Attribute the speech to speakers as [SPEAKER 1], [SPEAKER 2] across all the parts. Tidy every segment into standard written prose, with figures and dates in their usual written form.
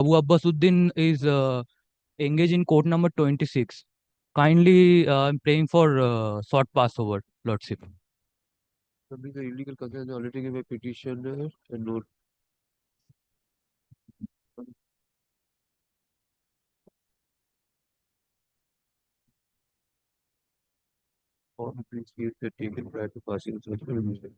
[SPEAKER 1] Abu Abbasuddin is engaged in court number 26. Kindly, I'm praying for short passover, Lordship.
[SPEAKER 2] Submit the illegal consent already given petitioner and note. All the police cases were taken prior to passing the resolution.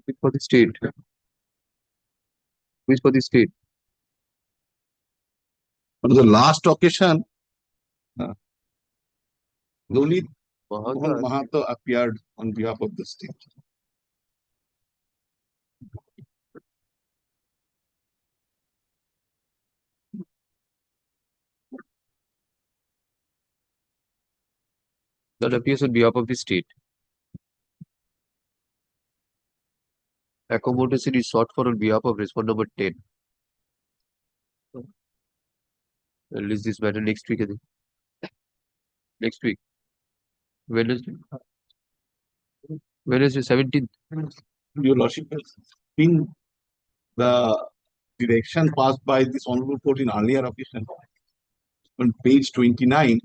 [SPEAKER 2] Which for the state? Which for the state?
[SPEAKER 3] On the last occasion, only Mohan Mahato appeared on behalf of the state.
[SPEAKER 2] That appears on behalf of the state. Accommodation is sought for on behalf of respondent number 10. I'll list this matter next week. Next week. Wednesday. Wednesday 17th.
[SPEAKER 3] Your Lordship has seen the direction passed by this Honorable Court in earlier occasion. On page 29,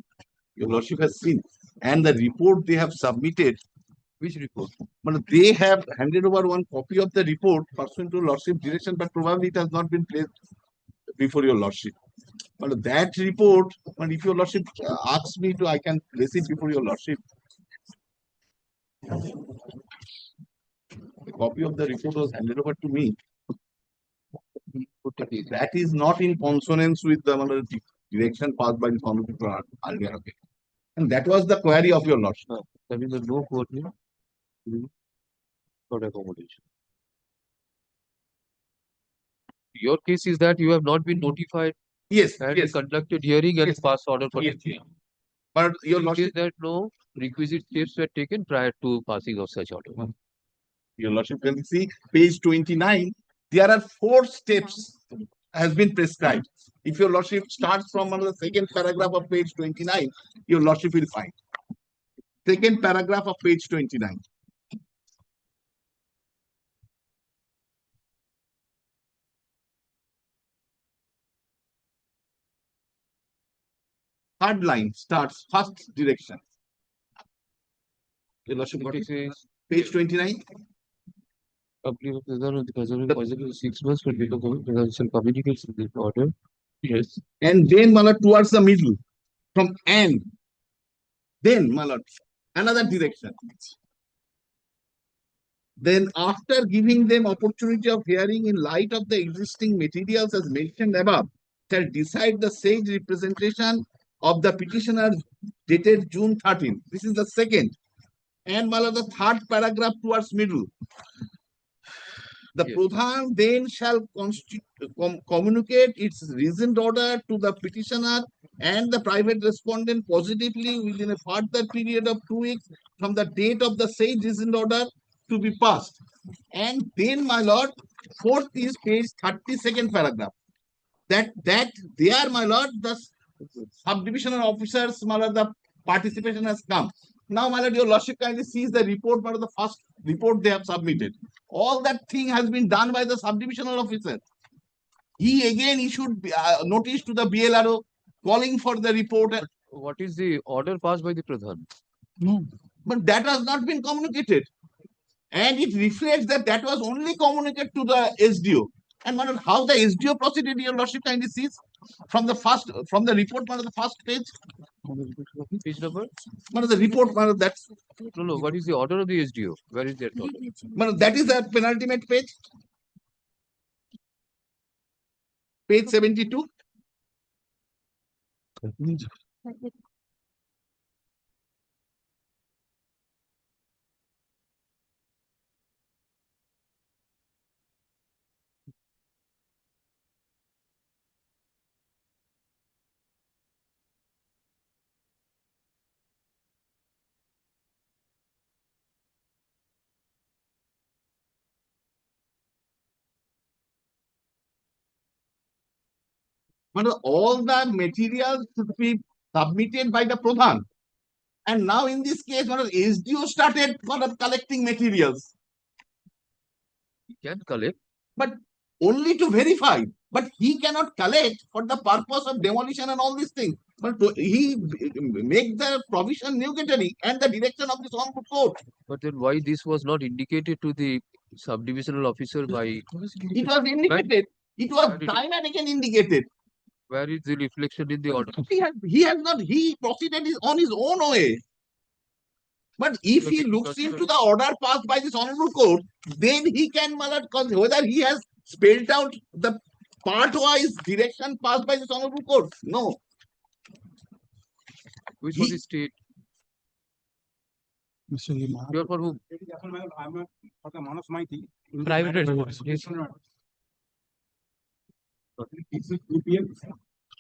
[SPEAKER 3] Your Lordship has seen. And the report they have submitted.
[SPEAKER 2] Which report?
[SPEAKER 3] But they have handed over one copy of the report pursuant to Lordship direction, but probably it has not been placed before Your Lordship. But that report, and if Your Lordship asks me to, I can place it before Your Lordship. A copy of the report was handed over to me. That is not in consonance with the direction passed by the Honorable Court earlier. Okay. And that was the query of Your Lordship.
[SPEAKER 2] That means no court for accommodation. Your case is that you have not been notified.
[SPEAKER 3] Yes,
[SPEAKER 2] and
[SPEAKER 3] yes.
[SPEAKER 2] Conducted hearing and passed order for
[SPEAKER 3] Yes,
[SPEAKER 2] it.
[SPEAKER 3] But Your
[SPEAKER 2] It
[SPEAKER 3] Lordship
[SPEAKER 2] is that no requisite steps were taken prior to passing of such order.
[SPEAKER 3] Your Lordship can see page 29. There are 4 steps has been prescribed. If Your Lordship starts from the second paragraph of page 29, Your Lordship will find. Second paragraph of page 29. Third line starts first direction. Your Lordship got it? Page 29.
[SPEAKER 2] Positive 6 months for data presidential communication in order. Yes.
[SPEAKER 3] And then Malad towards the middle. From and. Then Malad. Another direction. Then after giving them opportunity of hearing in light of the existing materials as mentioned above, shall decide the sage representation of the petitioner dated June 13. This is the second. And Malad, the third paragraph towards middle. The Pradhan then shall communicate its reasoned order to the petitioner and the private respondent positively within a further period of 2 weeks from the date of the said reasoned order to be passed. And then, my lord, fourth is page 32nd paragraph. That there, my lord, the subdivisional officers, my lord, the participation has come. Now, my lord, your lordship kindly sees the report, but the first report they have submitted. All that thing has been done by the subdivisional officer. He again issued notice to the BLRO calling for the report.
[SPEAKER 2] What is the order passed by the Pradhan?
[SPEAKER 3] No, but that has not been communicated. And it reflects that that was only communicated to the SDO. And how the SDO proceeded, your lordship kindly sees from the report, the first page.
[SPEAKER 2] Page number?
[SPEAKER 3] The report, that's.
[SPEAKER 2] No. What is the order of the SDO? Where is that order?
[SPEAKER 3] That is the penultimate page. page 72. But all the materials should be submitted by the Pradhan. And now in this case, SDO started collecting materials,
[SPEAKER 2] He can collect.
[SPEAKER 3] but only to verify. But he cannot collect for the purpose of demolition and all these things. But he make the provision nugatory and the direction of this honorable court.
[SPEAKER 2] But then why this was not indicated to the subdivisional officer by
[SPEAKER 3] It was indicated. It was
[SPEAKER 2] Where did
[SPEAKER 3] time and again indicated.
[SPEAKER 2] where is the reflection in the order?
[SPEAKER 3] He has not, he proceeded on his own way. But if he looks into the order passed by this honorable court, then he can whether he has spelled out the part-wise direction passed by this honorable court. No.
[SPEAKER 2] Which was the state? You are for whom?
[SPEAKER 1] Private residence. Yes.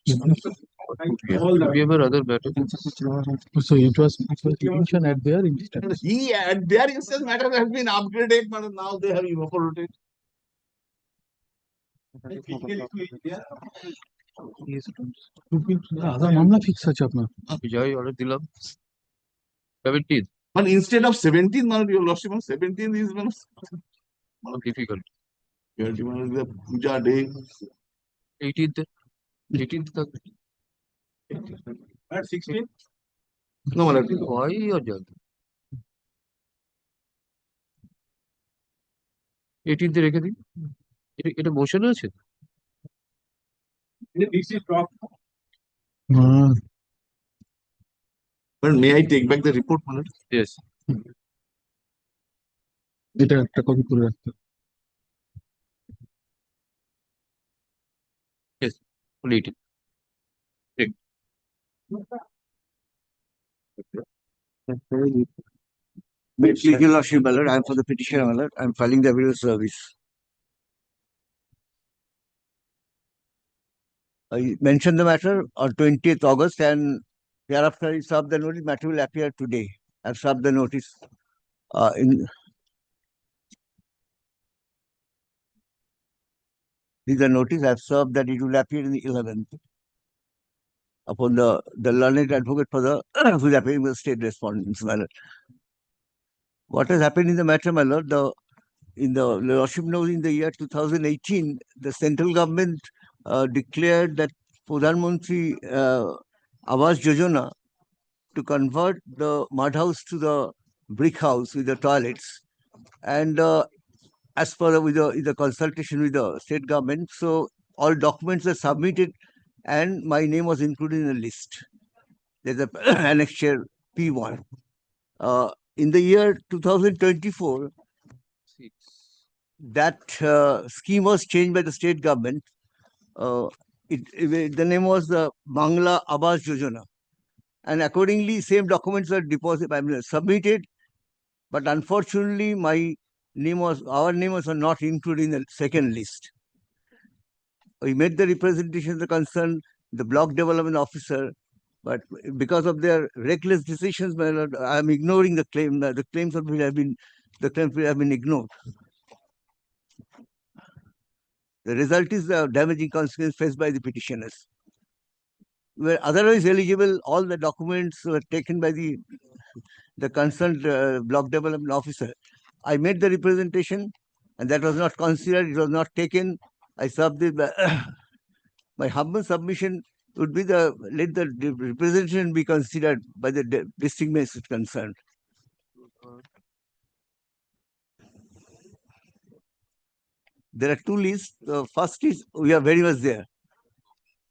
[SPEAKER 2] PPM or other matter?
[SPEAKER 4] So it was mentioned at their instance.
[SPEAKER 3] He at their instance matter has been upgraded, but now they have evaporated.
[SPEAKER 4] আধার মামলা fix আছে আপনার
[SPEAKER 2] বিজয় order দিলাম 17th.
[SPEAKER 3] But instead of 17, your lordship, 17 is
[SPEAKER 2] Difficult.
[SPEAKER 3] the puja day.
[SPEAKER 2] 18th. 18th থাকবে।
[SPEAKER 3] At 16? No, my lord.
[SPEAKER 2] Why or judge? 18th রেখে দিন। এটা motion আছে?
[SPEAKER 3] But may I take back the report, my lord?
[SPEAKER 2] Yes.
[SPEAKER 4] এটা একটা copy করে রাখতে
[SPEAKER 2] Yes. Only 18.
[SPEAKER 5] Your Lordship, my lord, I am for the petitioner, my lord. I am filing the evidence service. I mentioned the matter on 20th August, and thereafter I served the notice. Matter will appear today. I have served the notice. This is the notice I have served that it will appear in the 11th. Upon the learned advocate for the who is appearing with the state respondents, my lord. What has happened in the matter, my lord? In the Lordship knows, in the year 2018, the central government declared that Pradhan Mantri Awas Yojana to convert the mud house to the brick house with the toilets, and as per with the consultation with the state government, so all documents are submitted, and my name was included in the list. There's a annexure P1. In the year 2024, that scheme was changed by the state government. The name was the Bangla Awas Yojana, and accordingly, same documents were submitted, but unfortunately, our name was not included in the second list. We made the representation of the concerned, the block development officer, but because of their reckless decisions, my lord, I am ignoring the claim. The claims have been ignored. The result is the damaging consequence faced by the petitioners. Were otherwise eligible, all the documents were taken by the concerned block development officer. I made the representation, and that was not considered, it was not taken. I served my humble submission would be let the representation be considered by the district magistrate concerned. There are two lists. The first is we are very much there.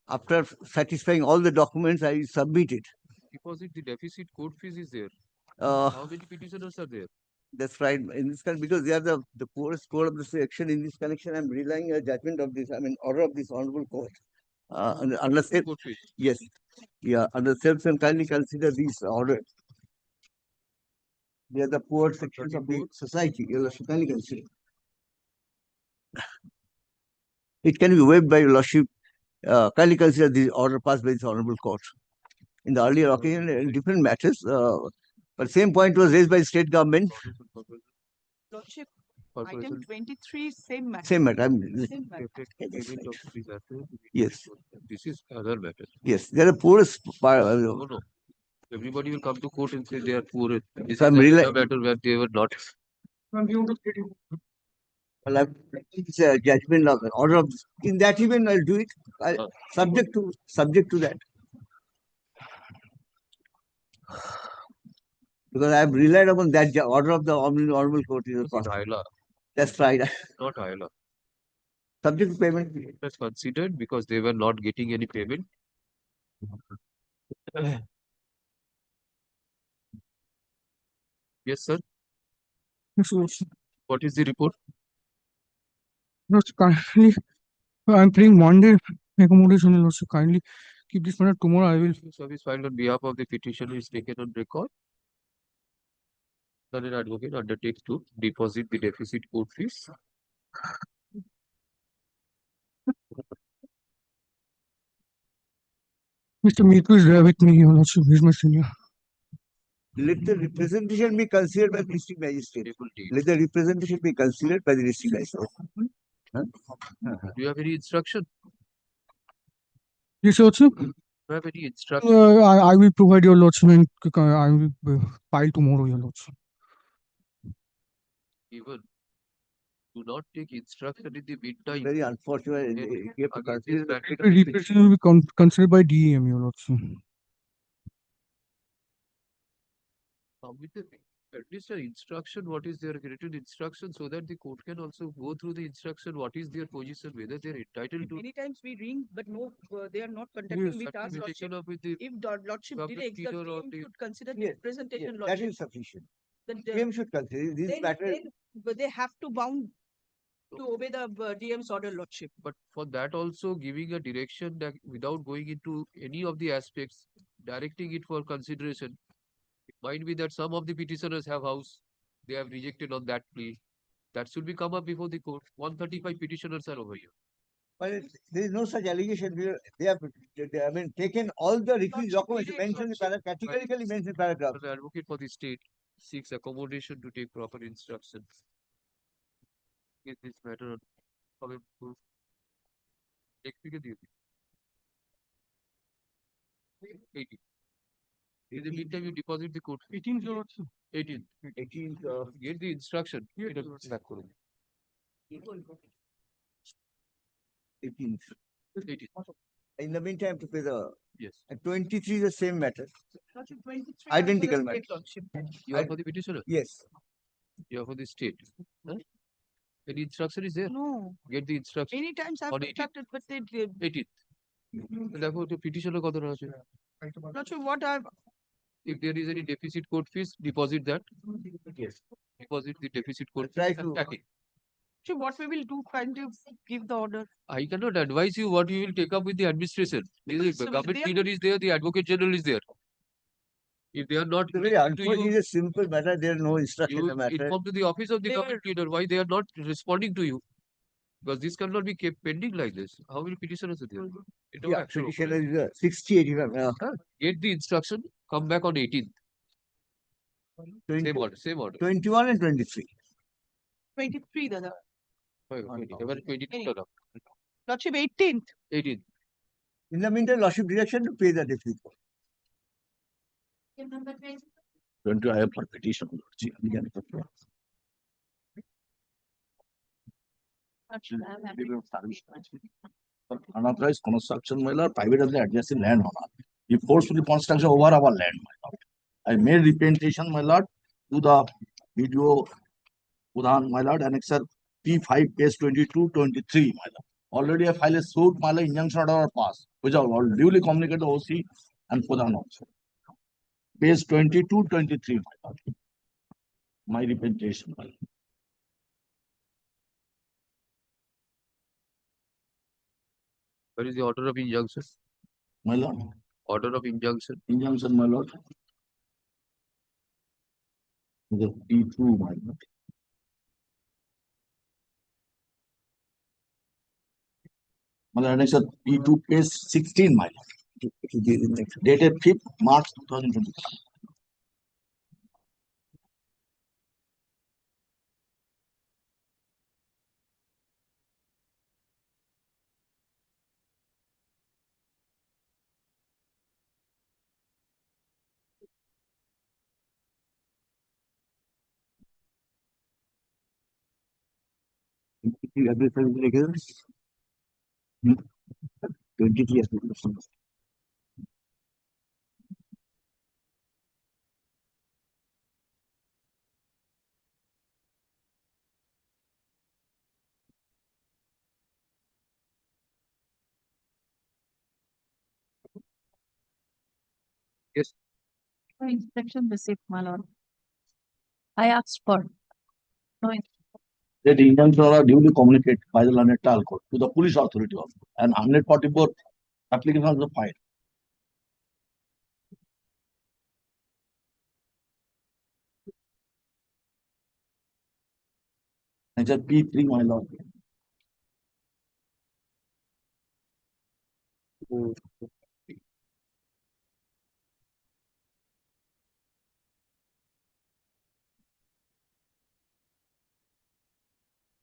[SPEAKER 5] After satisfying all the documents, I submitted.
[SPEAKER 2] Deposit the deficit court fees is there.
[SPEAKER 5] Uh,
[SPEAKER 2] How many petitioners are there?
[SPEAKER 5] That's right. In this connection, because they are the poorest court of the section in this connection, I'm relying a judgment of this, order of this honorable court. Unless it, yes, yeah, under self and kindly consider these orders. They are the poor sections of the society. You should kindly consider. It can be waived by your lordship. Kindly consider the order passed by this honorable court. In the earlier occasion, in different matters, but same point was raised by the state government.
[SPEAKER 6] Lordship, item 23, same matter.
[SPEAKER 5] Same matter.
[SPEAKER 6] Same matter.
[SPEAKER 5] Yes.
[SPEAKER 2] This is other matter.
[SPEAKER 5] Yes, they are the poorest part.
[SPEAKER 2] No, no. Everybody will come to court and say they are poor. This
[SPEAKER 5] So I'm
[SPEAKER 2] is
[SPEAKER 5] really-
[SPEAKER 2] another matter where they were not.
[SPEAKER 5] Well, it's a judgment of order of. In that event, I'll do it. Subject to that. Because I have relied upon that order of the honorable court. That's right.
[SPEAKER 2] Not ILA.
[SPEAKER 5] Subject to payment.
[SPEAKER 2] It was considered because they were not getting any payment. Yes, sir.
[SPEAKER 4] Yes, Lordship.
[SPEAKER 2] What is the report?
[SPEAKER 4] Lordship, kindly, I'm playing one day accommodation, Lordship. Kindly keep this matter tomorrow. I will.
[SPEAKER 2] Service filed on behalf of the petitioner is taken on record. Then an advocate undertakes to deposit the deficit court fees.
[SPEAKER 4] Mr. Miku is there with me, Your Lordship. He's my senior.
[SPEAKER 5] Let the representation be considered by the district magistrate. Let the representation be considered by the district magistrate.
[SPEAKER 2] Do you have any instruction?
[SPEAKER 4] Yes, Lordship.
[SPEAKER 2] Do you have any instruction?
[SPEAKER 4] I will provide Your Lordship and I will file tomorrow, Your Lordship.
[SPEAKER 2] Even do not take instruction in the meantime.
[SPEAKER 5] Very unfortunate.
[SPEAKER 2] Then
[SPEAKER 5] You have to
[SPEAKER 2] again,
[SPEAKER 5] consider
[SPEAKER 2] this
[SPEAKER 5] the
[SPEAKER 2] matter-
[SPEAKER 4] Representation will be considered by DEM, Your Lordship.
[SPEAKER 2] With the, at least an instruction, what is their written instruction, so that the court can also go through the instruction, what is their position, whether they are entitled to.
[SPEAKER 6] Many times we ring, but no, they are not contacting
[SPEAKER 4] Yes,
[SPEAKER 6] with
[SPEAKER 2] That
[SPEAKER 6] us,
[SPEAKER 2] will be
[SPEAKER 6] Lordship.
[SPEAKER 2] taken up with the.
[SPEAKER 6] If Lordship
[SPEAKER 2] public
[SPEAKER 6] directs, the
[SPEAKER 2] leader or
[SPEAKER 6] DM
[SPEAKER 2] the-
[SPEAKER 6] should consider the
[SPEAKER 5] Yes,
[SPEAKER 6] representation,
[SPEAKER 5] yes, that
[SPEAKER 6] Lordship.
[SPEAKER 5] is sufficient.
[SPEAKER 6] Then,
[SPEAKER 5] DM should consider this
[SPEAKER 6] then-
[SPEAKER 5] matter.
[SPEAKER 6] then, but they have to bound to obey the DM's order, Lordship.
[SPEAKER 2] But for that also giving a direction that without going into any of the aspects, directing it for consideration. It might be that some of the petitioners have house, they have rejected on that plea. That should be come up before the court. 135 petitioners are over here.
[SPEAKER 5] But there is no such allegation. They have, taken all the requisite documents mentioned in the categorically mentioned paragraph.
[SPEAKER 2] The advocate for the state seeks accommodation to take proper instructions. Is this matter on comment proof? Explique the 80. In the meantime, you deposit the court.
[SPEAKER 4] 18, Your Lordship.
[SPEAKER 2] 18.
[SPEAKER 5] 18th,
[SPEAKER 2] Get the instruction.
[SPEAKER 4] Yes,
[SPEAKER 2] এটা
[SPEAKER 4] Lordship.
[SPEAKER 2] back করুন।
[SPEAKER 5] 18th.
[SPEAKER 2] 18.
[SPEAKER 5] In the meantime, to pay the
[SPEAKER 2] Yes.
[SPEAKER 5] and 23 is the same matter.
[SPEAKER 6] Lordship, 23.
[SPEAKER 5] Identical
[SPEAKER 6] State,
[SPEAKER 5] matter.
[SPEAKER 6] Lordship.
[SPEAKER 2] You are for the petitioner.
[SPEAKER 5] Yes.
[SPEAKER 2] You are for the state. Huh? Any instruction is there?
[SPEAKER 6] No,
[SPEAKER 2] Get the instruction.
[SPEAKER 6] many times I've
[SPEAKER 2] On 18th?
[SPEAKER 6] contacted, but they,
[SPEAKER 2] 18th. দেখো তো petitioner কত আছে?
[SPEAKER 6] Lordship, what I've,
[SPEAKER 2] If there is any deficit court fees, deposit that.
[SPEAKER 5] Yes.
[SPEAKER 2] Deposit the deficit court
[SPEAKER 5] Try
[SPEAKER 2] fees and
[SPEAKER 5] to-
[SPEAKER 2] pack it.
[SPEAKER 6] Lordship, what we will do, kind of give the order.
[SPEAKER 2] I cannot advise you what you will take up with the administration. The
[SPEAKER 6] Because,
[SPEAKER 2] government
[SPEAKER 6] they are-
[SPEAKER 2] leader is there, the advocate general is there. If they are not
[SPEAKER 5] It's a very
[SPEAKER 2] listening to
[SPEAKER 5] unfortunate,
[SPEAKER 2] you,
[SPEAKER 5] it's a simple matter. There is no instruction in
[SPEAKER 2] you
[SPEAKER 5] the matter.
[SPEAKER 2] inform to the office of the
[SPEAKER 6] They
[SPEAKER 2] government leader why they are not responding to you. Because this cannot be kept pending like this. How will petitioners do there? It
[SPEAKER 5] Yeah,
[SPEAKER 2] action
[SPEAKER 5] petition
[SPEAKER 2] occurs.
[SPEAKER 5] is 60, 85.
[SPEAKER 2] Get the instruction, come back on 18th.
[SPEAKER 5] 20,
[SPEAKER 2] Same order, same order.
[SPEAKER 5] 21 and 23.
[SPEAKER 6] 23, Dada.
[SPEAKER 2] এবার 22 টা দাও।
[SPEAKER 6] Lordship, 18th.
[SPEAKER 2] 18th.
[SPEAKER 5] In the meantime, lordship direction to pay the deficit.
[SPEAKER 7] Don't you have for petition? Unauthorized construction, my lord, private of the adjacent land owner. He forcefully construction over our land, my lord. I made representation, my lord, to the video Udhan, my lord, annexer P5, page 22, 23, my lord. Already I filed a suit, my lord, injunction order or pass, which are all duly communicated to OC and Udhan also. Page 22, 23, my lord. my representation, my lord.
[SPEAKER 2] What is the order of injunction?
[SPEAKER 7] My lord,
[SPEAKER 2] Order of injunction.
[SPEAKER 7] injunction, my lord. The P2, my lord. My lord, next P2 page 16, my lord. Dated 5th March 2020. Hmm. 23 applications.
[SPEAKER 2] Yes.
[SPEAKER 8] No instruction received, my lord. I asked for. No
[SPEAKER 7] That injunctions are duly communicated by the learned trial court to the police authority also, and 144 applications are filed. Next P3, my lord.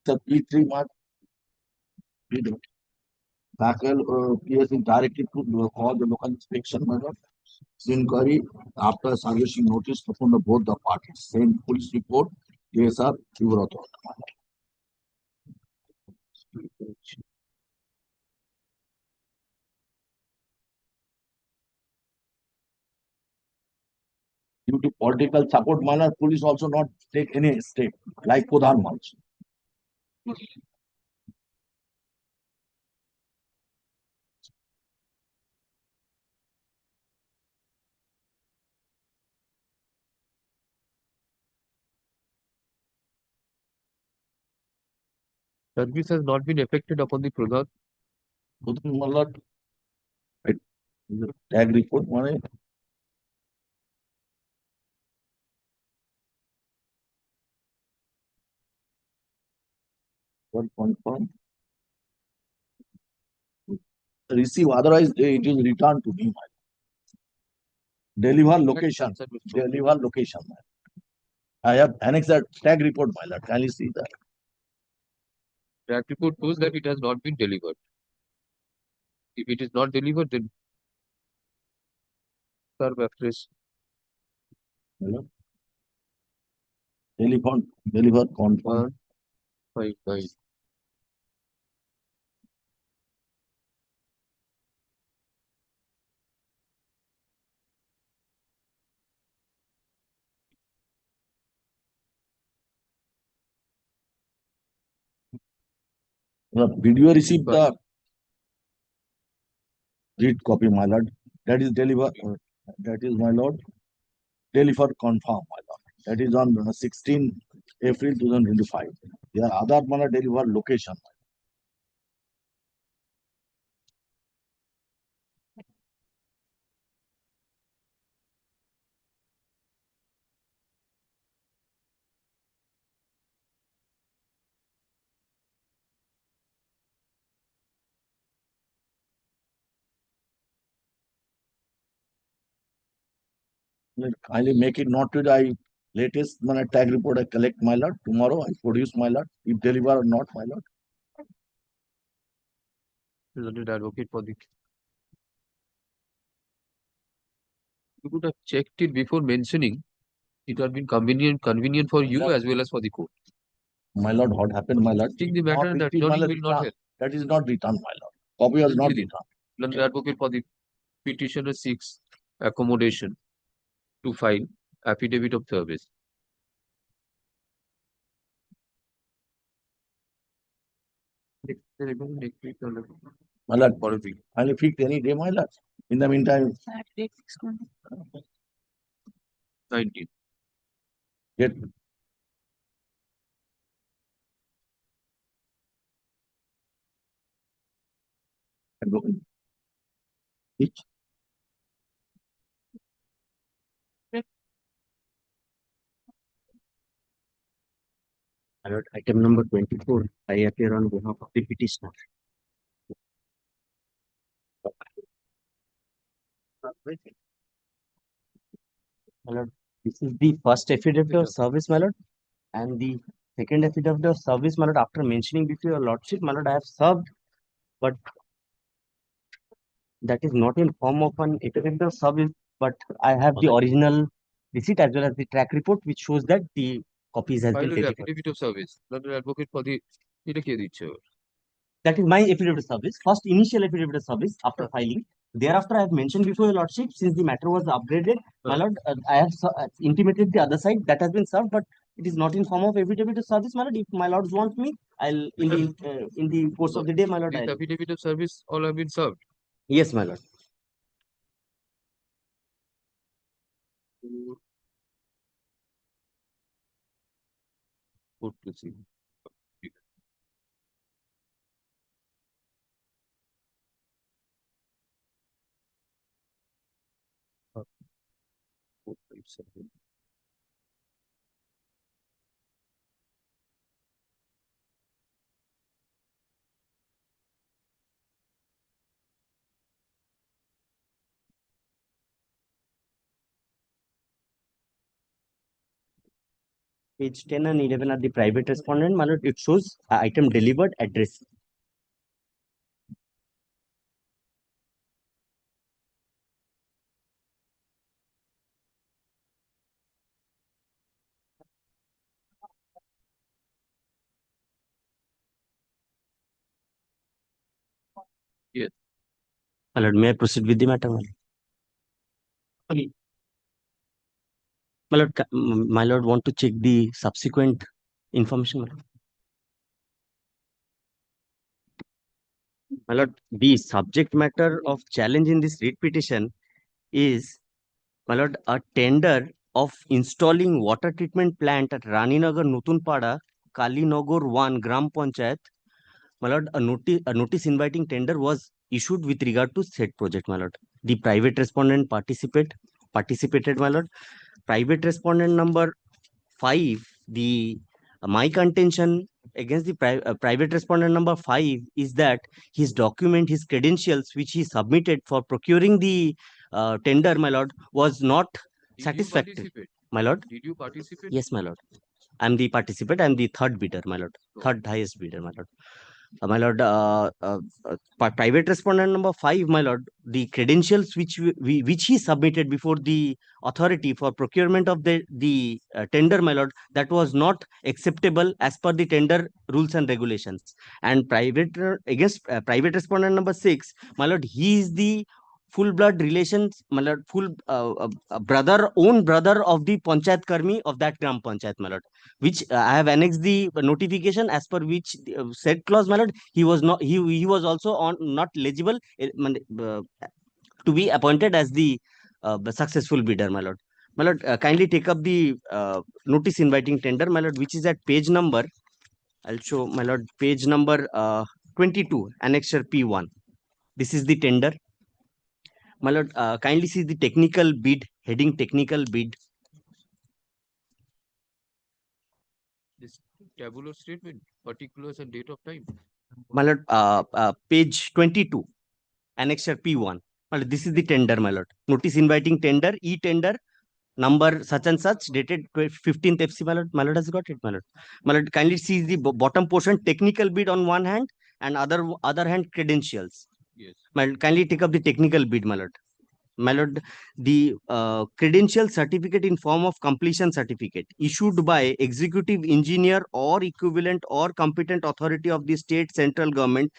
[SPEAKER 7] The P3 mark. Tackle PS is directed to call the local inspection, my lord. Inquiry after servicing notice upon the both the parties. Same police report, ASR, Subrata. Due to political support, my lord, police also not take any step like Pradhan Manch.
[SPEAKER 2] Service has not been affected upon the Pradhan.
[SPEAKER 7] Pradhan, my lord, right, tag report, my what confirm. Receive, otherwise it is returned to me. Deliver location. Deliver location. I have annexed that tag report, my lord. Can you see that?
[SPEAKER 2] Track report shows that it has not been delivered. If it is not delivered, then serve afresh.
[SPEAKER 7] Hello? Deliver confirm.
[SPEAKER 2] 159.
[SPEAKER 7] The video receipt, the read copy, my lord. That is deliver. That is, my lord. Deliver confirm, my lord. That is on 16 April 2025. There are other mana deliver location. Kindly make it not to the latest mana tag report I collect, my lord. Tomorrow I produce, my lord. If deliver or not, my lord.
[SPEAKER 2] Learned advocate for the. You could have checked it before mentioning. It would have been convenient for you as well as for the court.
[SPEAKER 7] My lord, what happened, my lord?
[SPEAKER 2] Think the matter and adjourning will not help.
[SPEAKER 7] That is not returned, my lord. Copy was not
[SPEAKER 2] Really?
[SPEAKER 7] returned.
[SPEAKER 2] Learned advocate for the petitioner seeks accommodation to file affidavit of service. Next week,
[SPEAKER 7] My lord,
[SPEAKER 2] for a week.
[SPEAKER 7] kindly fix any day, my lord. In the meantime,
[SPEAKER 8] Saturday, 6
[SPEAKER 2] 19.
[SPEAKER 7] get Advocate. Which?
[SPEAKER 9] Alert item number 24. I appear on behalf of the petitioner. My lord, this is the first affidavit of service, my lord, and the second affidavit of service, my lord. After mentioning before your lordship, my lord, I have served, but that is not in form of an affidavit of service, but I have the original receipt as well as the track report, which shows that the copies has been
[SPEAKER 2] File
[SPEAKER 9] delivered.
[SPEAKER 2] affidavit of service. Not an advocate for the
[SPEAKER 9] That is my affidavit of service, first initial affidavit of service after filing. Thereafter, I have mentioned before your lordship, since the matter was upgraded, my lord, I have intimated the other side that has been served, but it is not in form of affidavit of service, my lord. If my lords want me, I'll in the course of the day, my lord.
[SPEAKER 2] This affidavit of service all have been served.
[SPEAKER 9] Yes, my lord.
[SPEAKER 2] Court proceed.
[SPEAKER 9] Page 10 and 11 are the private respondent, my lord. It shows item delivered address.
[SPEAKER 2] Yes.
[SPEAKER 9] My lord, may I proceed with the matter, my lord? My lord, want to check the subsequent information, my lord. My lord, the subject matter of challenge in this writ petition is, my lord, a tender of installing water treatment plant at Raninagar Nutunpada, Kalinagar 1, Gram Panchayat. My lord, a notice inviting tender was issued with regard to said project, my lord. The private respondent participated, my lord. Private respondent number 5, the my contention against the private respondent number 5 is that his document, his credentials, which he submitted for procuring the tender, my lord, was not satisfactory. My lord?
[SPEAKER 2] Did you participate?
[SPEAKER 9] Yes, my lord. I'm the participant. I'm the third bidder, my lord. Third highest bidder, my lord. My lord, private respondent number 5, my lord, the credentials which he submitted before the authority for procurement of the tender, my lord, that was not acceptable as per the tender rules and regulations. And against private respondent number 6, my lord, he is the full blood relations, my lord, own brother of the Panchayat Karmi of that Gram Panchayat, my lord, which I have annexed the notification as per which said clause, my lord, he was not, he was also not eligible to be appointed as the successful bidder, my lord. My lord, kindly take up the notice inviting tender, my lord, which is at page number, I'll show, my lord, page number 22, annexure P1. This is the tender. My lord, kindly see the technical bid, heading technical bid.
[SPEAKER 2] This tabular statement, particulars and date of time.
[SPEAKER 9] My lord, page 22, annexure P1. My lord, this is the tender, my lord. Notice inviting tender, e-tender, number such and such, dated 15th FC, my lord. My lord has got it, my lord. My lord, kindly see the bottom portion, technical bid on one hand, and other hand, credentials.
[SPEAKER 2] Yes.
[SPEAKER 9] My lord, kindly take up the technical bid, my lord. My lord, the credential certificate in form of completion certificate issued by executive engineer or equivalent or competent authority of the state central government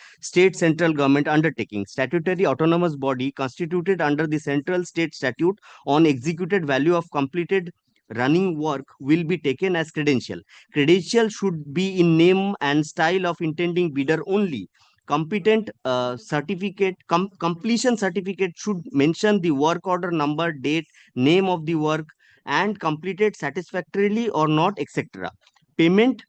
[SPEAKER 9] undertaking, statutory autonomous body constituted under the central state statute on executed value of completed running work will be taken as credential. Credential should be in name and style of intending bidder only. Competent completion certificate should mention the work order number, date, name of the work, and completed satisfactorily or not, etc. Payment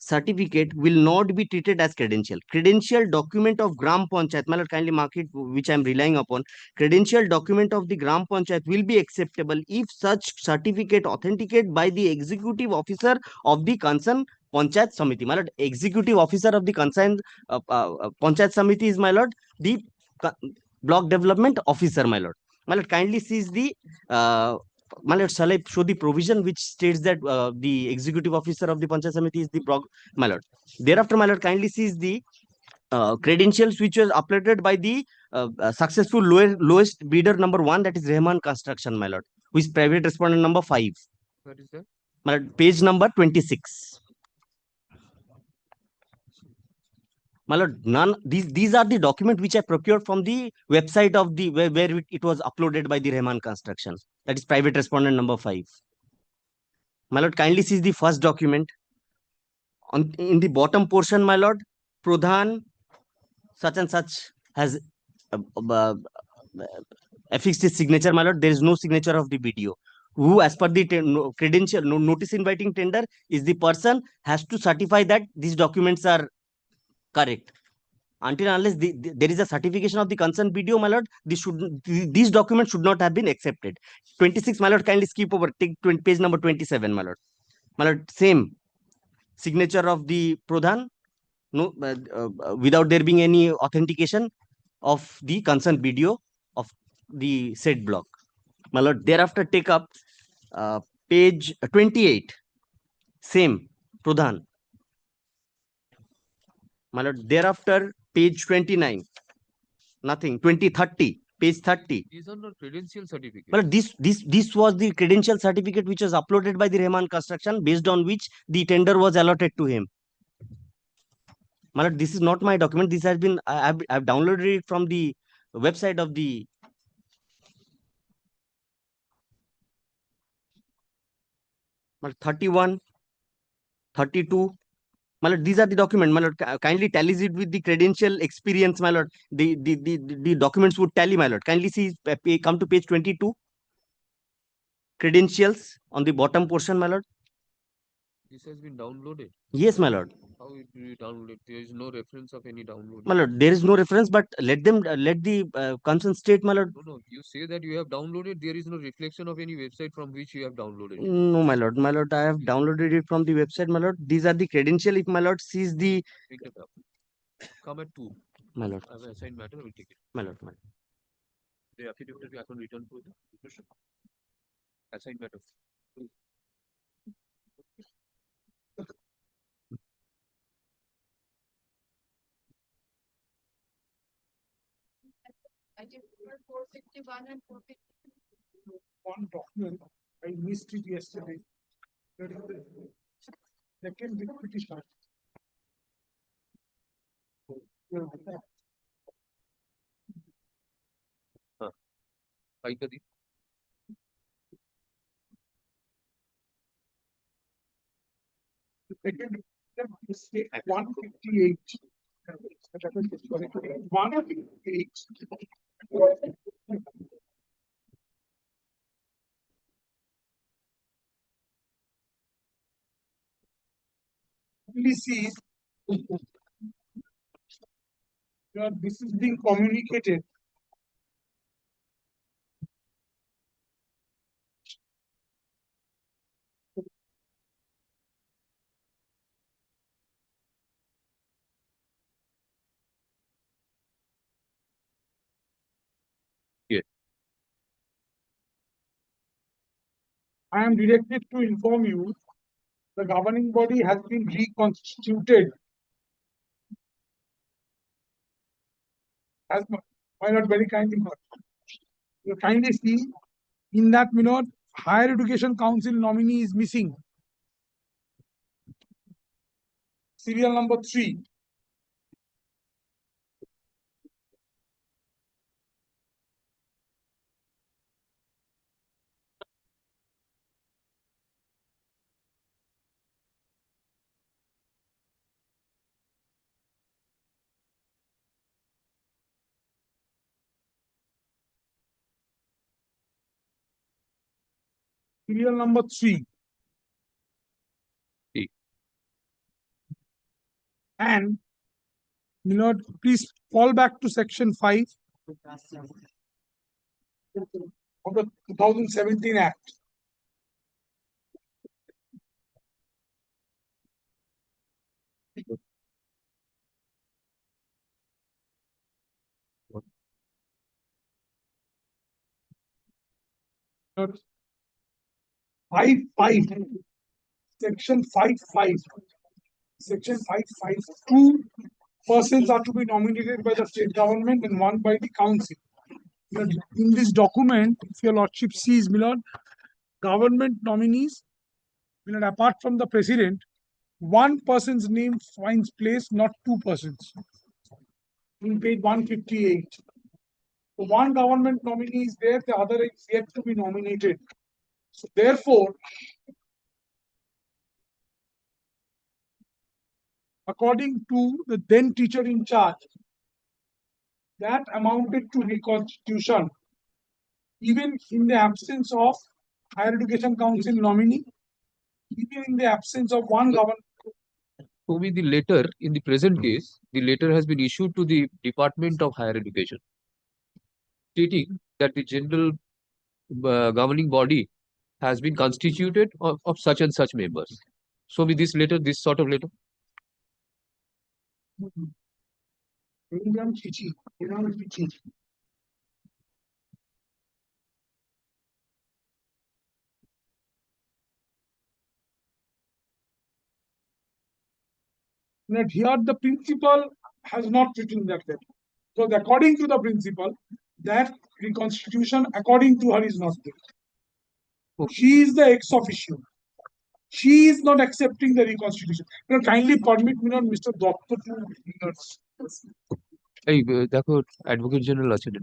[SPEAKER 9] certificate will not be treated as credential. Credential document of Gram Panchayat, my lord, kindly mark it, which I am relying upon. Credential document of the Gram Panchayat will be acceptable if such certificate authenticated by the executive officer of the concerned Panchayat Samiti. My lord, executive officer of the concerned Panchayat Samiti is, my lord, the block development officer, my lord. My lord, kindly sees the my lord, shall I show the provision which states that the executive officer of the Panchayat Samiti is the my lord. Thereafter, my lord, kindly sees the credentials which was uploaded by the successful lowest bidder number 1, that is Rahman Construction, my lord, who is private respondent number 5.
[SPEAKER 2] What is that?
[SPEAKER 9] My lord, page number 26. My lord, these are the documents which I procured from the website of the where it was uploaded by the Rahman Construction. That is private respondent number 5. My lord, kindly sees the first document. In the bottom portion, my lord, Pradhan such and such has affixed his signature, my lord. There is no signature of the BDO. Who, as per the credential notice inviting tender, is the person has to certify that these documents are correct. Until unless there is a certification of the concerned BDO, my lord, these documents should not have been accepted. 26, my lord, kindly skip over. Take page number 27, my lord. My lord, same signature of the Pradhan, no, without there being any authentication of the concerned BDO of the said block. My lord, thereafter take up page 28, same Pradhan. My lord, thereafter page 29, nothing. 30, page 30.
[SPEAKER 2] These are not credential certificates.
[SPEAKER 9] Well, this was the credential certificate which was uploaded by the Rahman Construction, based on which the tender was allotted to him. My lord, this is not my document. This has been I've downloaded it from the website of the 31, 32. My lord, these are the documents. My lord, kindly tallies it with the credential experience, my lord. The documents would tally, my lord. Kindly see, come to page 22. Credentials on the bottom portion, my lord.
[SPEAKER 2] This has been downloaded.
[SPEAKER 9] Yes, my lord.
[SPEAKER 2] How it will be downloaded? There is no reference of any download.
[SPEAKER 9] My lord, there is no reference, but let the concerned state, my lord.
[SPEAKER 2] No. You say that you have downloaded. There is no reflection of any website from which you have downloaded it.
[SPEAKER 9] No, my lord. My lord, I have downloaded it from the website, my lord. These are the credential. If my lord sees the
[SPEAKER 2] Pick it up. Come at 2.
[SPEAKER 9] My lord.
[SPEAKER 2] I have assigned matter. I will take it.
[SPEAKER 9] My lord, my lord.
[SPEAKER 2] The affidavit will be upon return to the assigned matter.
[SPEAKER 6] I did 451 and 452.
[SPEAKER 4] One document, I missed it yesterday. That is the second big petition.
[SPEAKER 2] Paika di.
[SPEAKER 4] The second is 158. 158. Please see, this is being communicated.
[SPEAKER 2] Yes.
[SPEAKER 4] I am directed to inform you the governing body has been reconstituted. As my not very kindly, you kindly see in that minute, Higher Education Council nominee is missing. Serial number 3. Serial number 3. And, Milord, please fall back to section 5 of the 2017 Act. Milord, 5.5, section 5.5, section 5.5, 2 persons are to be nominated by the state government and 1 by the council. Milord, in this document, if your lordship sees, Milord, government nominees, Milord, apart from the president, 1 person's name finds place, not 2 persons. In page 158. So 1 government nominee is there, the other is yet to be nominated. So therefore, according to the then teacher in charge, that amounted to reconstitution, even in the absence of Higher Education Council nominee, even in the absence of 1 government.
[SPEAKER 2] So the letter, in the present case, the letter has been issued to the Department of Higher Education, stating that the general governing body has been constituted of such and such members. So with this letter, this sort of letter.
[SPEAKER 4] That here the principal has not written that letter. So according to the principal, that reconstitution according to her is not there.
[SPEAKER 2] Okay.
[SPEAKER 4] She is the ex officio. She is not accepting the reconstitution. Kindly permit me not, Mr. Doctor, to
[SPEAKER 2] এই দেখো advocate general আছেন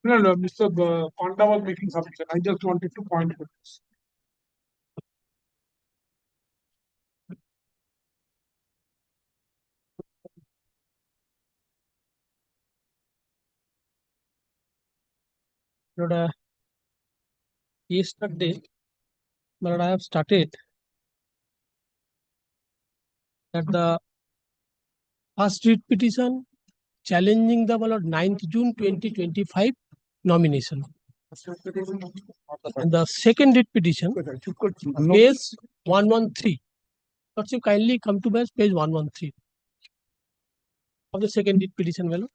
[SPEAKER 4] No, Mr. Panda was making submission. I just wanted to point out this.
[SPEAKER 10] Lord, yesterday, Lord, I have started that the first writ petition challenging the Lord 9th June 2025 nomination. And the second writ petition, page 113. Lord, you kindly come to page 113 of the second writ petition, well.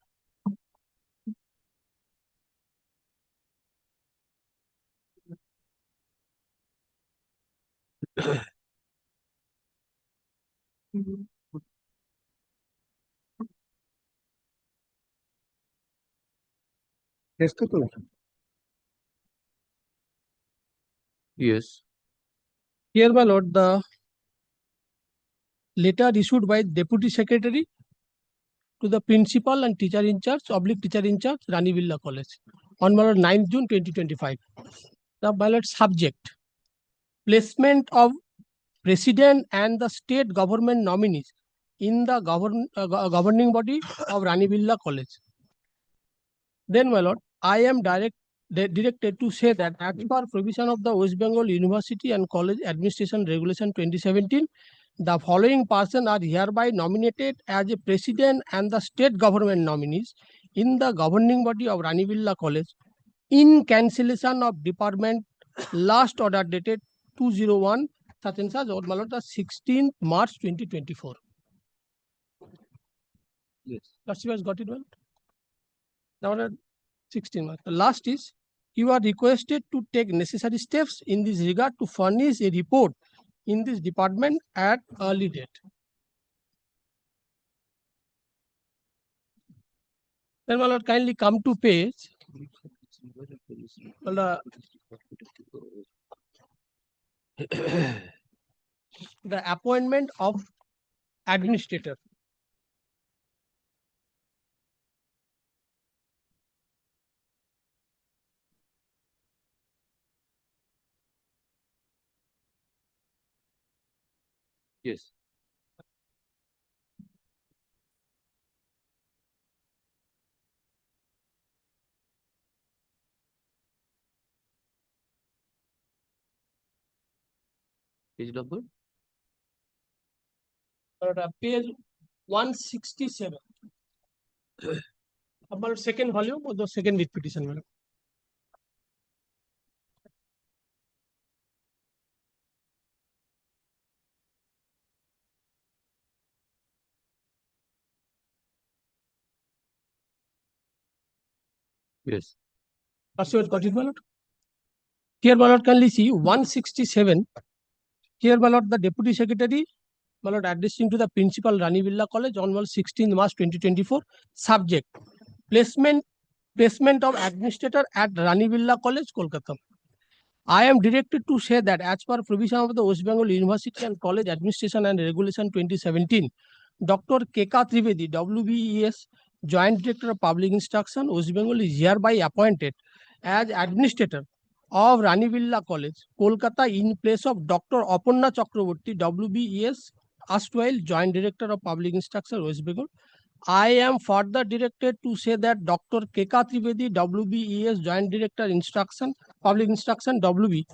[SPEAKER 2] Yes.
[SPEAKER 10] Here, my lord, the letter issued by Deputy Secretary to the Principal and Teacher in Charge, Teacher in Charge, Rani Villa College, on my lord 9th June 2025. The ballot subject, placement of President and the state government nominees in the governing body of Rani Villa College. Then, my lord, I am directed to say that as per provision of the West Bengal University and College Administration Regulation 2017, the following persons are hereby nominated as a president and the state government nominees in the governing body of Rani Villa College in cancellation of department last order dated 201 such and such, or my lord, the 16th March 2024.
[SPEAKER 2] Yes.
[SPEAKER 10] Lordship has got it well. Now, 16 March. The last is, you are requested to take necessary steps in this regard to furnish a report in this department at early date. Then, my lord, kindly come to page. Well, the appointment of administrator.
[SPEAKER 2] Yes. Page number?
[SPEAKER 10] Page 167. About second volume or the second writ petition, madam.
[SPEAKER 2] Yes.
[SPEAKER 10] Pursuant got it, my lord. Here, my lord, kindly see 167. Here, my lord, the Deputy Secretary, my lord, addressing to the Principal Rani Villa College on 16 March 2024. Subject: placement of administrator at Rani Villa College, Kolkata. I am directed to say that as per provision of the West Bengal University and College Administration and Regulation 2017, Dr. K.K. Trivedi, WBES Joint Director of Public Instruction, West Bengal, is hereby appointed as administrator of Rani Villa College, Kolkata, in place of Dr. Aparna Chakraborty, WBES erstwhile Joint Director of Public Instruction, West Bengal. I am further directed to say that Dr. K.K. Trivedi, WBES Joint Director Instruction, Public Instruction, WB,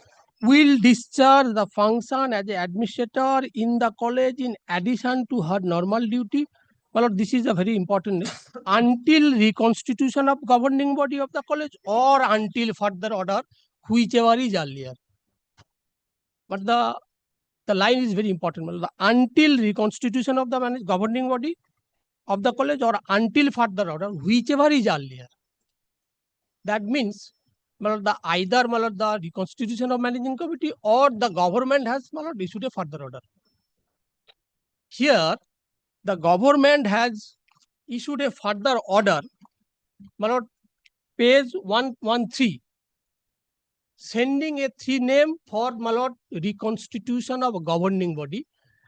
[SPEAKER 10] will discharge the function as an administrator in the college in addition to her normal duty. Well, this is a very important until reconstitution of governing body of the college or until further order, whichever is earlier. But the line is very important. Well, until reconstitution of the governing body of the college or until further order, whichever is earlier. That means either the reconstitution of managing committee or the government has issued a further order. Here, the government has issued a further order, page 113, sending a 3 name for reconstitution of a governing body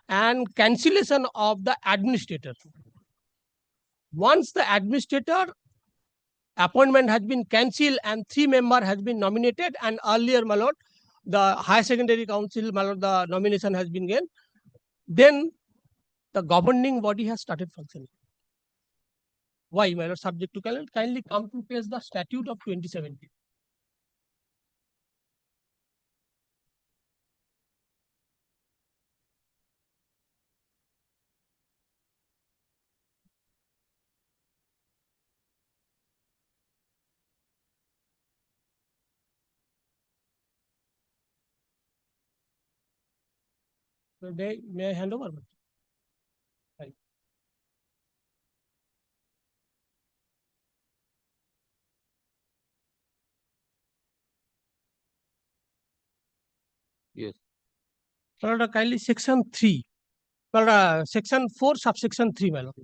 [SPEAKER 10] and cancellation of the administrator. Once the administrator appointment has been cancelled and 3 member has been nominated, and earlier, my lord, the Higher Secondary Council, my lord, the nomination has been given, then the governing body has started functioning. Why, my lord? Subject to kindly come to page the statute of 2017. May I hand over? Right.
[SPEAKER 2] Yes.
[SPEAKER 10] Kindly section 3. Section 4, subsection 3, my lord.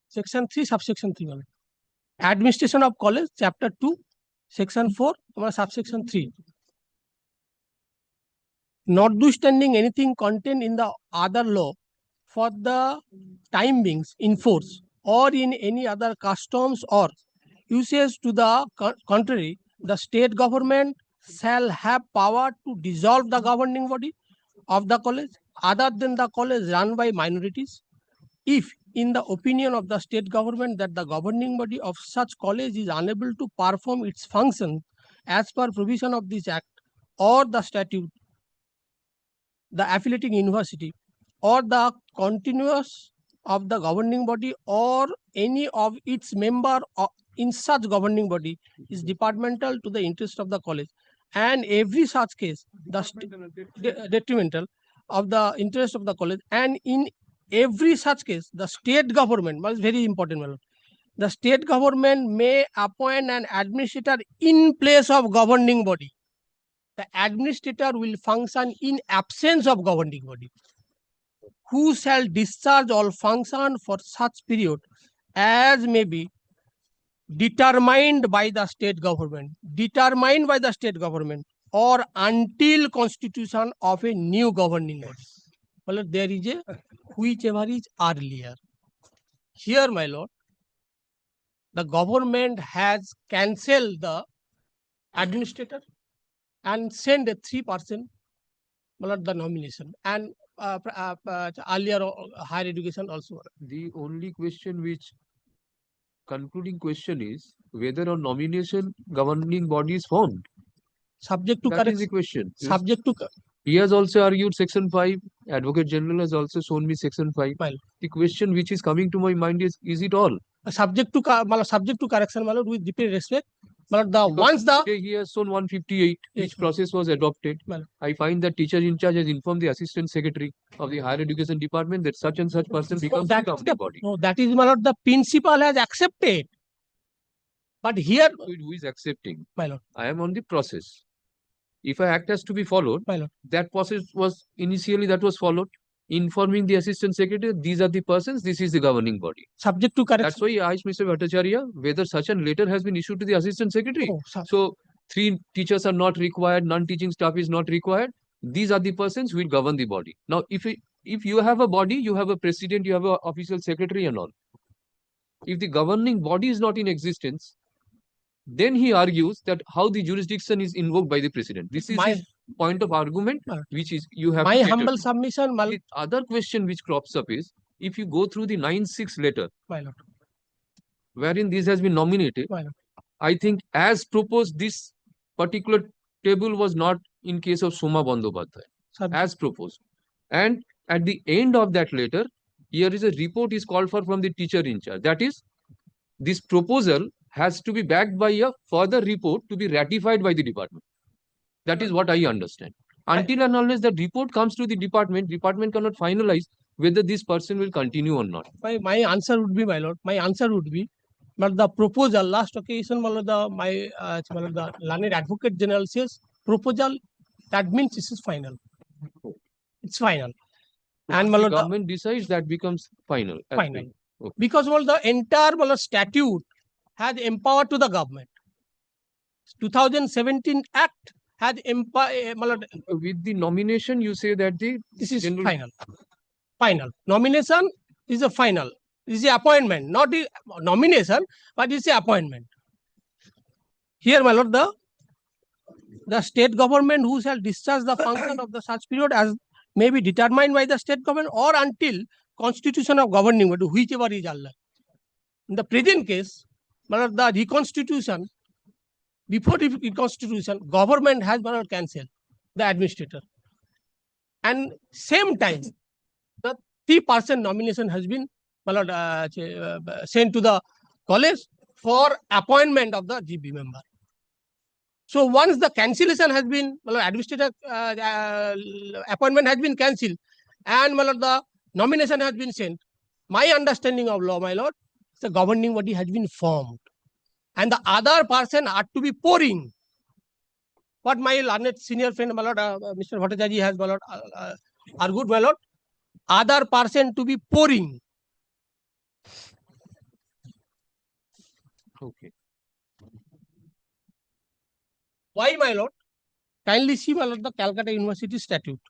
[SPEAKER 10] Section 3, subsection 3, my lord. Administration of college, chapter 2, section 4, subsection 3. Notwithstanding anything contained in the other law for the time being in force or in any other customs or uses to the contrary, the state government shall have power to dissolve the governing body of the college other than the college run by minorities, if in the opinion of the state government that the governing body of such college is unable to perform its function as per provision of this act or the statute, the affiliating university or the continuous of the governing body or any of its member in such governing body is detrimental to the interest of the college, and every such case the detrimental of the interest of the college, and in every such case the state government is very important. The state government may appoint an administrator in place of governing body. The administrator will function in absence of governing body, who shall discharge all function for such period as may be determined by the state government, or until constitution of a new governing body. Well, there is a whichever is earlier. Here, my lord, the government has cancelled the administrator and send a 3% the nomination, and earlier higher education also.
[SPEAKER 2] The only question which concluding question is whether on nomination governing body is formed.
[SPEAKER 10] Subject to
[SPEAKER 2] That is the
[SPEAKER 10] correction.
[SPEAKER 2] question.
[SPEAKER 10] Subject to
[SPEAKER 2] He has also argued section 5. Advocate General has also shown me section 5.
[SPEAKER 10] Well.
[SPEAKER 2] The question which is coming to my mind is it all?
[SPEAKER 10] Subject to correction, my lord, with deep respect. But the
[SPEAKER 2] Because
[SPEAKER 10] once the
[SPEAKER 2] today he has shown 158,
[SPEAKER 10] Yes,
[SPEAKER 2] which process was adopted.
[SPEAKER 10] Well.
[SPEAKER 2] I find that teacher in charge has informed the assistant secretary of the higher education department that such and such person becomes the
[SPEAKER 10] that is
[SPEAKER 2] governing body.
[SPEAKER 10] no, that is, my lord, the principal has accepted. But here,
[SPEAKER 2] Who is accepting?
[SPEAKER 10] my lord,
[SPEAKER 2] I am on the process. If an act has to be followed,
[SPEAKER 10] my lord,
[SPEAKER 2] that process was initially that was followed, informing the assistant secretary, these are the persons, this is the governing body.
[SPEAKER 10] subject to correction.
[SPEAKER 2] That's why I asked Mr. Bhattacharya whether such a letter has been issued to the assistant secretary.
[SPEAKER 10] Oh,
[SPEAKER 2] So 3 teachers are not required, non-teaching staff is not required. These are the persons who will govern the body. Now, if you have a body, you have a president, you have an official secretary and all. If the governing body is not in existence, then he argues that how the jurisdiction is invoked by the president. This is his point of argument, which is you have.
[SPEAKER 10] My
[SPEAKER 2] to cater
[SPEAKER 10] humble
[SPEAKER 2] to.
[SPEAKER 10] submission,
[SPEAKER 2] The other question which crops up is, if you go through the 9/6 letter,
[SPEAKER 10] my lord,
[SPEAKER 2] wherein this has been nominated,
[SPEAKER 10] my lord,
[SPEAKER 2] I think as proposed, this particular table was not in case of Soma Bandyopadhyay, as proposed. And at the end of that letter, here is a report is called for from the teacher in charge. That is, this proposal has to be backed by a further report to be ratified by the department. That is what I understand. Until and unless the report comes to the department cannot finalize whether this person will continue or not.
[SPEAKER 10] My answer would be, my lord, but the proposal, last occasion, my lord, the learned advocate general says proposal, that means this is final. It's final. And my
[SPEAKER 2] the
[SPEAKER 10] lord,
[SPEAKER 2] government decides, that becomes final.
[SPEAKER 10] final.
[SPEAKER 2] Okay.
[SPEAKER 10] Because well, the entire, my lord, statute has empowered to the government. 2017 Act has empowered.
[SPEAKER 2] With the nomination, you say that
[SPEAKER 10] this is final. Final. Nomination is a final. This is the appointment, not the nomination, but it's the appointment. Here, my lord, the state government who shall discharge the function of the such period as may be determined by the state government or until constitution of governing body, whichever is allowed. In the present case, my lord, the reconstitution, before the reconstitution, government has cancelled the administrator. And same time, the 3% nomination has been sent to the college for appointment of the GB member. So once the cancellation has been, administrator appointment has been cancelled and the nomination has been sent, my understanding of law, my lord, the governing body has been formed. And the other person are to be pouring. What my learned senior friend, my lord, Mr. Bhattacharya has, my lord, argued, my lord, other person to be pouring.
[SPEAKER 2] Okay.
[SPEAKER 10] Why, my lord? Kindly see, my lord, the Calcutta University statute.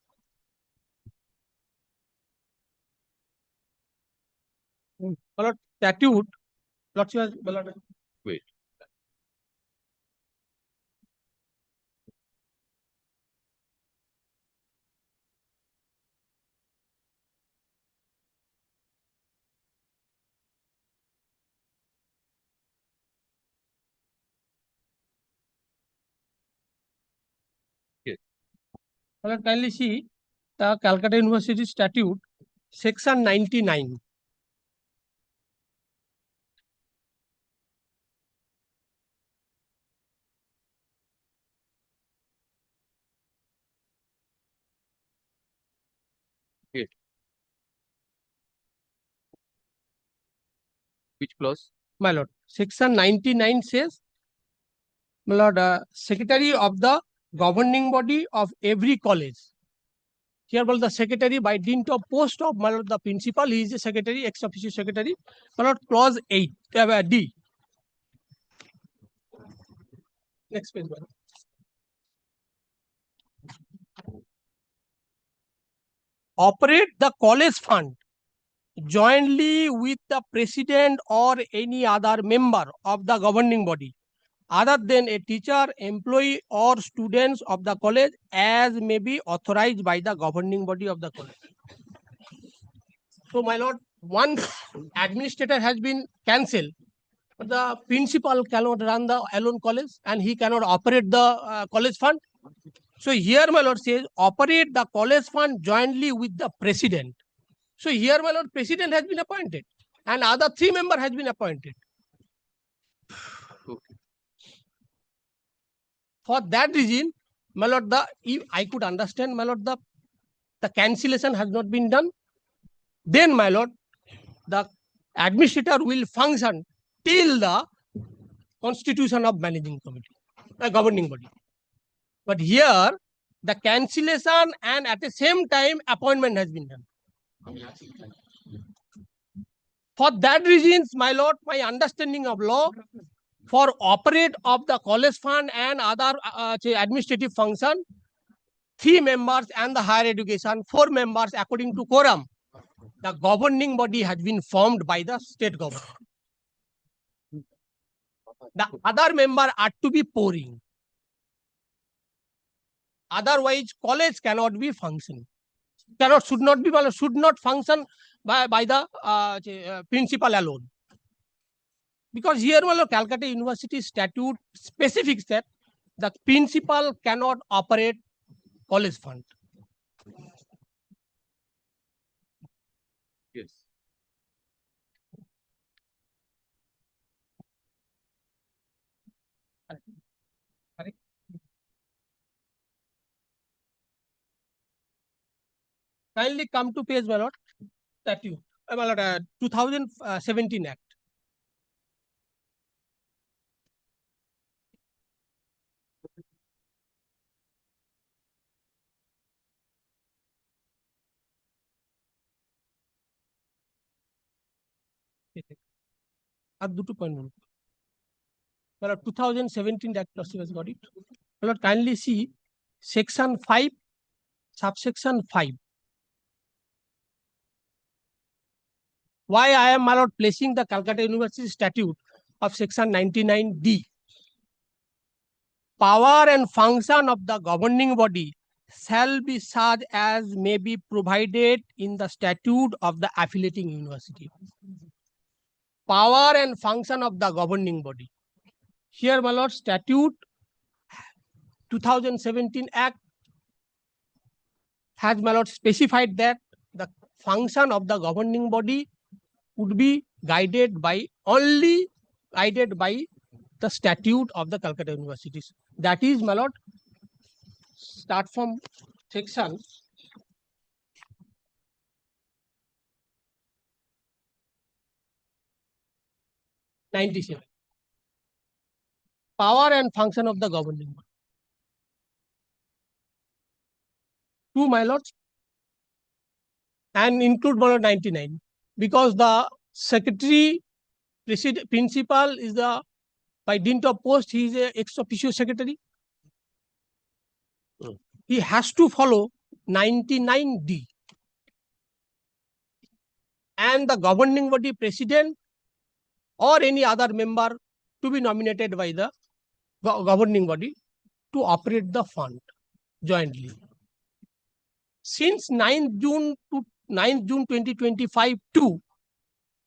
[SPEAKER 10] My lord, statute, lord,
[SPEAKER 2] wait. Yes.
[SPEAKER 10] Well, kindly see the Calcutta University statute, section 99.
[SPEAKER 2] Yes. Which clause?
[SPEAKER 10] My lord, section 99 says, my lord, secretary of the governing body of every college. Here, well, the secretary by dint of post of, my lord, the principal, he is a secretary, ex officio secretary. My lord, clause 8, D. Next page, my lord. Operate the college fund jointly with the president or any other member of the governing body, other than a teacher, employee, or students of the college, as may be authorized by the governing body of the college. So, my lord, once administrator has been cancelled, the principal cannot run the alone college and he cannot operate the college fund. So here, my lord says, operate the college fund jointly with the president. So here, my lord, president has been appointed and other 3 members has been appointed.
[SPEAKER 2] Okay.
[SPEAKER 10] For that reason, my lord, if I could understand, my lord, the cancellation has not been done. Then, my lord, the administrator will function till the constitution of managing committee, the governing body. But here, the cancellation and at the same time, appointment has been done. For that reasons, my lord, my understanding of law, for operate of the college fund and other administrative function, 3 members and the higher education, 4 members according to quorum, the governing body has been formed by the state government. The other member are to be pouring. Otherwise, college cannot be functioning. Should not function by the principal alone. Because here, Calcutta University statute specifics that the principal cannot operate college fund.
[SPEAKER 2] Yes.
[SPEAKER 10] Correct. Kindly come to page, my lord, statute, 2017 Act. আর দুটো point বলুন। 2017 Act has got it. Lord, kindly see section 5, subsection 5. Why I am, my lord, placing the Calcutta University statute of section 99D. Power and function of the governing body shall be such as may be provided in the statute of the affiliating university. Power and function of the governing body. Here, my lord, statute 2017 Act has, my lord, specified that the function of the governing body would be guided by the statute of the Calcutta universities. That is, my lord, start from section 97. Power and function of the governing body. 2, my lords, and include, my lord, 99, because the secretary principal is the, by dint of post, he is a ex officio secretary. He has to follow 99D. And the governing body president or any other member to be nominated by the governing body to operate the fund jointly. Since 9th June 2025 to,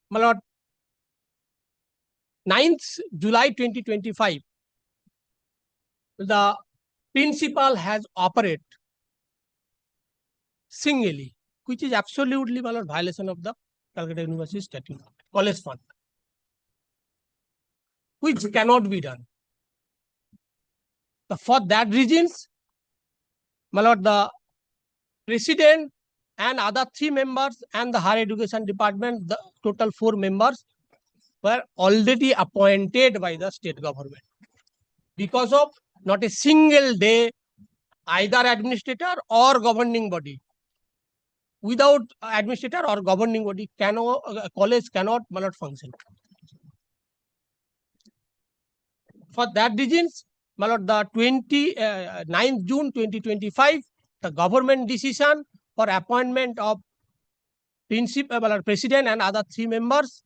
[SPEAKER 10] my lord, 9th July 2025, the principal has operated singly, which is absolutely, my lord, violation of the Calcutta University statute, college fund, which cannot be done. For that reasons, my lord, the president and other 3 members and the higher education department, the total 4 members, were already appointed by the state government. Because of not a single day, either administrator or governing body. Without administrator or governing body, college cannot, my lord, function. For that reasons, my lord, the 9th June 2025, the government decision for appointment of president and other 3 members.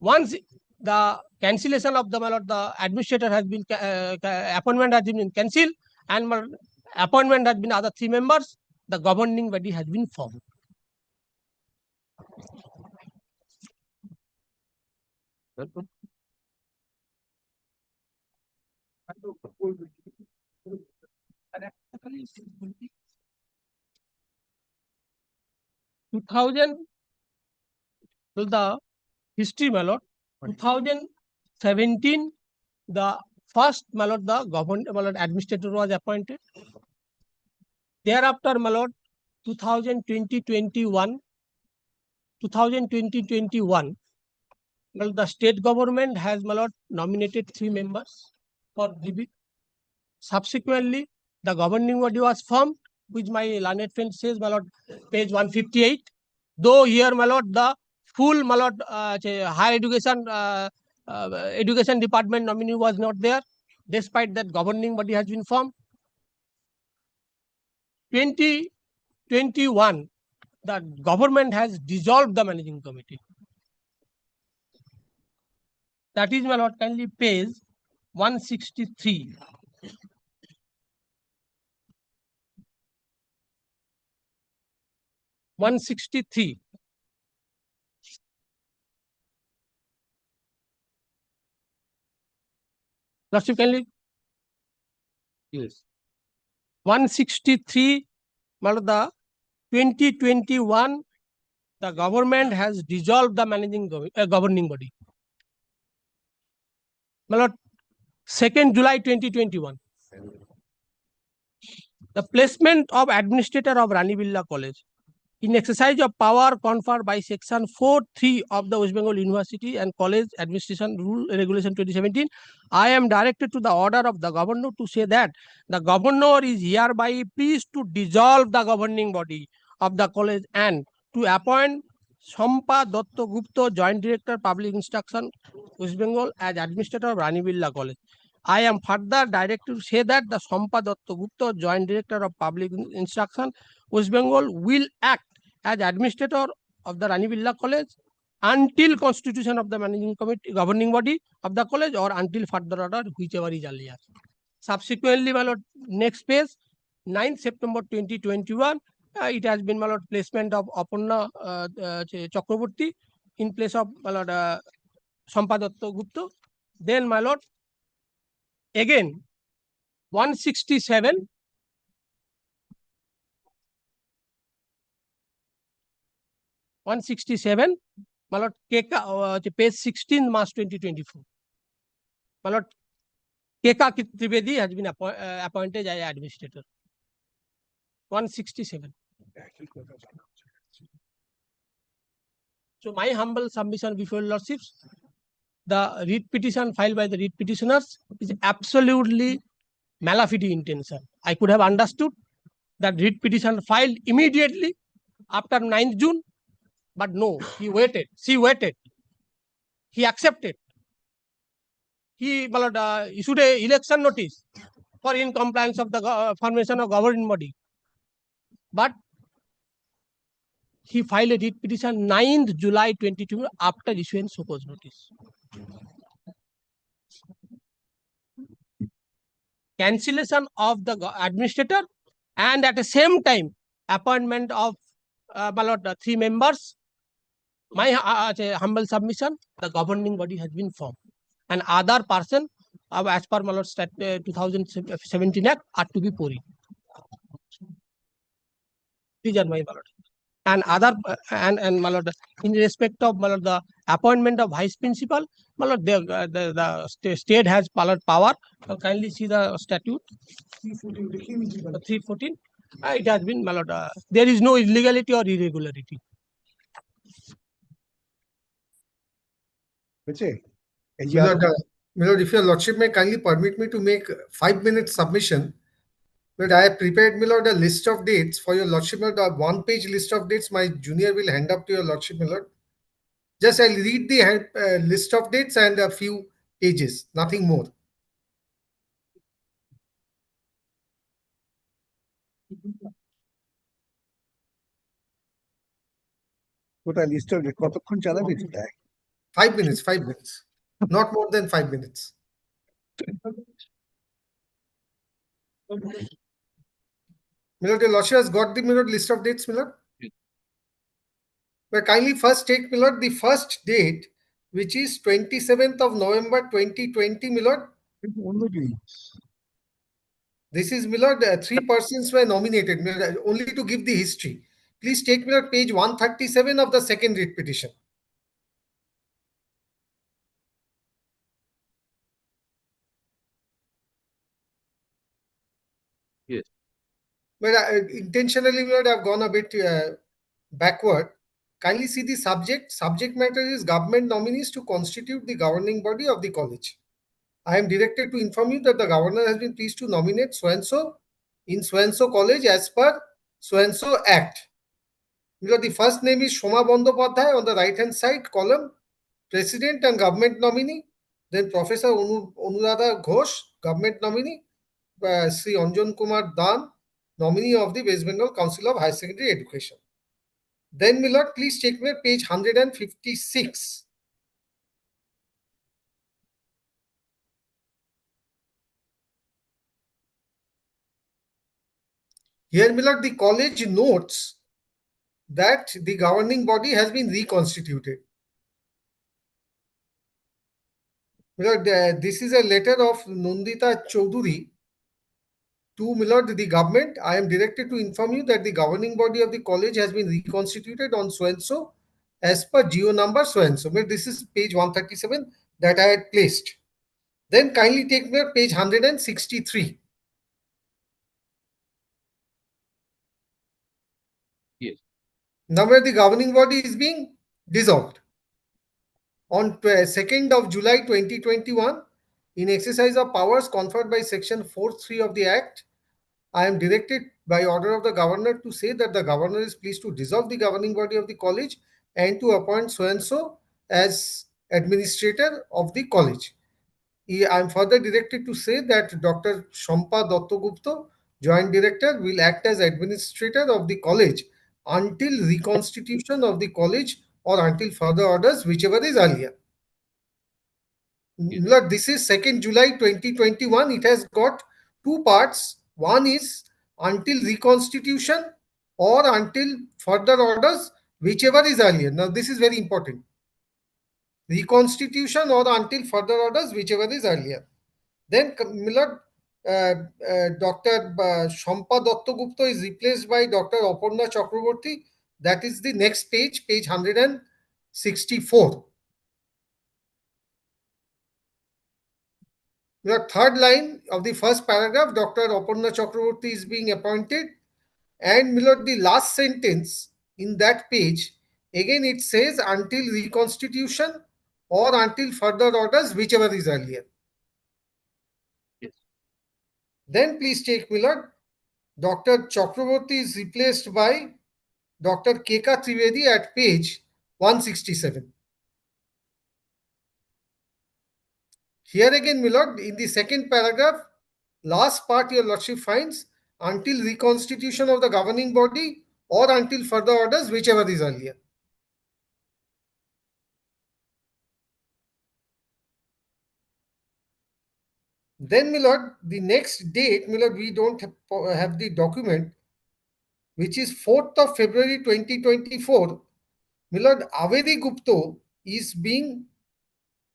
[SPEAKER 10] Once the cancellation of the, my lord, the administrator has been appointment has been cancelled and appointment has been other 3 members, the governing body has been formed. The history, my lord. 2017, the first, my lord, the government, my lord, administrator was appointed. Thereafter, my lord, 2020-21, well, the state government has, my lord, nominated 3 members for DB. Subsequently, the governing body was formed, which my learned friend says, my lord, page 158. Though here, my lord, the full, my lord, higher education department nominee was not there. Despite that, governing body has been formed. 2021, the government has dissolved the managing committee. That is, my lord, kindly page 163. 163. Lordship, kindly.
[SPEAKER 2] Yes.
[SPEAKER 10] 163, my lord, the 2021, the government has dissolved the governing body. My lord, 2nd July 2021. The placement of administrator of Rani Villa College in exercise of power conferred by section 4(3) of the West Bengal University and College Administration Rule Regulation 2017, I am directed to the order of the governor to say that the governor is hereby pleased to dissolve the governing body of the college and to appoint Shampa Datta Gupta, Joint Director Public Instruction, West Bengal, as administrator of Rani Villa College. I am further directed to say that the Shampa Datta Gupta, Joint Director of Public Instruction, West Bengal, will act as administrator of the Rani Villa College until constitution of the managing committee, governing body of the college, or until further order, whichever is earlier. Subsequently, my lord, next page, 9th September 2021, it has been, my lord, placement of Aparna Chakraborty in place of, my lord, Shampa Datta Gupta. Then, my lord, again, 167, my lord, page 16, March 2024. My lord, Keka Trivedi has been appointed as administrator. 167. So my humble submission before lordships, the writ petition filed by the writ petitioners is absolutely malafide intention. I could have understood that writ petition filed immediately after 9th June, but no, he waited. She waited. He accepted. He issued a election notice for in compliance of the formation of governing body. But he filed a writ petition 9th July 2022 after issuing so cause notice. Cancellation of the administrator and at the same time appointment of 3 members. My humble submission, the governing body has been formed and other person as per 2017 Act are to be poured. These are my ballot. And other and in respect of the appointment of vice principal, the state has power. Kindly see the statute 314. It has been there is no illegality or irregularity.
[SPEAKER 11] Milord, if your lordship may kindly permit me to make 5-minute submission. But I have prepared, Milord, a list of dates for your lordship, Milord, a 1-page list of dates my junior will hand up to your lordship, Milord. Just I'll read the list of dates and a few pages, nothing more.
[SPEAKER 5] ওটা list কতক্ষণ চালাবি এটা?
[SPEAKER 11] 5 minutes, 5 minutes. Not more than 5 minutes. Milord, your lordship has got the Milord list of dates, Milord? But kindly first take, Milord, the first date, which is 27th of November 2020, Milord. This is Millard, three persons were nominated, Millard, only to give the history. Please take Millard page 137 of the second writ petition.
[SPEAKER 2] Yes.
[SPEAKER 11] But intentionally, Millard, I've gone a bit backward. Kindly see the subject. Subject matter is government nominees to constitute the governing body of the college. I am directed to inform you that the governor has been pleased to nominate so-and-so in so-and-so college as per so-and-so act. Because the first name is Shoma Bandopadhyay on the right-hand side column, president and government nominee. Then Professor Anuradha Ghosh, government nominee. Sri Anjan Kumar Dan, nominee of the West Bengal Council of Higher Secondary Education. Then, Millard, please take me page 156. Here, Millard, the college notes that the governing body has been reconstituted. Millard, this is a letter of Nandita Chaudhuri to Millard, the government. I am directed to inform you that the governing body of the college has been reconstituted on so-and-so as per geo number so-and-so. This is page 137 that I had placed. Then kindly take me to page 163.
[SPEAKER 2] Yes.
[SPEAKER 11] Now where the governing body is being dissolved. On 2nd of July 2021, in exercise of powers conferred by section 4(3) of the Act, I am directed by order of the governor to say that the governor is pleased to dissolve the governing body of the college and to appoint so-and-so as administrator of the college. I am further directed to say that Dr. Shampa Dattagupta, Joint Director, will act as administrator of the college until reconstitution of the college or until further orders, whichever is earlier. Look, this is 2nd July 2021. It has got two parts. One is until reconstitution or until further orders, whichever is earlier. Now, this is very important. Reconstitution or until further orders, whichever is earlier. Then, Millard, Dr. Shampa Dattagupta is replaced by Dr. Aparna Chakraborty. That is the next page, page 164. The third line of the first paragraph, Dr. Aparna Chakraborty is being appointed. And Millard, the last sentence in that page, again it says until reconstitution or until further orders, whichever is earlier.
[SPEAKER 2] Yes.
[SPEAKER 11] Then please take Millard. Dr. Chakraborty is replaced by Dr. K.K. Trivedi at page 167. Here again, Millard, in the second paragraph, last part your lordship finds until reconstitution of the governing body or until further orders, whichever is earlier. Then, Millard, the next date, Millard, we don't have the document, which is 4th of February 2024. Millard, Avedi Gupta is being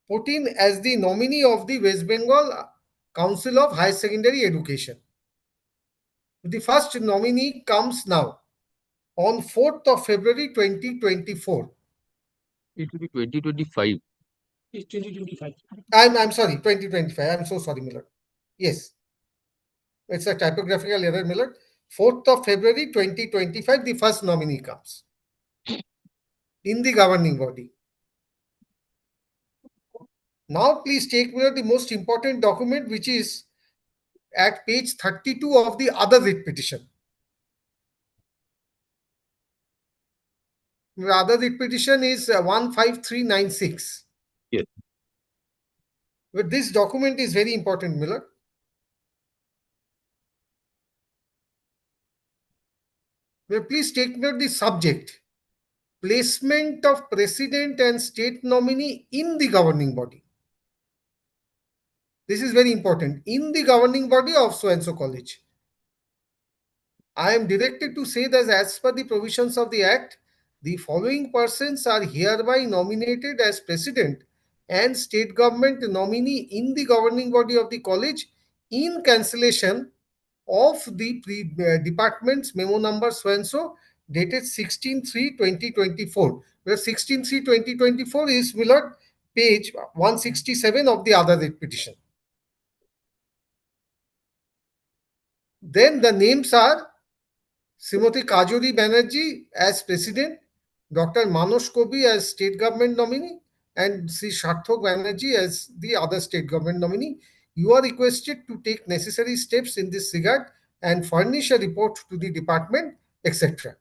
[SPEAKER 11] put in as the nominee of the West Bengal Council of Higher Secondary Education. The first nominee comes now on 4th of February 2024.
[SPEAKER 2] It will be 2025.
[SPEAKER 10] It's 2025.
[SPEAKER 11] I'm sorry, 2025. I'm so sorry, Millard. Yes. It's a typographical error, Millard. 4th of February 2025, the first nominee comes in the governing body. Now, please take me to the most important document, which is at page 32 of the other writ petition. The other writ petition is 15396.
[SPEAKER 2] Yes.
[SPEAKER 11] But this document is very important, Millard. Well, please take note the subject. Placement of president and state nominee in the governing body. This is very important. In the governing body of so-and-so college. I am directed to say that as per the provisions of the Act, the following persons are hereby nominated as president and state government nominee in the governing body of the college in cancellation of the department's memo number so and so dated 16/3/2024. Where 16/3/2024 is, my lord, page 167 of the other writ petition. Then the names are Srimati Kajori Banerjee as president, Dr. Manos Kobi as state government nominee, and Sri Sarthak Banerjee as the other state government nominee. You are requested to take necessary steps in this regard and furnish a report to the department, etc.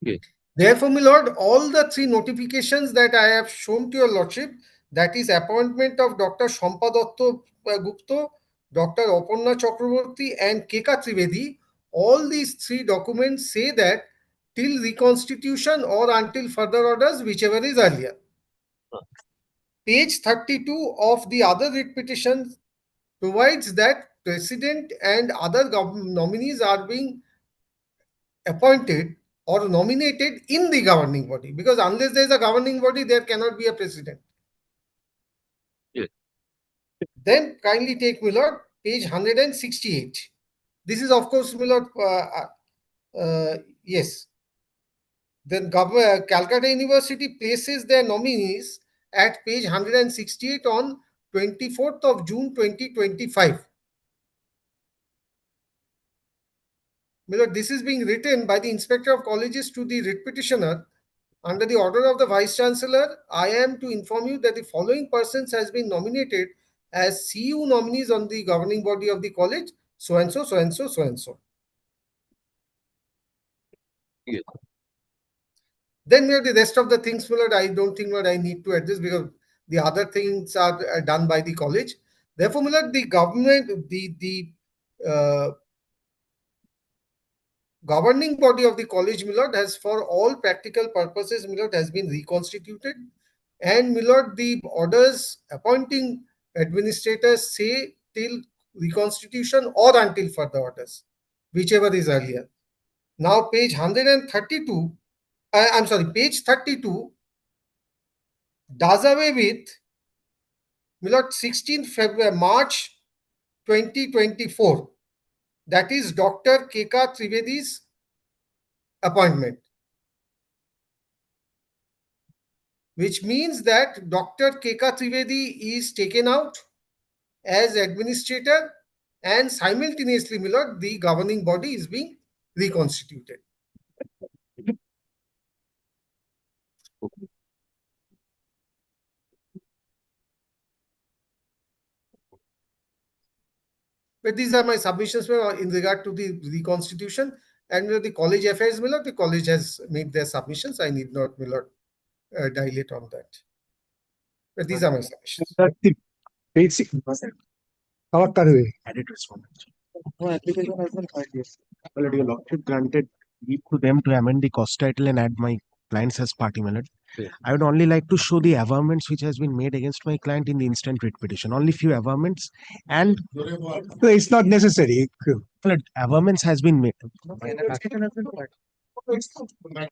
[SPEAKER 2] Yes.
[SPEAKER 11] Therefore, my lord, all the three notifications that I have shown to your lordship, that is appointment of Dr. Shampa Gupta, Dr. Aparna Chakraborty, and Keka Trivedi, all these three documents say that till reconstitution or until further orders, whichever is earlier. Page 32 of the other writ petition provides that president and other nominees are being appointed or nominated in the governing body, because unless there is a governing body, there cannot be a president.
[SPEAKER 2] Yes.
[SPEAKER 11] Then kindly take, my lord, page 168. This is, of course, my lord, yes. Then Calcutta University places their nominees at page 168 on 24th of June 2025. My lord, this is being written by the Inspector of Colleges to the writ petitioner. Under the order of the Vice Chancellor, I am to inform you that the following persons has been nominated as CU nominees on the governing body of the college, so and so, so and so, so and so.
[SPEAKER 2] Yes.
[SPEAKER 11] Then the rest of the things, my lord, I don't think, my lord, I need to address, because the other things are done by the college. Therefore, my lord, the government, the governing body of the college, my lord, has for all practical purposes, my lord, has been reconstituted. And, my lord, the orders appointing administrators say till reconstitution or until further orders, whichever is earlier. Now, page 132, I'm sorry, page 32 does away with, my lord, 16th March 2024. That is Dr. Keka Trivedi's appointment, which means that Dr. Keka Trivedi is taken out as administrator, and simultaneously, my lord, the governing body is being reconstituted. But these are my submissions in regard to the reconstitution, and the college affairs, my lord, the college has made their submissions. I need not, my lord, dilate on that. But these are my submissions.
[SPEAKER 4] Basic.
[SPEAKER 12] Added respondents. No application has been filed, yes. Well, your lordship granted leave to them to amend the cost title and add my clients as party, my lord.
[SPEAKER 2] Yeah.
[SPEAKER 12] I would only like to show the averments which has been made against my client in the instant writ petition. Only few averments, and
[SPEAKER 4] It's not necessary.
[SPEAKER 12] my lord, averments has been made. Application has been filed.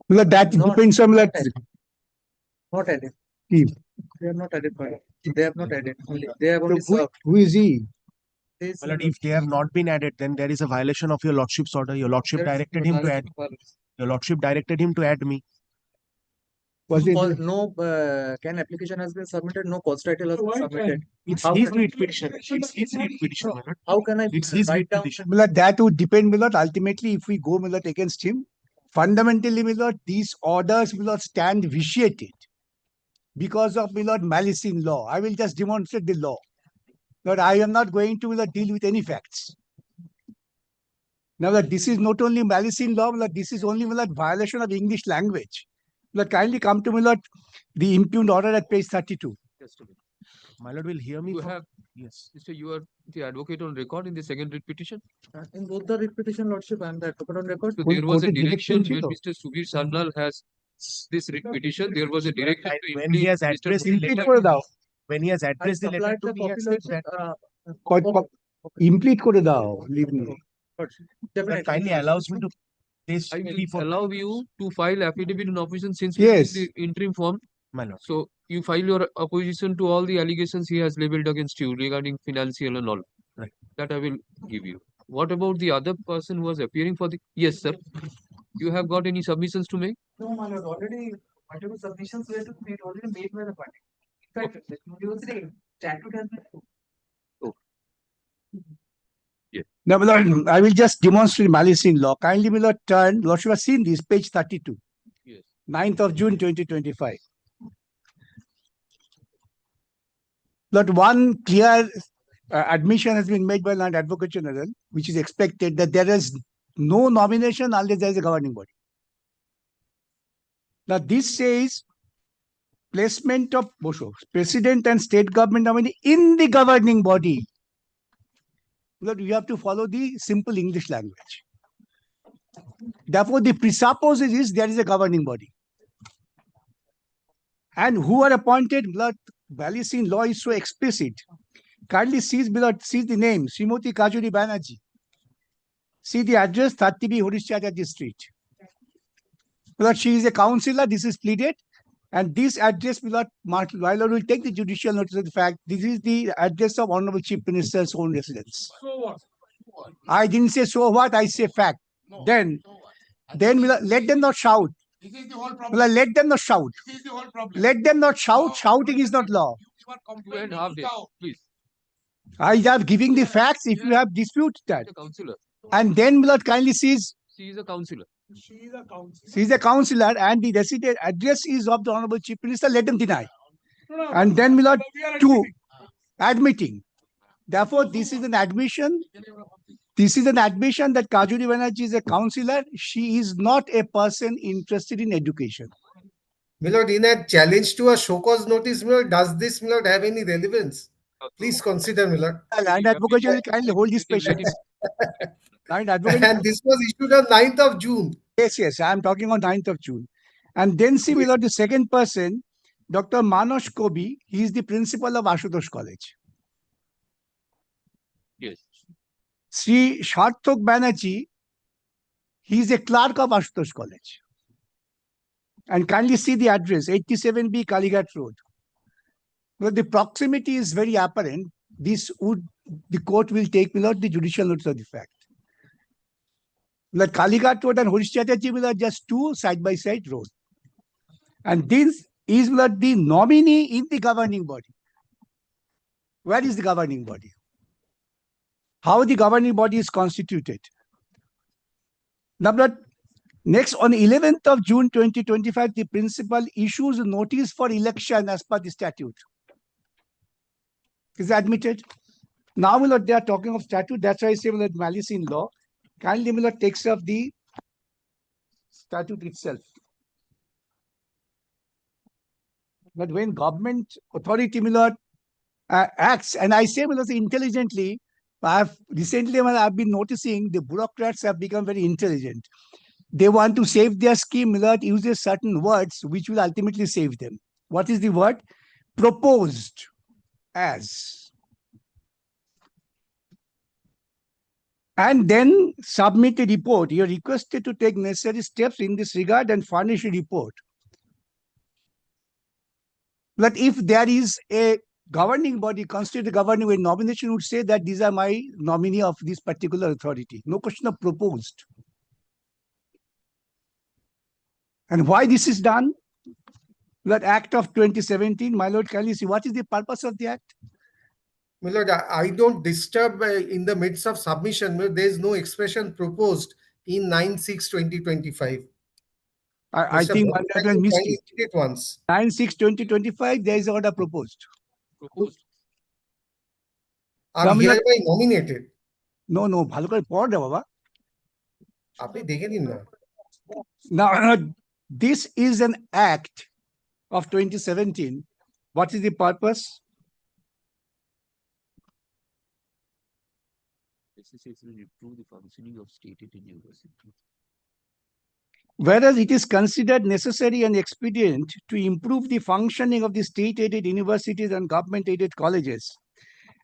[SPEAKER 4] Well, that depends on that.
[SPEAKER 12] Not added.
[SPEAKER 4] Team.
[SPEAKER 12] They are not added. They have not added. They have only
[SPEAKER 4] So who is he?
[SPEAKER 12] My lord, if they have not been added, then there is a violation of your lordship's order. Your lordship directed him to add. Your lordship directed him to add me.
[SPEAKER 13] No can application has been submitted, no cost title has been submitted.
[SPEAKER 12] It's his writ petition. It's his writ petition, my lord.
[SPEAKER 13] How can I
[SPEAKER 12] It's his
[SPEAKER 13] write
[SPEAKER 12] writ
[SPEAKER 13] down?
[SPEAKER 12] petition.
[SPEAKER 4] Well, that would depend, Milord. Ultimately, if we go, Milord, against him, fundamentally, Milord, these orders, Milord, stand vitiated because of, Milord, malice in law. I will just demonstrate the law. But I am not going to, Milord, deal with any facts. Now that this is not only malice in law, Milord, this is only, Milord, violation of English language. Milord, kindly come to, Milord, the impugned order at page 32.
[SPEAKER 2] Just a minute.
[SPEAKER 12] My lord will hear me.
[SPEAKER 2] You
[SPEAKER 12] from-
[SPEAKER 2] have,
[SPEAKER 12] Yes.
[SPEAKER 2] Mr. You are the advocate on record in the second writ petition.
[SPEAKER 13] In both the writ petition, lordship, I am the advocate on record.
[SPEAKER 2] So there was a
[SPEAKER 4] quoted
[SPEAKER 2] direction
[SPEAKER 4] directly,
[SPEAKER 2] when Mr. Subir Sarnal has this writ petition. There was a direction
[SPEAKER 12] And
[SPEAKER 2] to
[SPEAKER 12] when he has
[SPEAKER 2] impeach Mr.
[SPEAKER 12] addressed the
[SPEAKER 4] Implete
[SPEAKER 12] letter,
[SPEAKER 4] করে দাও।
[SPEAKER 12] when he has addressed the letter
[SPEAKER 13] Supplied
[SPEAKER 12] to
[SPEAKER 13] the
[SPEAKER 12] me, he
[SPEAKER 13] copy,
[SPEAKER 12] has said
[SPEAKER 13] lordship.
[SPEAKER 12] that
[SPEAKER 4] Implete করে দাও, leave me.
[SPEAKER 12] that
[SPEAKER 13] Definitely.
[SPEAKER 12] kindly allows me to place
[SPEAKER 2] I
[SPEAKER 12] free
[SPEAKER 2] will
[SPEAKER 12] for
[SPEAKER 2] allow you to file affidavit in opposition since we are
[SPEAKER 4] Yes.
[SPEAKER 2] in the interim form.
[SPEAKER 12] my lord.
[SPEAKER 2] So you file your opposition to all the allegations he has labeled against you regarding financial and all.
[SPEAKER 12] Right.
[SPEAKER 2] That I will give you. What about the other person who was appearing for the? Yes, sir. You have got any submissions to make?
[SPEAKER 13] No, my lord, already whatever submissions were to be made, already made by the party. In fact, the university statute has been approved.
[SPEAKER 14] Now, my lord, I will just demonstrate malice in law. Kindly, my lord, turn. Lord, you have seen this, page 32.
[SPEAKER 2] Yes.
[SPEAKER 14] 9th of June, 2025. Lord, one clear admission has been made by Land Advocate General, which is expected that there is no nomination unless there is a governing body. Now, this says placement of president and state government nominee in the governing body. Lord, you have to follow the simple English language. Therefore, the presupposes is there is a governing body. And who are appointed? Lord, malice in law is so explicit. Kindly see the name, Srimati Kajuri Banerjee. See the address, 30B Horishchatya Street. Lord, she is a councillor, this is pleaded. And this address, my lord will take the judicial notice of the fact, this is the address of Honorable Chief Minister's own residence.
[SPEAKER 4] So what?
[SPEAKER 14] I didn't say so what, I say fact. Then let them not shout.
[SPEAKER 4] This is the whole problem.
[SPEAKER 14] Let them not shout.
[SPEAKER 4] This is the whole problem.
[SPEAKER 14] Let them not shout. Shouting is not law.
[SPEAKER 4] You are
[SPEAKER 2] 2.5 days, please.
[SPEAKER 14] I am giving the facts if you have disputed that.
[SPEAKER 2] The councillor.
[SPEAKER 14] And then Milord kindly sees
[SPEAKER 2] She is a councillor.
[SPEAKER 4] She is a councillor.
[SPEAKER 14] she is a councillor and the resident address is of the Honorable Chief Minister, let them deny. And then Milord two, admitting. Therefore, this is an admission. This is an admission that Kajuri Banerjee is a councillor. She is not a person interested in education.
[SPEAKER 11] Milord, in a challenge to a show cause notice, Milord, does this, Milord, have any relevance? Please consider, Milord.
[SPEAKER 14] Land Advocate will kindly hold this patience. Land Advocate.
[SPEAKER 11] And this was issued on 9th of June.
[SPEAKER 14] Yes, I am talking on 9th of June. And then see, Milord, the second person, Dr. Manoj Kobi, he is the principal of Ashutosh College.
[SPEAKER 2] Yes.
[SPEAKER 14] Sri Sharthak Banerjee, he is a clerk of Ashutosh College. And kindly see the address, 87B Kalighat Road. Well, the proximity is very apparent. The court will take Milord the judicial notice of the fact. Like Kalighat Road and Horishchatya are just two side-by-side roads. And this is Milord the nominee in the governing body. Where is the governing body? How the governing body is constituted? Now, next, on 11th of June 2025, the principal issues a notice for election as per the statute. Is admitted. Now, Milord, they are talking of statute. That's why I say, Milord, malice in law. Kindly, Milord, takes up the statute itself. But when government authority, Milord, acts, and I say, Milord, intelligently, recently I've been noticing the bureaucrats have become very intelligent. They want to save their scheme, Milord uses certain words which will ultimately save them. What is the word? Proposed as. And then submit a report. You are requested to take necessary steps in this regard and furnish a report. But if there is a governing body, constituted governing body, nomination would say that these are my nominee of this particular authority. No question of proposed. And why this is done? That Act of 2017, my lord, can you see what is the purpose of the Act?
[SPEAKER 11] My lord, I don't disturb in the midst of submission. There is no expression proposed in 9/6/2025.
[SPEAKER 14] I think one that one missed
[SPEAKER 11] it once.
[SPEAKER 14] 9/6/2025, there is order proposed.
[SPEAKER 2] Proposed.
[SPEAKER 11] Are hereby nominated.
[SPEAKER 14] No, bhalo kore pod de baba.
[SPEAKER 11] Apni dekhe din na.
[SPEAKER 14] Now, this is an act of 2017. What is the purpose?
[SPEAKER 2] This will improve the functioning of state-aided university.
[SPEAKER 14] Whereas it is considered necessary and expedient to improve the functioning of the state-aided universities and government-aided colleges,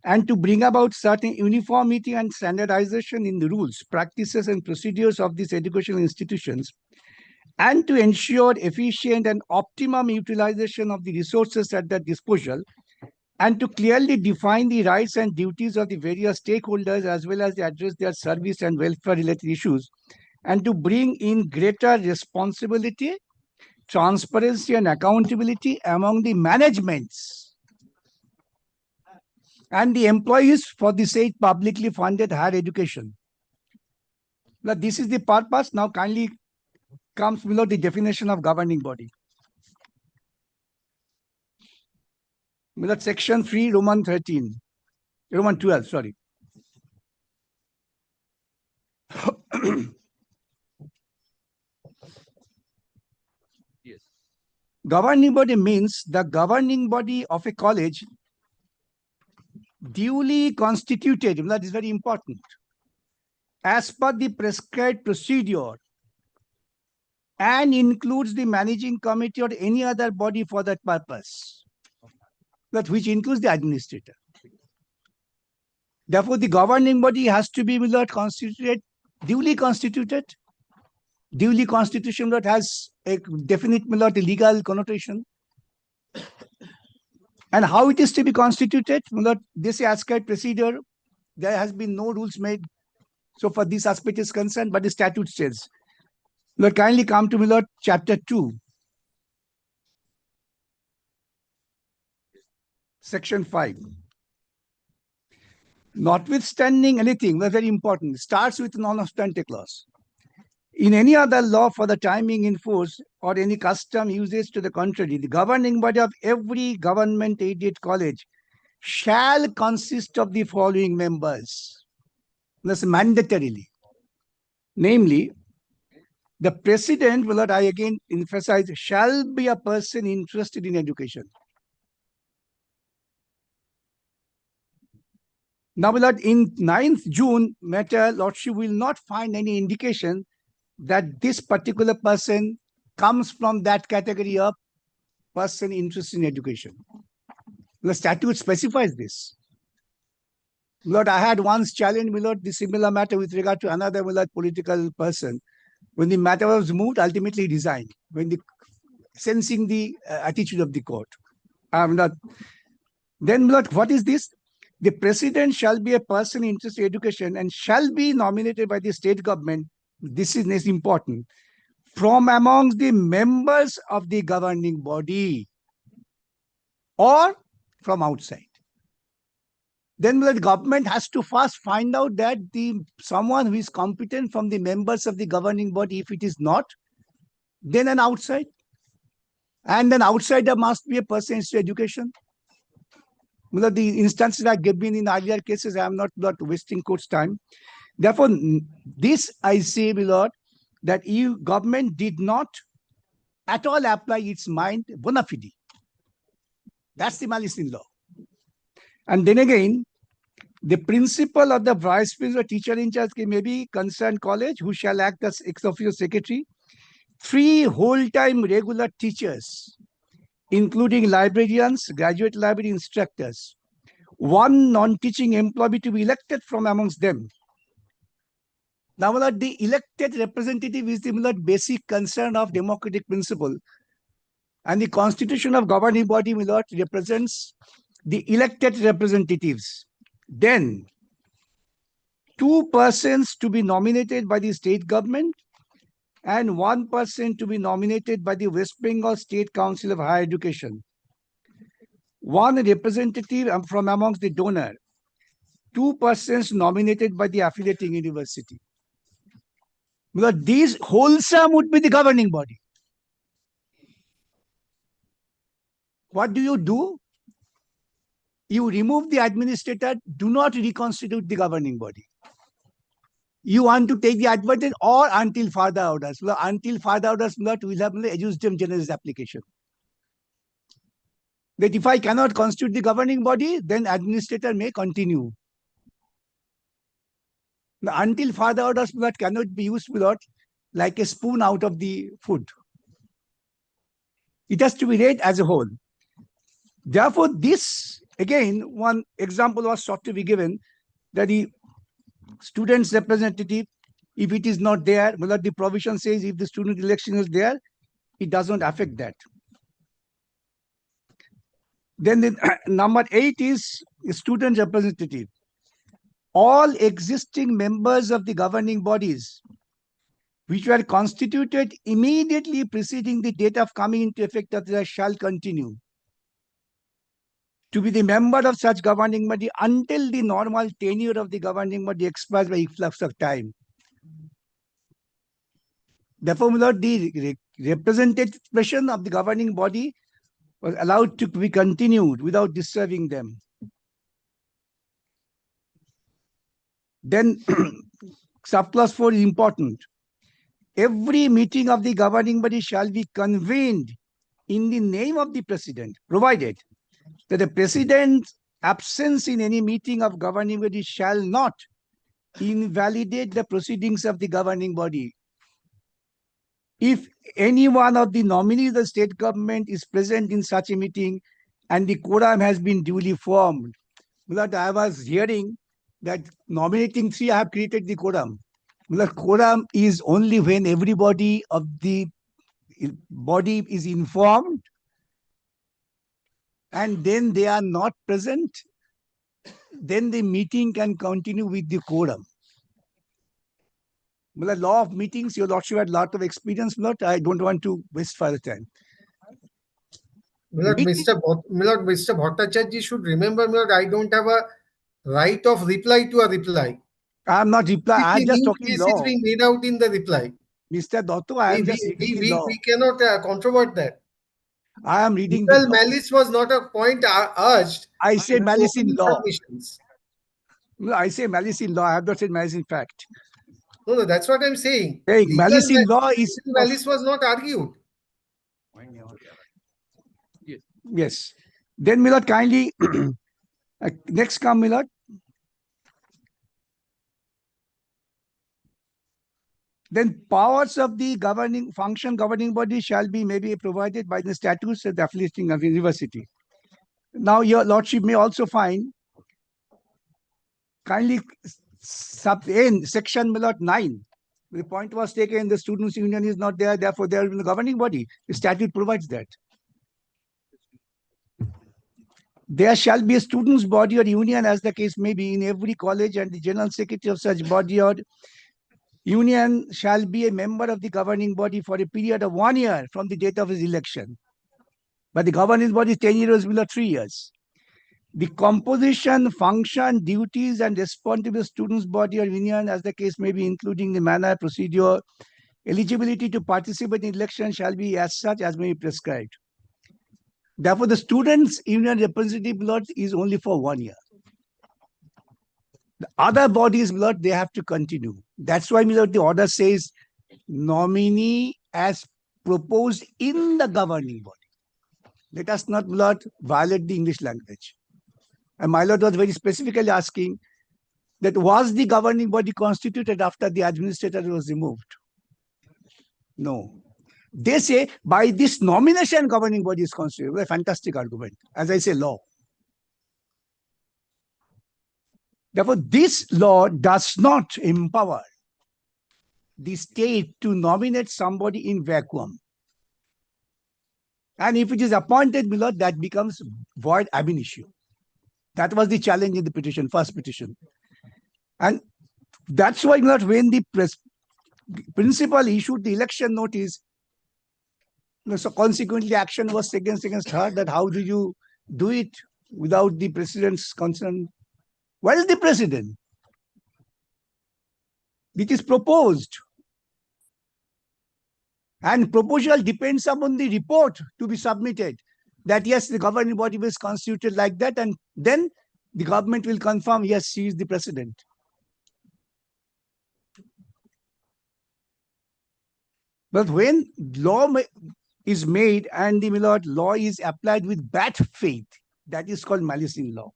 [SPEAKER 14] and to bring about certain uniformity and standardization in the rules, practices, and procedures of these educational institutions, and to ensure efficient and optimum utilization of the resources at their disposal, and to clearly define the rights and duties of the various stakeholders as well as address their service and welfare related issues, and to bring in greater responsibility, transparency and accountability among the managements and the employees for the said publicly funded higher education. Now, this is the purpose. Now, kindly comes below the definition of governing body. Below section 3, Roman 12, sorry.
[SPEAKER 2] Yes.
[SPEAKER 14] Governing body means the governing body of a college duly constituted, that is very important, as per the prescribed procedure, and includes the managing committee or any other body for that purpose, that which includes the administrator. Therefore, the governing body has to be constituted, duly constituted. Duly constitution that has a definite legal connotation. And how it is to be constituted, this ascribed procedure, there has been no rules made. So for this aspect is concerned, but the statute says. Kindly come to chapter 2, section 5. Notwithstanding anything, that's very important, starts with non-obstante clause. In any other law for the timing in force or any custom usage to the contrary, the governing body of every government-aided college shall consist of the following members. That's mandatorily. Namely, the president, I again emphasize, shall be a person interested in education. Now, in 9th June matter, Lordship will not find any indication that this particular person comes from that category of person interested in education. The statute specifies this. I had once challenged the similar matter with regard to another political person. When the matter was moved, ultimately he resigned, sensing the attitude of the court. Then what is this? The president shall be a person interested in education and shall be nominated by the state government. This is important. From amongst the members of the governing body or from outside. Then the government has to first find out that someone who is competent from the members of the governing body. If it is not, then an outside. And then outsider must be a person interested in education. The instances I gave in earlier cases, I am not wasting court's time. Therefore, this I say, Lord, that EU government did not at all apply its mind bona fide. That's the malice in law. And then again, the principal of the vice principal teacher in charge may be concerned college who shall act as ex officio secretary, 3 whole-time regular teachers, including librarians, graduate library instructors, 1 non-teaching employee to be elected from amongst them. Now, the elected representative is the basic concern of democratic principle. And the constitution of governing body represents the elected representatives. Then, 2 persons to be nominated by the state government and 1 person to be nominated by the West Bengal State Council of Higher Education. 1 representative from amongst the donor. 2 persons nominated by the affiliating university. Because these wholesome would be the governing body. What do? You remove the administrator, do not reconstitute the governing body. You want to take the advantage or until further orders. Until further orders, we will have the adjustum generis application. That if I cannot constitute the governing body, then administrator may continue. Now, until further orders cannot be used without like a spoon out of the food. It has to be read as a whole. Therefore, this, again, one example was sought to be given that the students' representative If it is not there, well, the provision says if the student election is there, it doesn't affect that. Then the, number 8 is student representative. All existing members of the governing bodies which were constituted immediately preceding the date of coming into effect of the shall continue to be the member of such governing body until the normal tenure of the governing body expires by efflux of time. Therefore, the representation of the governing body was allowed to be continued without disturbing them. Then subclause 4 is important. Every meeting of the governing body shall be convened in the name of the president, provided that the president's absence in any meeting of governing body shall not invalidate the proceedings of the governing body. If any one of the nominees of the state government is present in such a meeting and the quorum has been duly formed, but I was hearing that nominating 3, I have created the quorum. The quorum is only when everybody of the body is informed and then they are not present, then the meeting can continue with the quorum. The law of meetings, your lordship had a lot of experience, Milord. I don't want to waste further time.
[SPEAKER 11] Milord, Mr. Bhattacharya should remember, Milord, I don't have a right of reply to a reply.
[SPEAKER 14] I am not replying. I am just talking
[SPEAKER 11] case
[SPEAKER 14] law.
[SPEAKER 11] is being made out in the reply.
[SPEAKER 14] Mr. Dotto, I am just reading the law.
[SPEAKER 11] We cannot controvert that.
[SPEAKER 14] I am reading
[SPEAKER 11] Legal
[SPEAKER 14] the law.
[SPEAKER 11] malice was not a point urged.
[SPEAKER 14] I say malice in law.
[SPEAKER 11] Submissions.
[SPEAKER 14] No, I say malice in law. I have not said malice in fact.
[SPEAKER 11] No, that's what I'm saying.
[SPEAKER 14] Hey, malice in law is
[SPEAKER 11] malice was not argued.
[SPEAKER 2] Yes.
[SPEAKER 14] Yes. Then, Milord, kindly next come, Milord. Then powers of the governing body shall be maybe provided by the statutes of the affiliating of the university. Now, your lordship may also find kindly in section 9. The point was taken, the students' union is not there, therefore they are in the governing body. The statute provides that. There shall be a students' body or union, as the case may be, in every college, and the general secretary of such body or union shall be a member of the governing body for a period of 1 year from the date of his election. But the governing body is 10 years below 3 years. The composition, function, duties, and responsibility of students' body or union, as the case may be, including the manner, procedure, eligibility to participate in election, shall be as such as may be prescribed. Therefore, the students' union representative blood is only for 1 year. The other bodies blood, they have to continue. That's why the order says nominee as proposed in the governing body. Let us not violate the English language. And my lord was very specifically asking that was the governing body constituted after the administrator was removed? No. They say by this nomination governing body is constituted. A fantastic argument. As I say, law. Therefore, this law does not empower the state to nominate somebody in vacuum. And if it is appointed, my lord, that becomes void ab initio. That was the challenge in the petition, first petition. And that's why not when the principal issued the election notice, so consequently action was taken against her that how do you do it without the president's consent? What is the president? It is proposed. And proposal depends upon the report to be submitted. That yes, the governing body was constituted like that, and then the government will confirm, yes, she is the president. But when law is made and the law is applied with bad faith, that is called malice in law.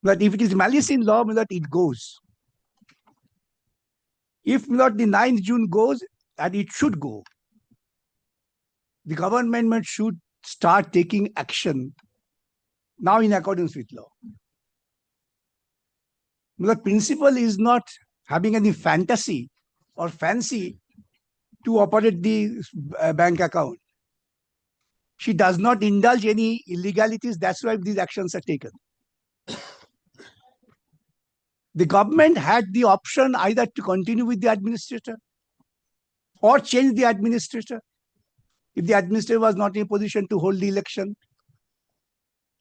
[SPEAKER 14] But if it is malice in law, it goes. If the 9th June goes, and it should go, the government should start taking action now in accordance with law. The principal is not having any fantasy or fancy to operate the bank account. She does not indulge any illegalities. That's why these actions are taken. The government had the option either to continue with the administrator or change the administrator if the administrator was not in a position to hold the election,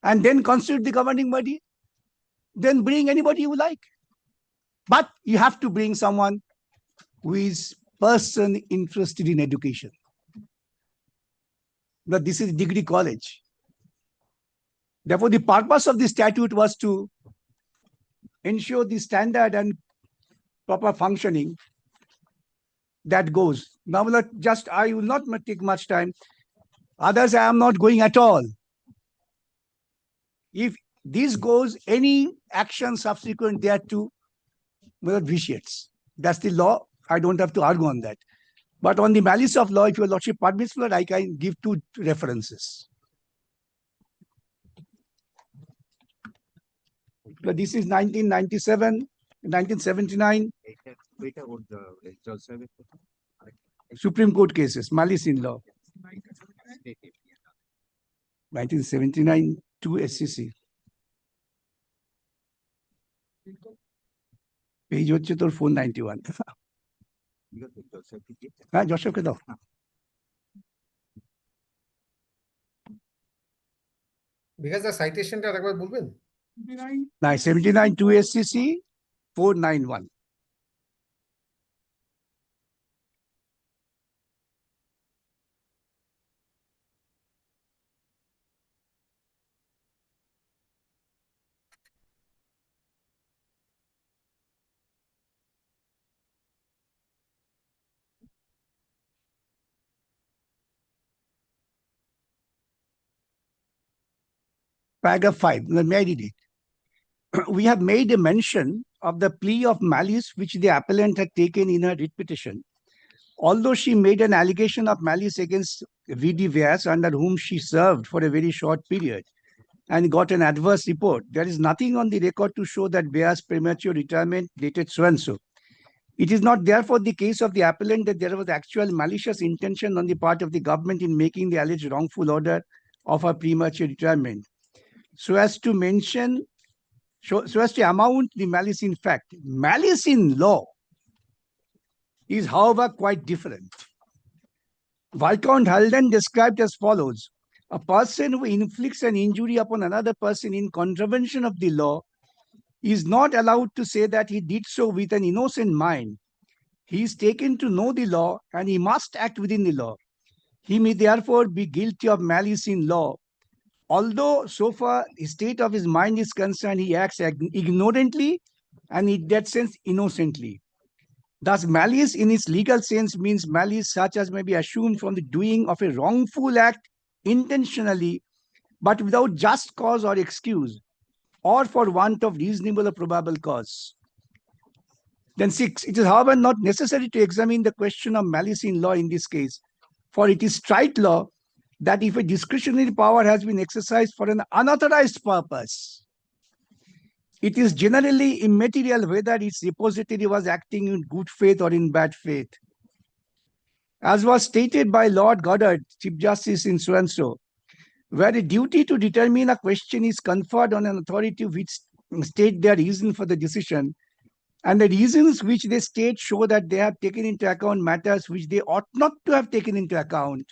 [SPEAKER 14] and then constitute the governing body. Then bring anybody you like. But you have to bring someone who is person interested in education. But this is degree college. Therefore, the purpose of the statute was to ensure the standard and proper functioning that goes. Now, I will not take much time. Others, I am not going at all. If this goes, any action subsequent thereto vitiates. That's the law. I don't have to argue on that. But on the malice of law, if your lordship permits, I can give two references. But this is 1997, 1979. Supreme Court cases, malice in law. 1979, 2 SCC. Page হচ্ছে তোর 491. হ্যাঁ জশবকে দাও.
[SPEAKER 11] Because the citation টা একবার বলবেন?
[SPEAKER 14] 79 2 SCC 491. Paragraph 5, may I read it? We have made a mention of the plea of malice which the appellant had taken in her writ petition. Although she made an allegation of malice against V.D. Vyas, under whom she served for a very short period and got an adverse report, there is nothing on the record to show that Vyas' premature retirement dated so-and-so. It is not therefore the case of the appellant that there was actual malicious intention on the part of the government in making the alleged wrongful order of her premature retirement, so as to amount the malice in fact. Malice in law is, however, quite different. Viscount Halden described as follows: a person who inflicts an injury upon another person in contravention of the law is not allowed to say that he did so with an innocent mind. He is taken to know the law and he must act within the law. He may therefore be guilty of malice in law. Although so far the state of his mind is concerned, he acts ignorantly and in that sense innocently. Thus, malice in its legal sense means malice such as may be assumed from the doing of a wrongful act intentionally, but without just cause or excuse, or for want of reasonable or probable cause. Then 6, it is however not necessary to examine the question of malice in law in this case, for it is straight law that if a discretionary power has been exercised for an unauthorized purpose, it is generally immaterial whether its repository was acting in good faith or in bad faith. As was stated by Lord Goddard, Chief Justice in so-and-so, where a duty to determine a question is conferred on an authority which state their reason for the decision, and the reasons which they state show that they have taken into account matters which they ought not to have taken into account,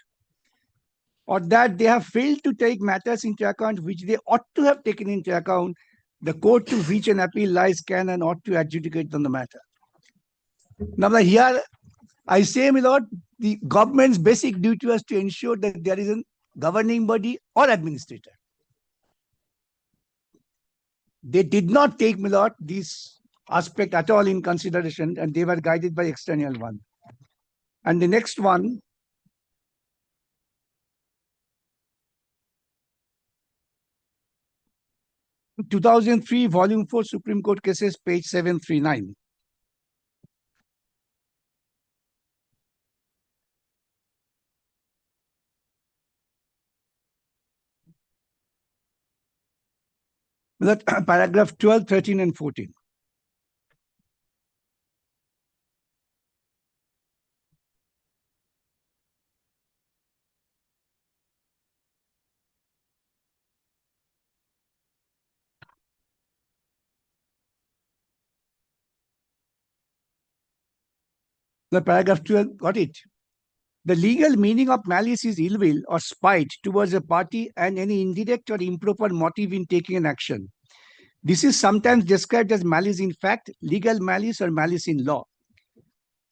[SPEAKER 14] or that they have failed to take matters into account which they ought to have taken into account, the court to which an appeal lies can and ought to adjudicate on the matter. Now, here I say, my lord, the government's basic duty was to ensure that there is a governing body or administrator. They did not take, my lord, this aspect at all in consideration, and they were guided by external one. And the next one, in 2003, Volume 4, Supreme Court Cases, page 739. That paragraph 12, 13, and 14. The paragraph 12, got it? The legal meaning of malice is ill will or spite towards a party and any indirect or improper motive in taking an action. This is sometimes described as malice in fact, legal malice, or malice in law.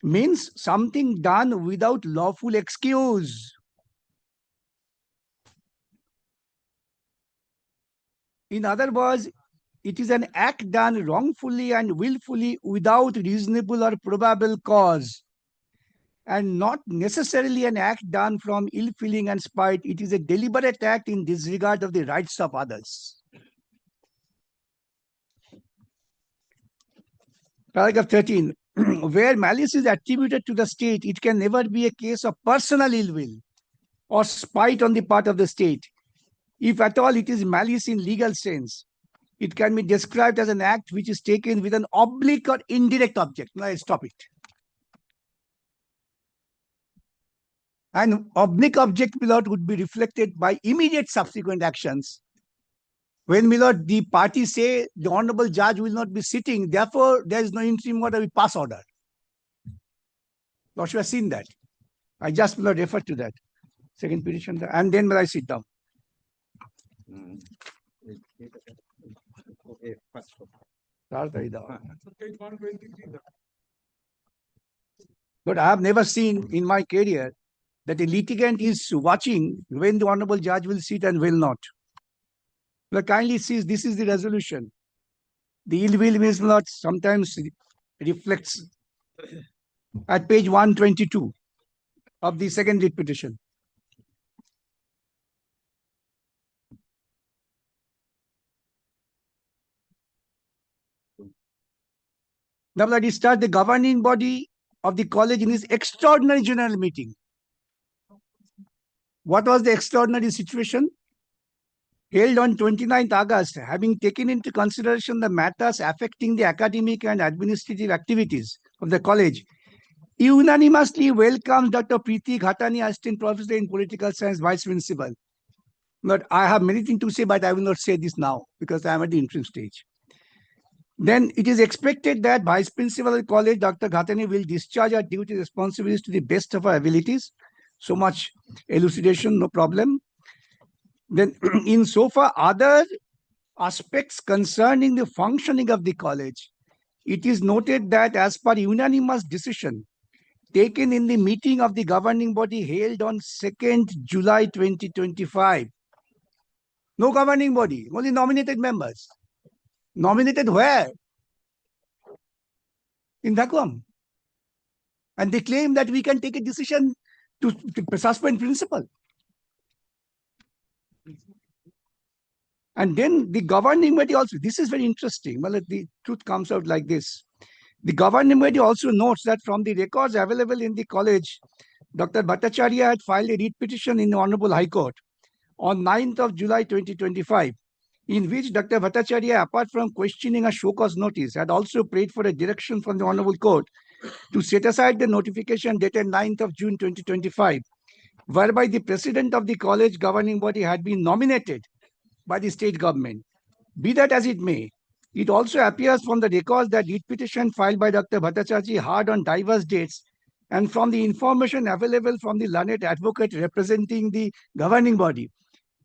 [SPEAKER 14] Means something done without lawful excuse. In other words, it is an act done wrongfully and willfully without reasonable or probable cause, and not necessarily an act done from ill feeling and spite. It is a deliberate act in disregard of the rights of others. Paragraph 13. Where malice is attributed to the state, it can never be a case of personal ill will or spite on the part of the state. If at all it is malice in legal sense, it can be described as an act which is taken with an oblique or indirect object. Now I stop it. An oblique object, my lord, would be reflected by immediate subsequent actions. When, my lord, the party say the honorable judge will not be sitting, therefore there is no interim order, we pass order. Lordship has seen that. I just, my lord, refer to that. Second petition, and then will I sit down. But I have never seen in my career that a litigant is watching when the honorable judge will sit and will not. But kindly sees this is the resolution. The ill will means not sometimes reflects at page 122 of the second writ petition. Now let us start the governing body of the college in its extraordinary general meeting. What was the extraordinary situation? Held on 29th August, having taken into consideration the matters affecting the academic and administrative activities of the college, unanimously welcomes Dr. Preeti Ghatani, Assistant Professor in Political Science, Vice Principal. But I have many things to say, but I will not say this now because I am at the interim stage. Then it is expected that Vice Principal of the college, Dr. Ghatani, will discharge her duty responsibilities to the best of her abilities. So much elucidation, no problem. Then in so far other aspects concerning the functioning of the college, it is noted that as per unanimous decision taken in the meeting of the governing body held on 2nd July 2025, no governing body, only nominated members. Nominated where? In vacuum. And they claim that we can take a decision to suspend principal. And then the governing body also, this is very interesting. Well, the truth comes out like this. The governing body also notes that from the records available in the college, Dr. Bhattacharya had filed a writ petition in the Honorable High Court on 9th of July 2025, in which Dr. Bhattacharya, apart from questioning a show cause notice, had also prayed for a direction from the Honorable Court to set aside the notification dated 9th of June 2025, whereby the president of the college governing body had been nominated by the state government. Be that as it may, it also appears from the records that writ petition filed by Dr. Bhattacharya had on diverse dates, and from the information available from the learned advocate representing the governing body,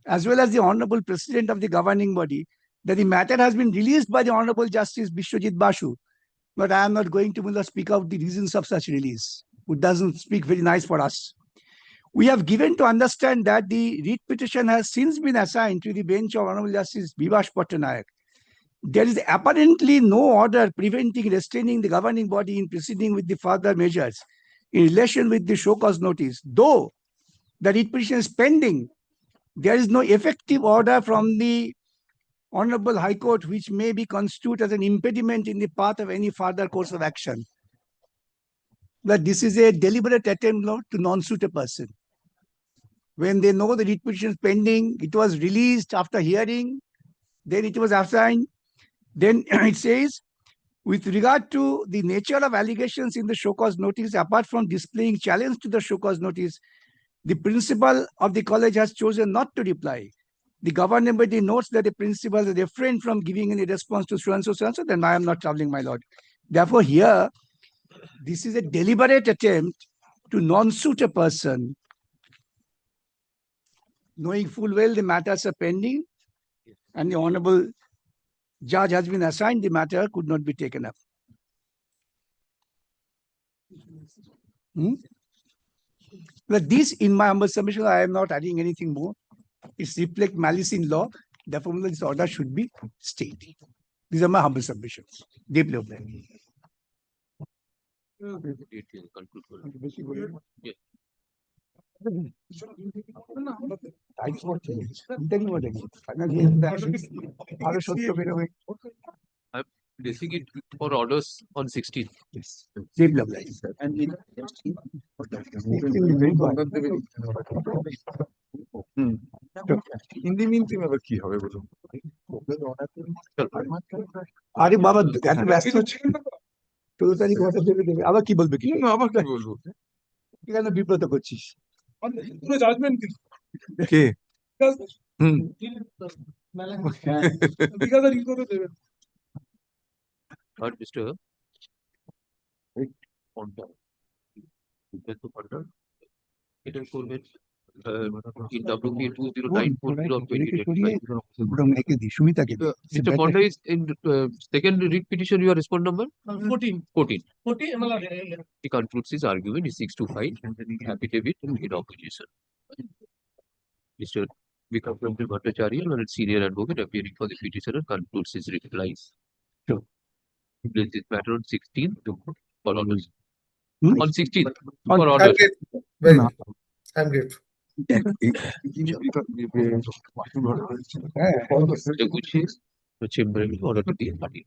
[SPEAKER 14] as well as the Honorable President of the governing body, that the matter has been released by the Honorable Justice Bishwajit Basu. But I am not going to speak out the reasons of such release. It doesn't speak very nice for us. We have given to understand that the writ petition has since been assigned to the bench of Honorable Justice Bibhash Pattanayak. There is apparently no order preventing restraining the governing body in proceeding with the further measures in relation with the show cause notice. Though the writ petition is pending, there is no effective order from the Honorable High Court which may be constituted as an impediment in the path of any further course of action. That this is a deliberate attempt to non-suit a person. When they know the writ petition is pending, it was released after hearing, then it was assigned. Then it says, with regard to the nature of allegations in the show cause notice, apart from displaying challenge to the show cause notice, the principal of the college has chosen not to reply. The governing body notes that the principal has refrained from giving any response to so and so, then I am not troubling, my lord. Therefore, here, this is a deliberate attempt to non-suit a person, knowing full well the matters are pending and the honorable judge has been assigned, the matter could not be taken up. But this, in my humble submission, I am not adding anything more. It reflects malice in law. Therefore, this order should be stayed. These are my humble submissions. Deeply obliged.
[SPEAKER 2] I'm placing it for orders on 16th.
[SPEAKER 14] Yes. Deeply obliged.
[SPEAKER 15] Hindi মিনতিম আবার কি হবে বলুন
[SPEAKER 14] আরে বাবা এত ব্যস্ত হচ্ছে 16 তারিখ অর্ডার দেবে আবার কি বলবে কি
[SPEAKER 15] আবার কি বলবো
[SPEAKER 14] কেন বিব্রত করছিস
[SPEAKER 4] জাজমেন্ট
[SPEAKER 15] কে
[SPEAKER 4] ঠিকাদার কি করে দেবেন
[SPEAKER 2] But Mr. Contempt. It is for which in WP 2094 of 2025. Mr. Ponda is in second read petition, your response number?
[SPEAKER 4] 14.
[SPEAKER 2] 14.
[SPEAKER 4] 14.
[SPEAKER 2] He concludes his argument is 625 affidavit in opposition. Mr. Vikram Bhattacharya, a senior advocate appearing for the petitioner, concludes his replies.
[SPEAKER 14] Sure.
[SPEAKER 2] He places this matter on 16th for orders.
[SPEAKER 14] Hmm?
[SPEAKER 2] On 16th
[SPEAKER 14] On-
[SPEAKER 2] for orders.
[SPEAKER 11] Very good. I'm grateful.
[SPEAKER 2] Which is the chamber in order to be party.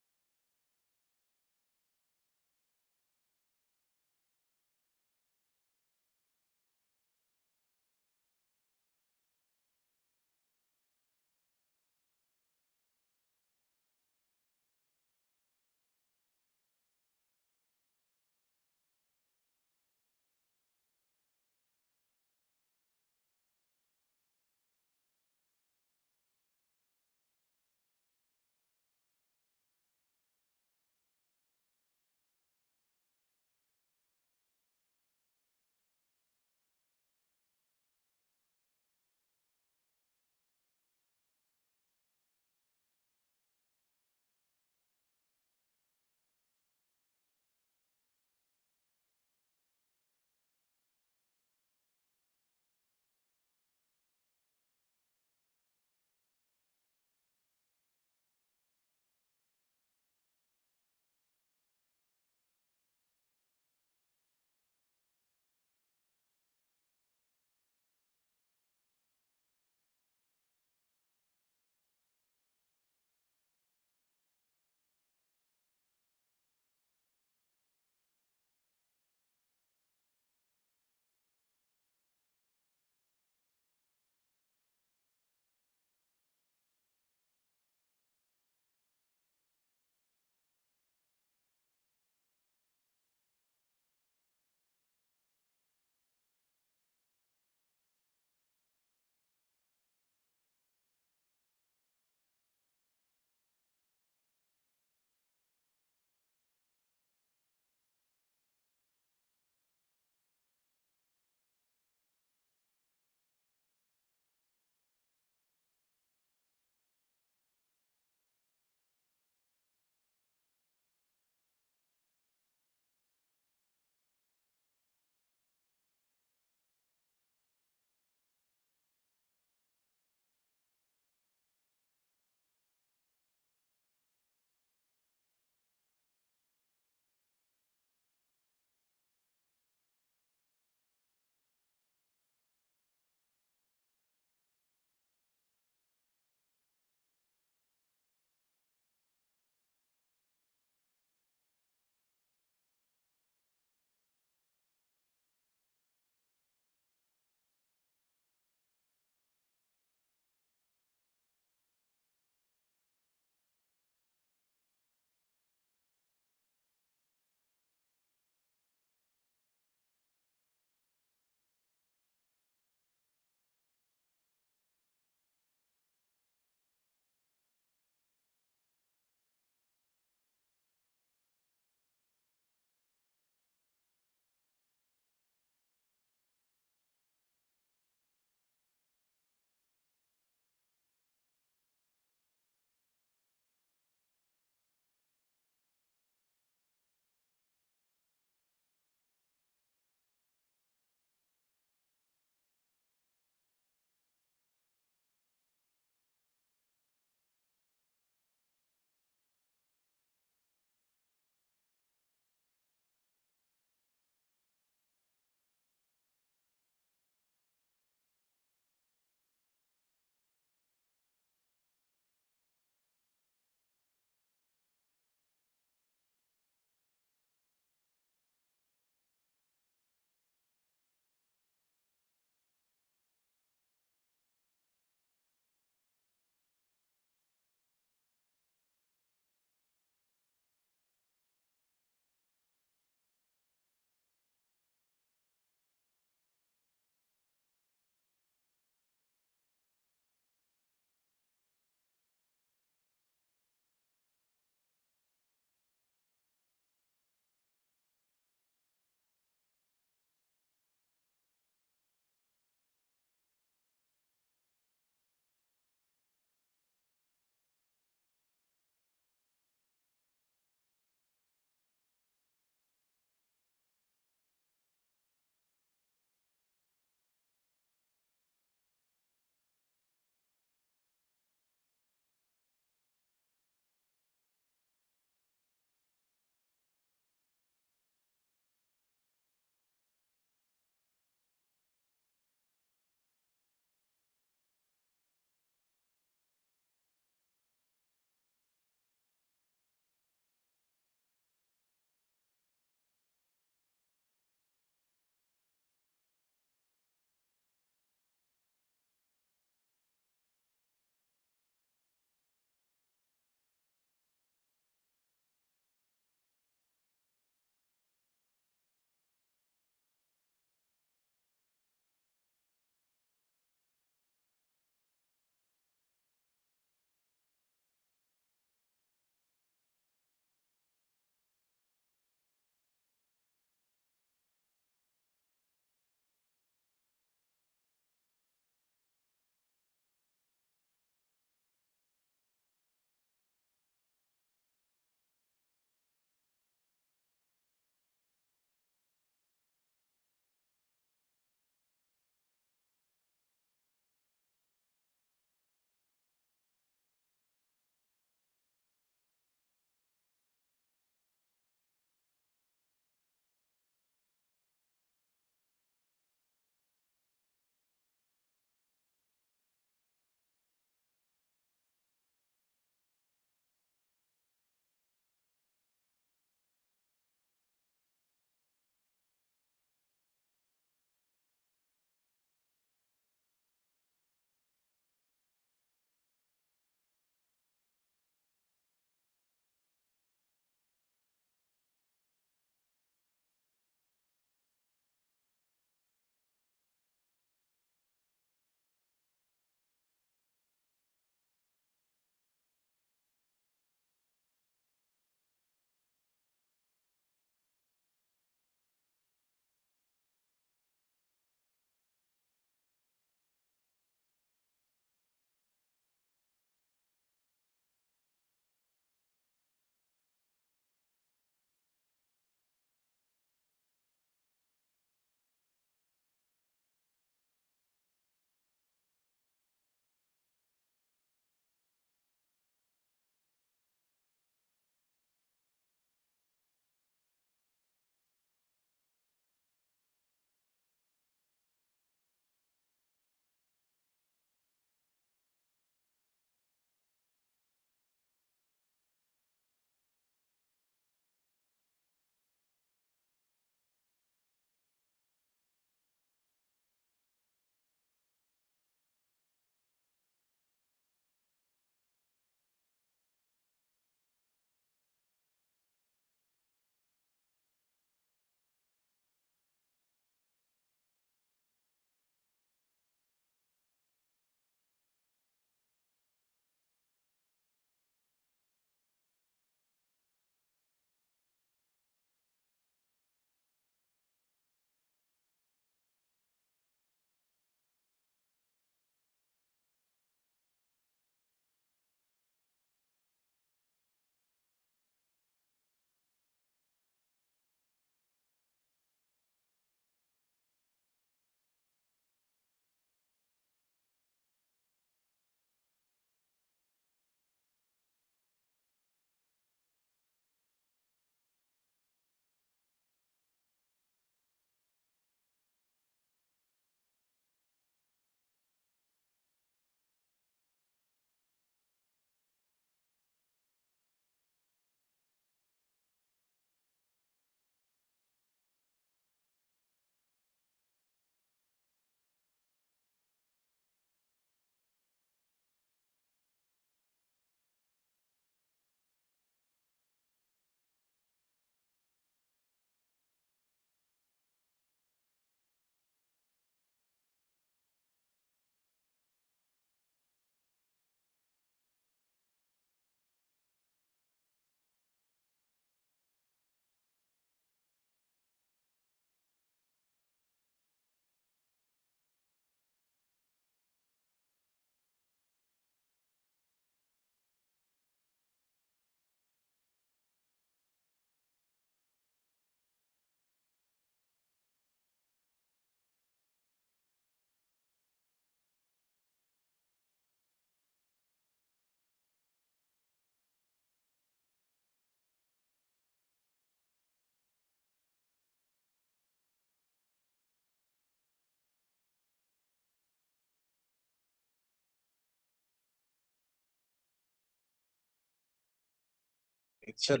[SPEAKER 12] itself.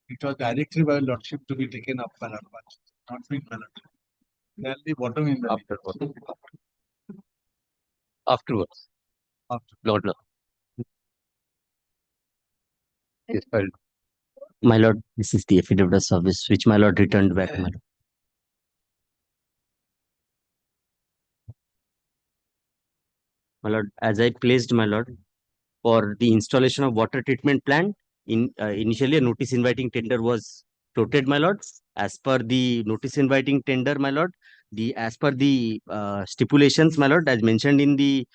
[SPEAKER 12] It was directly by Lordship to be taken up by not being managed. Then the bottom in the
[SPEAKER 2] Afterwards.
[SPEAKER 12] After.
[SPEAKER 2] Not now. Yes, filed.
[SPEAKER 9] My lord, this is the affidavit of service which my lord returned back. My lord. My lord, as I placed, my lord, for the installation of water treatment plant, initially a notice inviting tender was floated, my lord. As per the notice inviting tender, my lord, as per the stipulations, my lord, as mentioned in the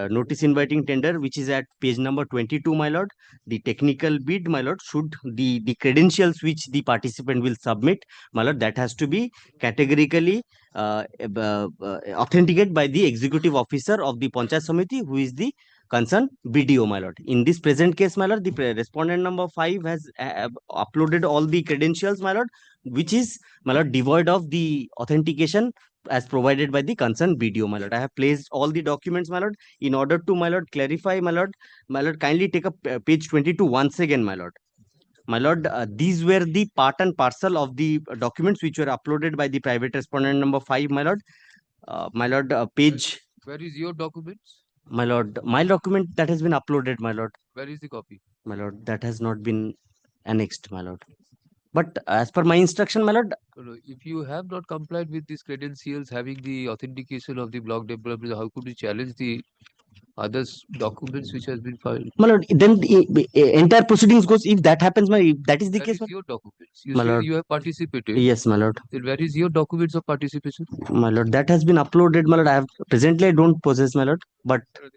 [SPEAKER 9] notice inviting tender, which is at page number 22, my lord, the technical bid, my lord, should the credentials which the participant will submit, my lord, that has to be categorically authenticated by the executive officer of the Panchayat Samiti, who is the concerned BDO, my lord. In this present case, my lord, the respondent number 5 has uploaded all the credentials, my lord, which is, my lord, devoid of the authentication as provided by the concerned BDO, my lord. I have placed all the documents, my lord, in order to, my lord, clarify, my lord, kindly take up page 22 once again, my lord. My lord, these were the part and parcel of the documents which were uploaded by the private respondent number 5, my lord. My lord, page.
[SPEAKER 2] Where is your documents?
[SPEAKER 9] My lord, my document that has been uploaded, my lord.
[SPEAKER 2] Where is the copy?
[SPEAKER 9] My lord, that has not been annexed, my lord. But as per my instruction, my lord.
[SPEAKER 2] No, if you have not complied with these credentials having the authentication of the block development, how could you challenge the others documents which has been filed?
[SPEAKER 9] My lord, then the entire proceedings goes. If that happens, that is the
[SPEAKER 2] Where
[SPEAKER 9] case.
[SPEAKER 2] is your documents? You
[SPEAKER 9] My
[SPEAKER 2] say
[SPEAKER 9] lord,
[SPEAKER 2] you have participated.
[SPEAKER 9] yes, my lord.
[SPEAKER 2] Then where is your documents of participation?
[SPEAKER 9] My lord, that has been uploaded, my lord. Presently I don't possess, my lord. But
[SPEAKER 2] In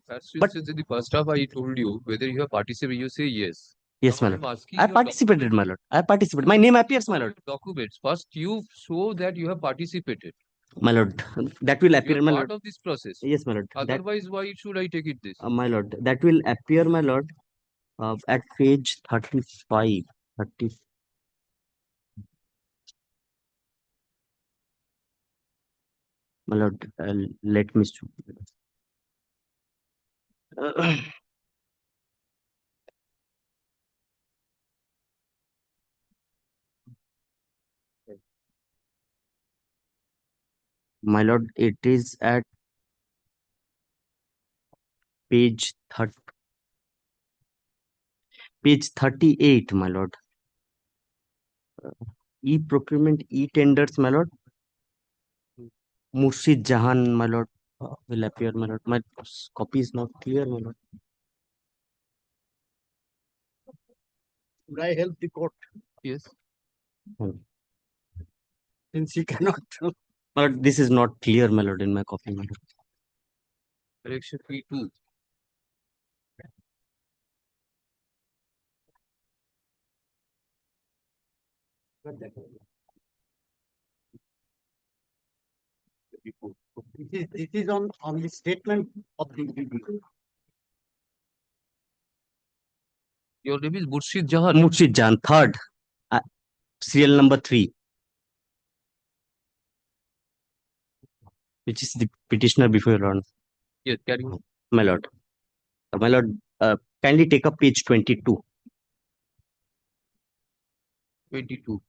[SPEAKER 2] the first half, I told you whether you have participated. You say yes.
[SPEAKER 9] Yes,
[SPEAKER 2] Now
[SPEAKER 9] my
[SPEAKER 2] I'm
[SPEAKER 9] lord.
[SPEAKER 2] asking
[SPEAKER 9] I
[SPEAKER 2] your
[SPEAKER 9] participated, my lord. I participated. My name appears, my lord.
[SPEAKER 2] documents. First, you show that you have participated.
[SPEAKER 9] My lord, that will
[SPEAKER 2] You
[SPEAKER 9] appear,
[SPEAKER 2] are
[SPEAKER 9] my
[SPEAKER 2] part
[SPEAKER 9] lord.
[SPEAKER 2] of this process.
[SPEAKER 9] Yes, my lord.
[SPEAKER 2] Otherwise, why should I take it this?
[SPEAKER 9] My lord, that will appear, my lord, at page 35. 30. My lord, let me. My lord, it is at page 30, page 38, my lord. E-procurement, e-tenders, my lord. Murshid Jahan, my lord, will appear, my lord. My copy is not clear, my lord.
[SPEAKER 5] Could I help the court?
[SPEAKER 2] Yes.
[SPEAKER 5] Since he cannot.
[SPEAKER 9] My lord, this is not clear, my lord, in my copy, my lord.
[SPEAKER 2] Correction P2.
[SPEAKER 5] It is on the statement of the BDO.
[SPEAKER 2] Your name is Murshid Jahan.
[SPEAKER 9] Murshid Jahan, third, serial number 3, which is the petitioner before your honor.
[SPEAKER 2] Yes, carry on.
[SPEAKER 9] My lord. My lord, kindly take up page 22.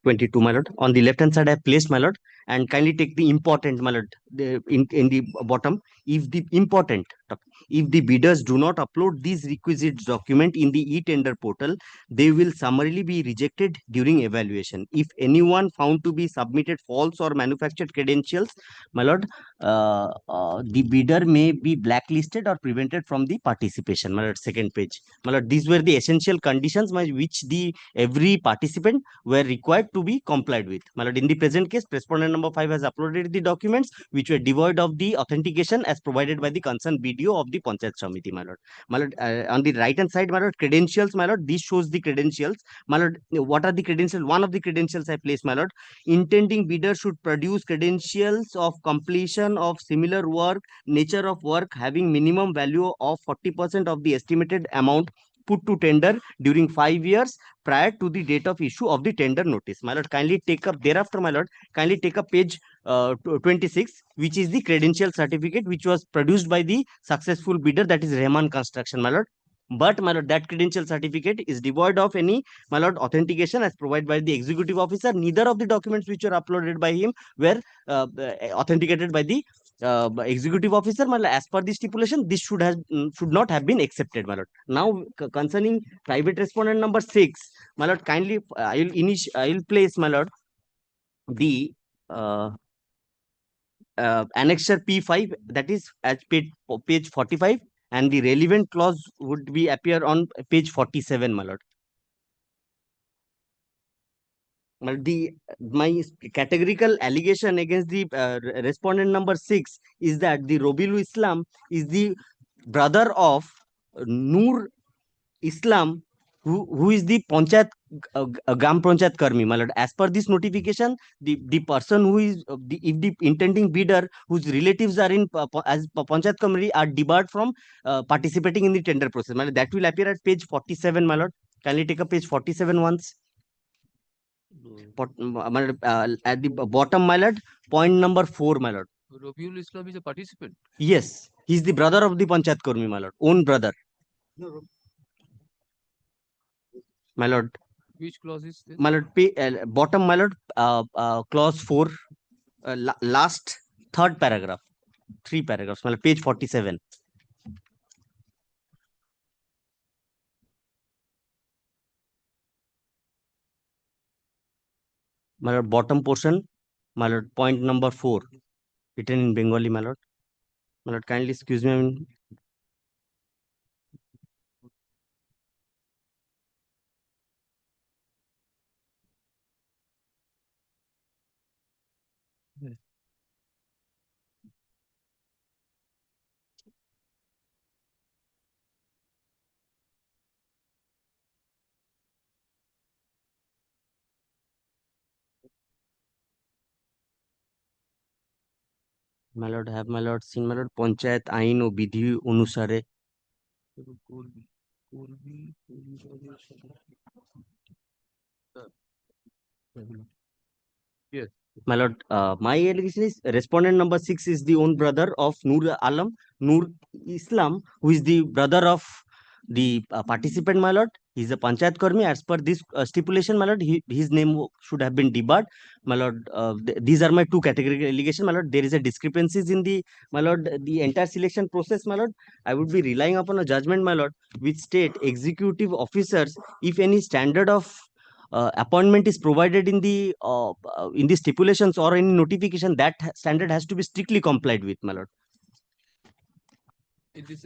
[SPEAKER 9] 22, my lord. On the left hand side, I have placed, my lord, and kindly take the important, my lord, in the bottom. If the bidders do not upload these requisite document in the e-tender portal, they will summarily be rejected during evaluation. If anyone found to be submitted false or manufactured credentials, my lord, the bidder may be blacklisted or prevented from the participation. My lord, second page. My lord, these were the essential conditions by which every participant were required to be complied with. My lord, in the present case, respondent number 5 has uploaded the documents which were devoid of the authentication as provided by the concerned BDO of the Panchayat Samiti, my lord. My lord, on the right hand side, my lord, credentials, my lord, this shows the credentials. My lord, what are the credentials? One of the credentials I placed, my lord. Intending bidder should produce credentials of completion of similar work, nature of work having minimum value of 40% of the estimated amount put to tender during 5 years prior to the date of issue of the tender notice. My lord, kindly take up thereafter, my lord, kindly take up page 26, which is the credential certificate which was produced by the successful bidder, that is Rahman Construction, my lord. but my lord, that credential certificate is devoid of any, my lord, authentication as provided by the executive officer. Neither of the documents which were uploaded by him were authenticated by the executive officer. My lord, as per the stipulation, this should not have been accepted, my lord. Now, concerning private respondent number 6, my lord, kindly I will place, my lord, the annexure P5, that is at page 45, and the relevant clause would be appear on page 47, my lord. My categorical allegation against the respondent number 6 is that the Robilu Islam is the brother of Noor Islam, who is the Panchayat Gram Panchayat Karmi, my lord. As per this notification, the person who is if the intending bidder whose relatives are in as Panchayat Karmi are debarred from participating in the tender process, my lord. That will appear at page 47, my lord. Kindly take up page 47 once. At the bottom, my lord, point number 4, my lord.
[SPEAKER 2] Rabiul Islam is a participant.
[SPEAKER 9] Yes, he's the brother of the Panchayat Karmi, my lord, own brother. My lord.
[SPEAKER 2] Which clause is this?
[SPEAKER 9] My lord, bottom, my lord, clause 4, last third paragraph, 3 paragraphs, my lord, page 47. My lord, bottom portion, my lord, point number 4, written in Bengali, my lord. My lord, kindly excuse me. My lord, have my lord seen, my lord, Panchayat Ain o Bidhi Anusare.
[SPEAKER 2] Yes.
[SPEAKER 9] My lord, my allegation is respondent number 6 is the own brother of Noor Islam, who is the brother of the participant, my lord. He is a Panchayat Karmi. As per this stipulation, my lord, his name should have been debarred. My lord, these are my two categorical allegations, my lord. There is a discrepancies in the, my lord, the entire selection process, my lord. I would be relying upon a judgment, my lord, which state executive officers, if any standard of appointment is provided in the stipulations or any notification, that standard has to be strictly complied with, my lord.
[SPEAKER 2] In this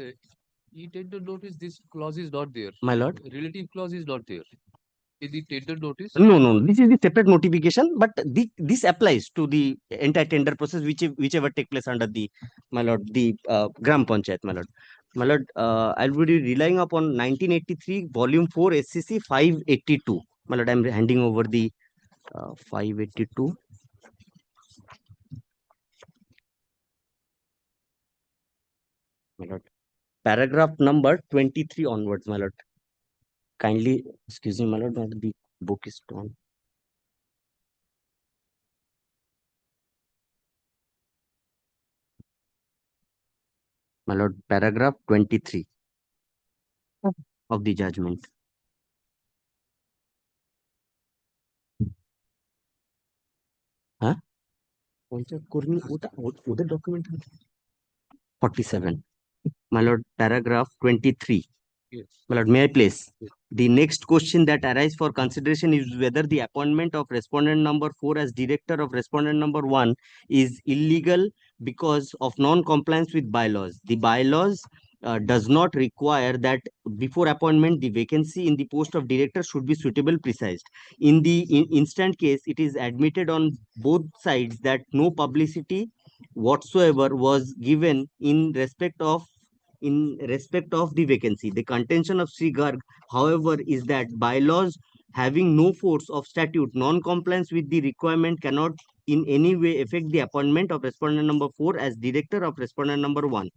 [SPEAKER 2] e-tender notice, this clause is not there.
[SPEAKER 9] My lord.
[SPEAKER 2] Relative clause is not there. In the tender notice?
[SPEAKER 9] No. This is the separate notification, but this applies to the entire tender process, whichever take place under the, my lord, the Gram Panchayat, my lord. My lord, I will be relying upon 1983 Volume 4 SCC 582. My lord, I am handing over the 582. My lord. Paragraph number 23 onwards, my lord. Kindly excuse me, my lord, the book is torn. My lord, paragraph 23 of the judgment. Huh? Document 47. My lord, paragraph 23.
[SPEAKER 2] Yes.
[SPEAKER 9] My lord, may I place? Yes. The next question that arises for consideration is whether the appointment of respondent number 4 as director of respondent number 1 is illegal because of non-compliance with bylaws. The bylaws does not require that before appointment, the vacancy in the post of director should be suitable precised. In the instant case, it is admitted on both sides that no publicity whatsoever was given in respect of the vacancy. The contention of Sri Garg, however, is that bylaws having no force of statute, non-compliance with the requirement cannot in any way affect the appointment of respondent number 4 as director of respondent number 1.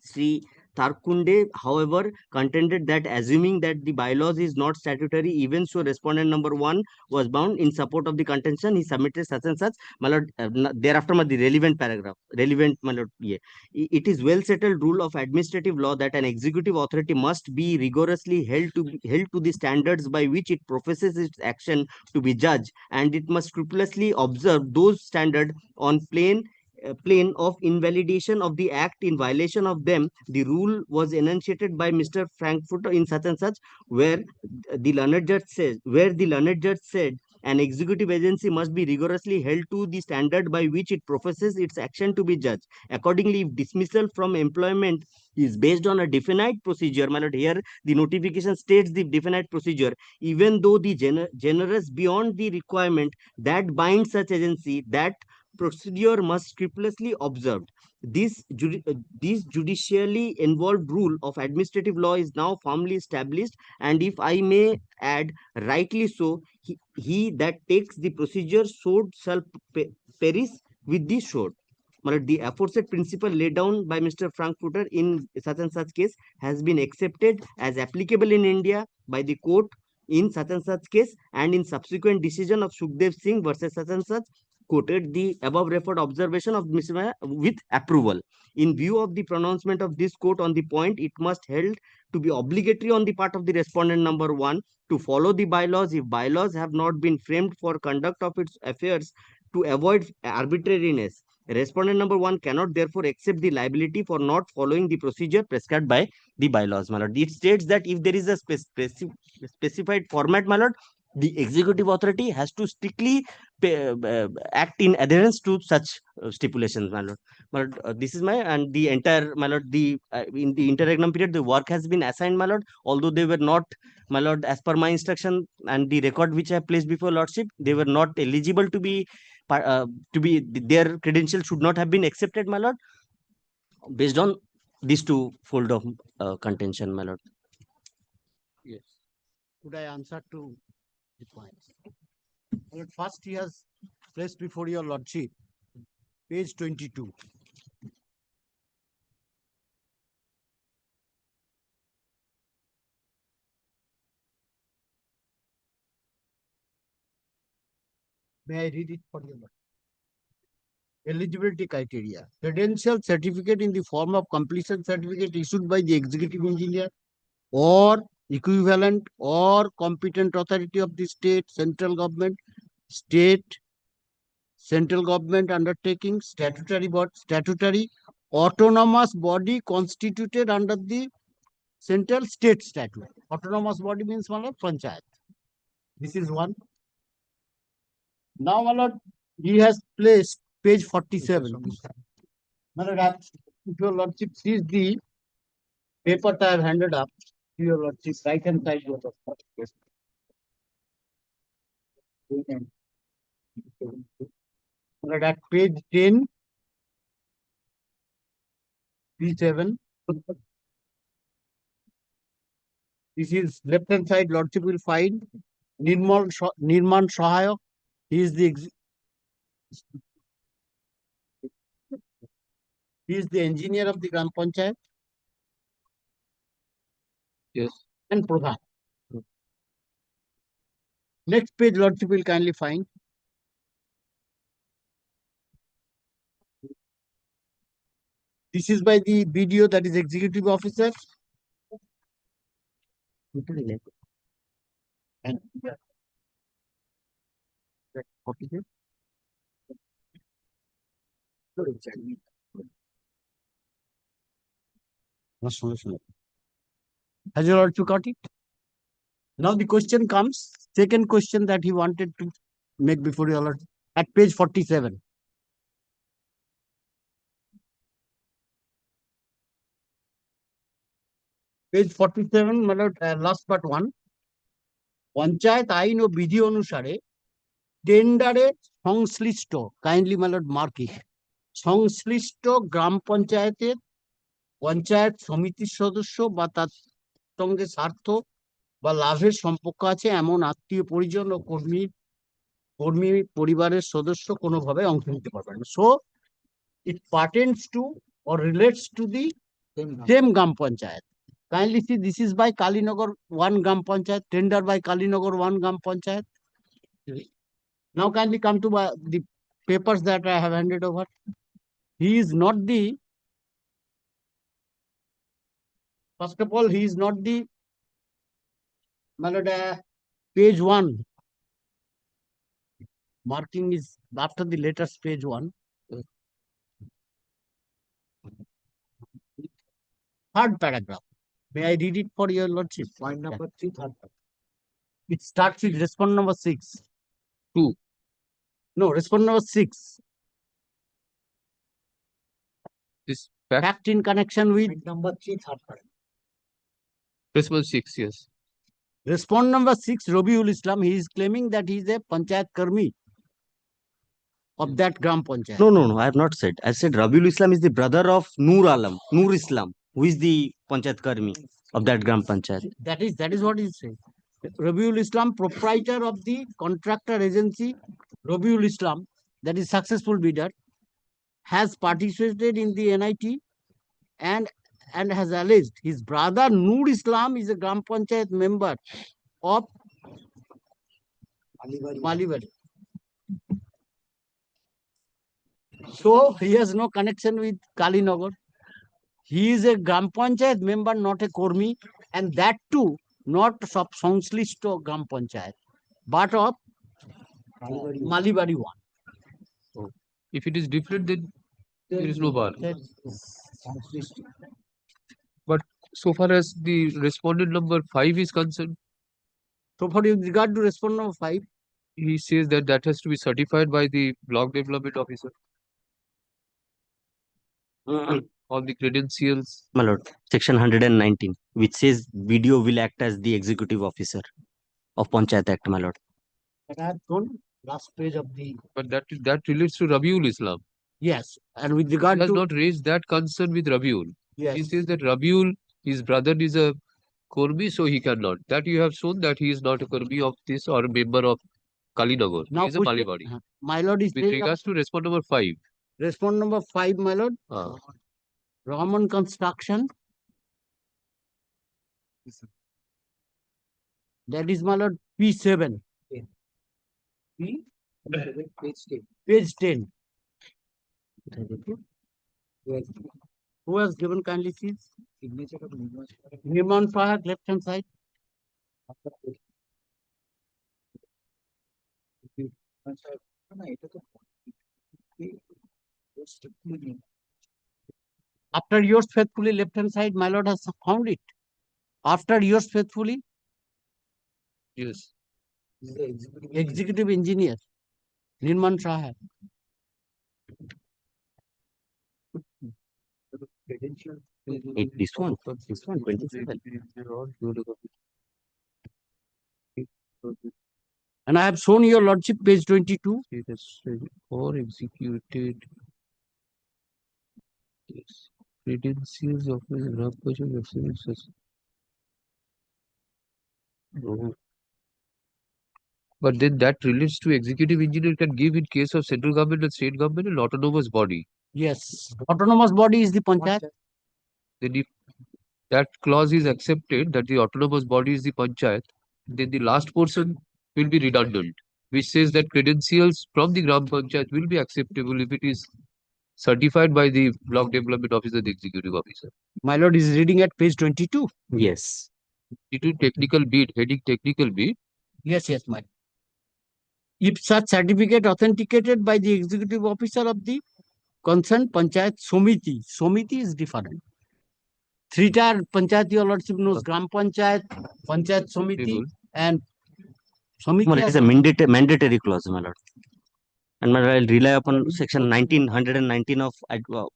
[SPEAKER 9] Sri Tarkunde, however, contended that assuming that the bylaws is not statutory, even so respondent number 1 was bound in support of the contention, he submitted such and such, my lord, thereafter the relevant paragraph, relevant, my lord, yeah. It is well settled rule of administrative law that an executive authority must be rigorously held to the standards by which it professes its action to be judged, and it must scrupulously observe those standards on plane of invalidation of the act in violation of them. The rule was enunciated by Mr. Frankfurter in such and such, where the learned judge said an executive agency must be rigorously held to the standard by which it professes its action to be judged. Accordingly, if dismissal from employment is based on a definite procedure, my lord, here the notification states the definite procedure, even though the generous beyond the requirement that binds such agency, that procedure must scrupulously observed. This judicially involved rule of administrative law is now firmly established, and if I may add, rightly so, he that takes the procedure sword shall perish with the sword. But the aforesaid principle laid down by Mr. Frankfurter in such and such case has been accepted as applicable in India by the court in such and such case, and in subsequent decision of Sukhdev Singh versus such and such, quoted the above referred observation of Mr. with approval. In view of the pronouncement of this court on the point, it must held to be obligatory on the part of the respondent number 1 to follow the bylaws if bylaws have not been framed for conduct of its affairs to avoid arbitrariness. Respondent number 1 cannot therefore accept the liability for not following the procedure prescribed by the bylaws, my lord. It states that if there is a specified format, my lord, the executive authority has to strictly act in adherence to such stipulations, my lord. But this is my, and the entire, my lord, the in the interregnum period, the work has been assigned, my lord, although they were not, my lord, as per my instruction and the record which I placed before lordship, they were not eligible to be their credentials should not have been accepted, my lord, based on these two fold of contention, my lord.
[SPEAKER 5] Yes. Could I answer to the points? Well, first, he has placed before your lordship, page 22. May I read it for you? Eligibility criteria. Credential certificate in the form of completion certificate issued by the executive engineer or equivalent or competent authority of the state, central government, central government undertaking, statutory autonomous body constituted under the central state statute. Autonomous body means panchayat. This is one. Now, my lord, he has placed page 47. My lord, if your lordship sees the paper that I have handed up to your lordship, right hand side. At page 10, P7. This is left hand side, lordship will find Nirman Sahayak. He is the engineer of the Gram Panchayat.
[SPEAKER 2] Yes.
[SPEAKER 5] And Pradhan. Next page, lordship will kindly find. This is by the BDO, that is executive officer. And has your lordship got it? Now the question comes, second question that he wanted to make before your lordship, at page 47. Page 47, my lord, last but one. Panchayat আইন ও বিধি অনুসারে টেন্ডারে সংশ্লিষ্ট, kindly my lord mark it, সংশ্লিষ্ট গ্রাম পঞ্চায়েতের পঞ্চায়েত সমিতির সদস্য বা তার সঙ্গে স্বার্থ বা লাভের সম্পর্ক আছে এমন আত্মীয় পরিজন ও কর্মী পরিবারের সদস্য কোনোভাবে অংশ নিতে পারবে না। So it pertains to or relates to the
[SPEAKER 16] Same Gram Panchayat. Kindly see, this is by Kalinagar 1 Gram Panchayat, tender by Kalinagar 1 Gram Panchayat. Now kindly come to the papers that I have handed over. He is not the, first of all, he is not the, my lord, page 1. Marking is after the letters page 1. Third paragraph. May I read it for your lordship? Point number 3, third paragraph. It starts with respond number 6. 2. No, respond number 6.
[SPEAKER 2] This
[SPEAKER 16] fact in connection with number 3, third paragraph.
[SPEAKER 2] Response 6, yes.
[SPEAKER 16] Respond number 6, Rabiul Islam, he is claiming that he is a Panchayat Karmi of that Gram Panchayat.
[SPEAKER 9] No, I have not said. I said Rabiul Islam is the brother of Noor Islam, who is the Panchayat Karmi of that Gram Panchayat.
[SPEAKER 16] That is what he is saying. Rabiul Islam, proprietor of the contractor agency, Rabiul Islam, that is successful bidder, has participated in the NIT and has alleged his brother Noor Islam is a Gram Panchayat member of Malibari. So he has no connection with Kalinagar. He is a Gram Panchayat member, not a Kormi, and that too not of Songslishto Gram Panchayat, but of Malibari 1.
[SPEAKER 2] Oh. If it is different, then there is no bar. But so far as the respondent number 5 is concerned,
[SPEAKER 16] so for regard to respondent number 5,
[SPEAKER 2] he says that that has to be certified by the block development officer. On the credentials.
[SPEAKER 9] My lord, section 119, which says BDO will act as the executive officer of Panchayat Act, my lord.
[SPEAKER 16] That I have shown last page of the.
[SPEAKER 2] But that relates to Rabiul Islam.
[SPEAKER 16] Yes, and with regard
[SPEAKER 2] he has
[SPEAKER 16] to.
[SPEAKER 2] not raised that concern with Rabiul.
[SPEAKER 16] Yes.
[SPEAKER 2] He says that Rabiul, his brother is a Kurmi, so he cannot. That you have shown that he is not a Kurmi of this or a member of Kalinagar. He is a Malibari.
[SPEAKER 16] My lord is
[SPEAKER 2] with regards to respond number 5.
[SPEAKER 16] Respond number 5, my lord. Rahman Construction. That is, my lord, P7. P? Page 10. Who has given kindly seats? Signature of Nirman Fahad, left hand side. After yours faithfully, left hand side, my lord has found it. After yours faithfully.
[SPEAKER 2] Yes.
[SPEAKER 16] Executive engineer, Nirman Shah.
[SPEAKER 9] This one, 27.
[SPEAKER 16] And I have shown your lordship page 22.
[SPEAKER 2] Or executed. Yes. Credentials of the But then that relates to executive engineer can give in case of central government and state government and autonomous body.
[SPEAKER 16] Yes, autonomous body is the Panchayat.
[SPEAKER 2] Then if that clause is accepted, that the autonomous body is the Panchayat, then the last portion will be redundant, which says that credentials from the Gram Panchayat will be acceptable if it is certified by the block development officer, the executive officer.
[SPEAKER 16] My lord is reading at page 22.
[SPEAKER 9] Yes.
[SPEAKER 2] 22 technical bid, heading technical bid.
[SPEAKER 16] Yes, my lord. If such certificate authenticated by the executive officer of the concerned Panchayat Somiti is different. 3-tier Panchayat, your lordship knows, Gram Panchayat, Panchayat Somiti, and Somiti.
[SPEAKER 9] Well, it is a mandatory clause, my lord. And my lord, I'll rely upon section 119 of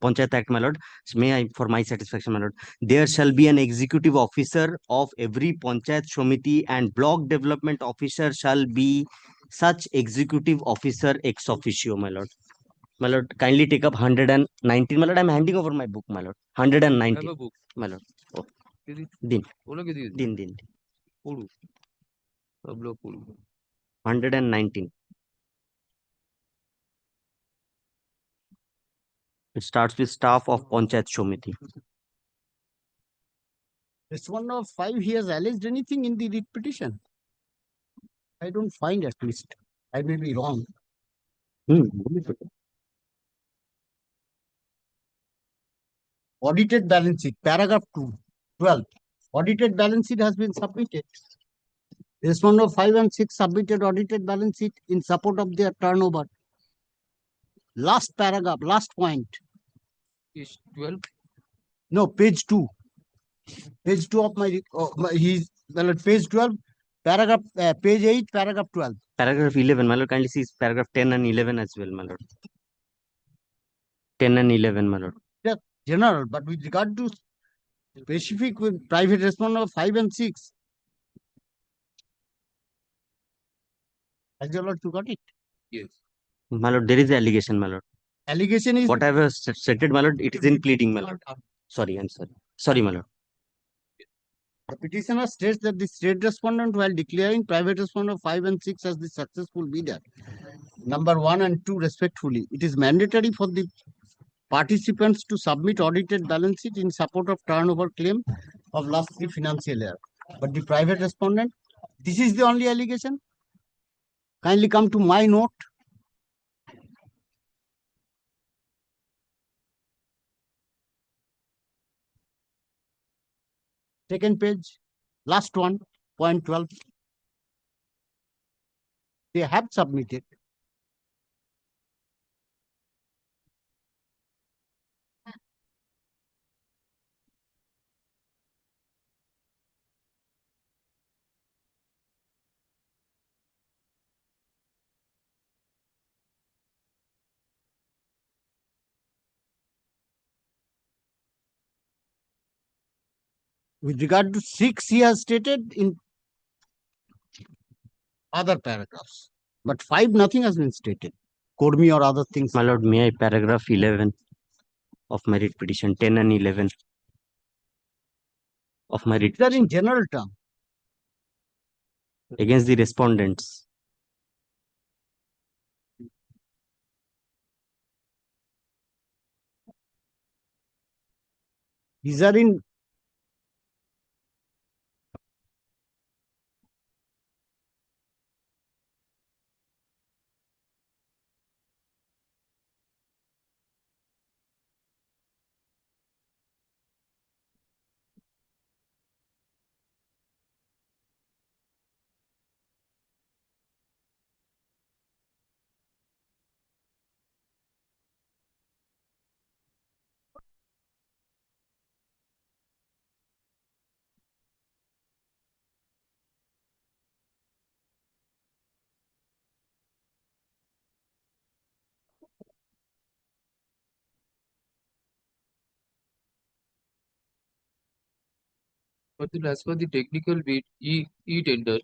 [SPEAKER 9] Panchayat Act, my lord. So may I, for my satisfaction, my lord, there shall be an executive officer of every Panchayat Somiti and block development officer shall be such executive officer ex officio, my lord. My lord, kindly take up 119. My lord, I'm handing over my book, my lord. 119.
[SPEAKER 2] I have a book.
[SPEAKER 9] My lord. Oh.
[SPEAKER 2] Din.
[SPEAKER 9] 119. It starts with staff of Panchayat Somiti.
[SPEAKER 16] Respondent of 5, he has alleged anything in the writ petition? I don't find, at least. I may be wrong. Audited balance sheet, paragraph 12. Audited balance sheet has been submitted. Respondent of 5 and 6 submitted audited balance sheet in support of their turnover. Last paragraph, last point.
[SPEAKER 2] Is 12.
[SPEAKER 16] No, page 2. Page 2 of page 12, paragraph, page 8, paragraph 12.
[SPEAKER 9] Paragraph 11, my lord, kindly see paragraph 10 and 11 as well, my lord. 10 and 11, my lord.
[SPEAKER 16] Yeah, general, but with regard to specific with private respondent of 5 and 6. Has your lord got it?
[SPEAKER 2] Yes.
[SPEAKER 9] My lord, there is the allegation, my lord.
[SPEAKER 16] Allegation is
[SPEAKER 9] what I have stated, my lord, it is in pleading, my lord. Sorry, I'm sorry. Sorry, my lord.
[SPEAKER 16] the petitioner states that the state respondent, while declaring private respondent of 5 and 6 as the successful bidder, number 1 and 2 respectively, it is mandatory for the participants to submit audited balance sheet in support of turnover claim of last 3 financial year. But the private respondent, this is the only allegation. Kindly come to my note. Second page, last one, point 12. They have submitted. With regard to 6, he has stated in other paragraphs. But 5, nothing has been stated. Kodmi or other things.
[SPEAKER 9] My lord, may I paragraph 11 of my writ petition, 10 and 11 of my writ
[SPEAKER 16] These are in general term.
[SPEAKER 9] against the respondents.
[SPEAKER 16] These are in
[SPEAKER 2] But then as per the technical bit, e-tender,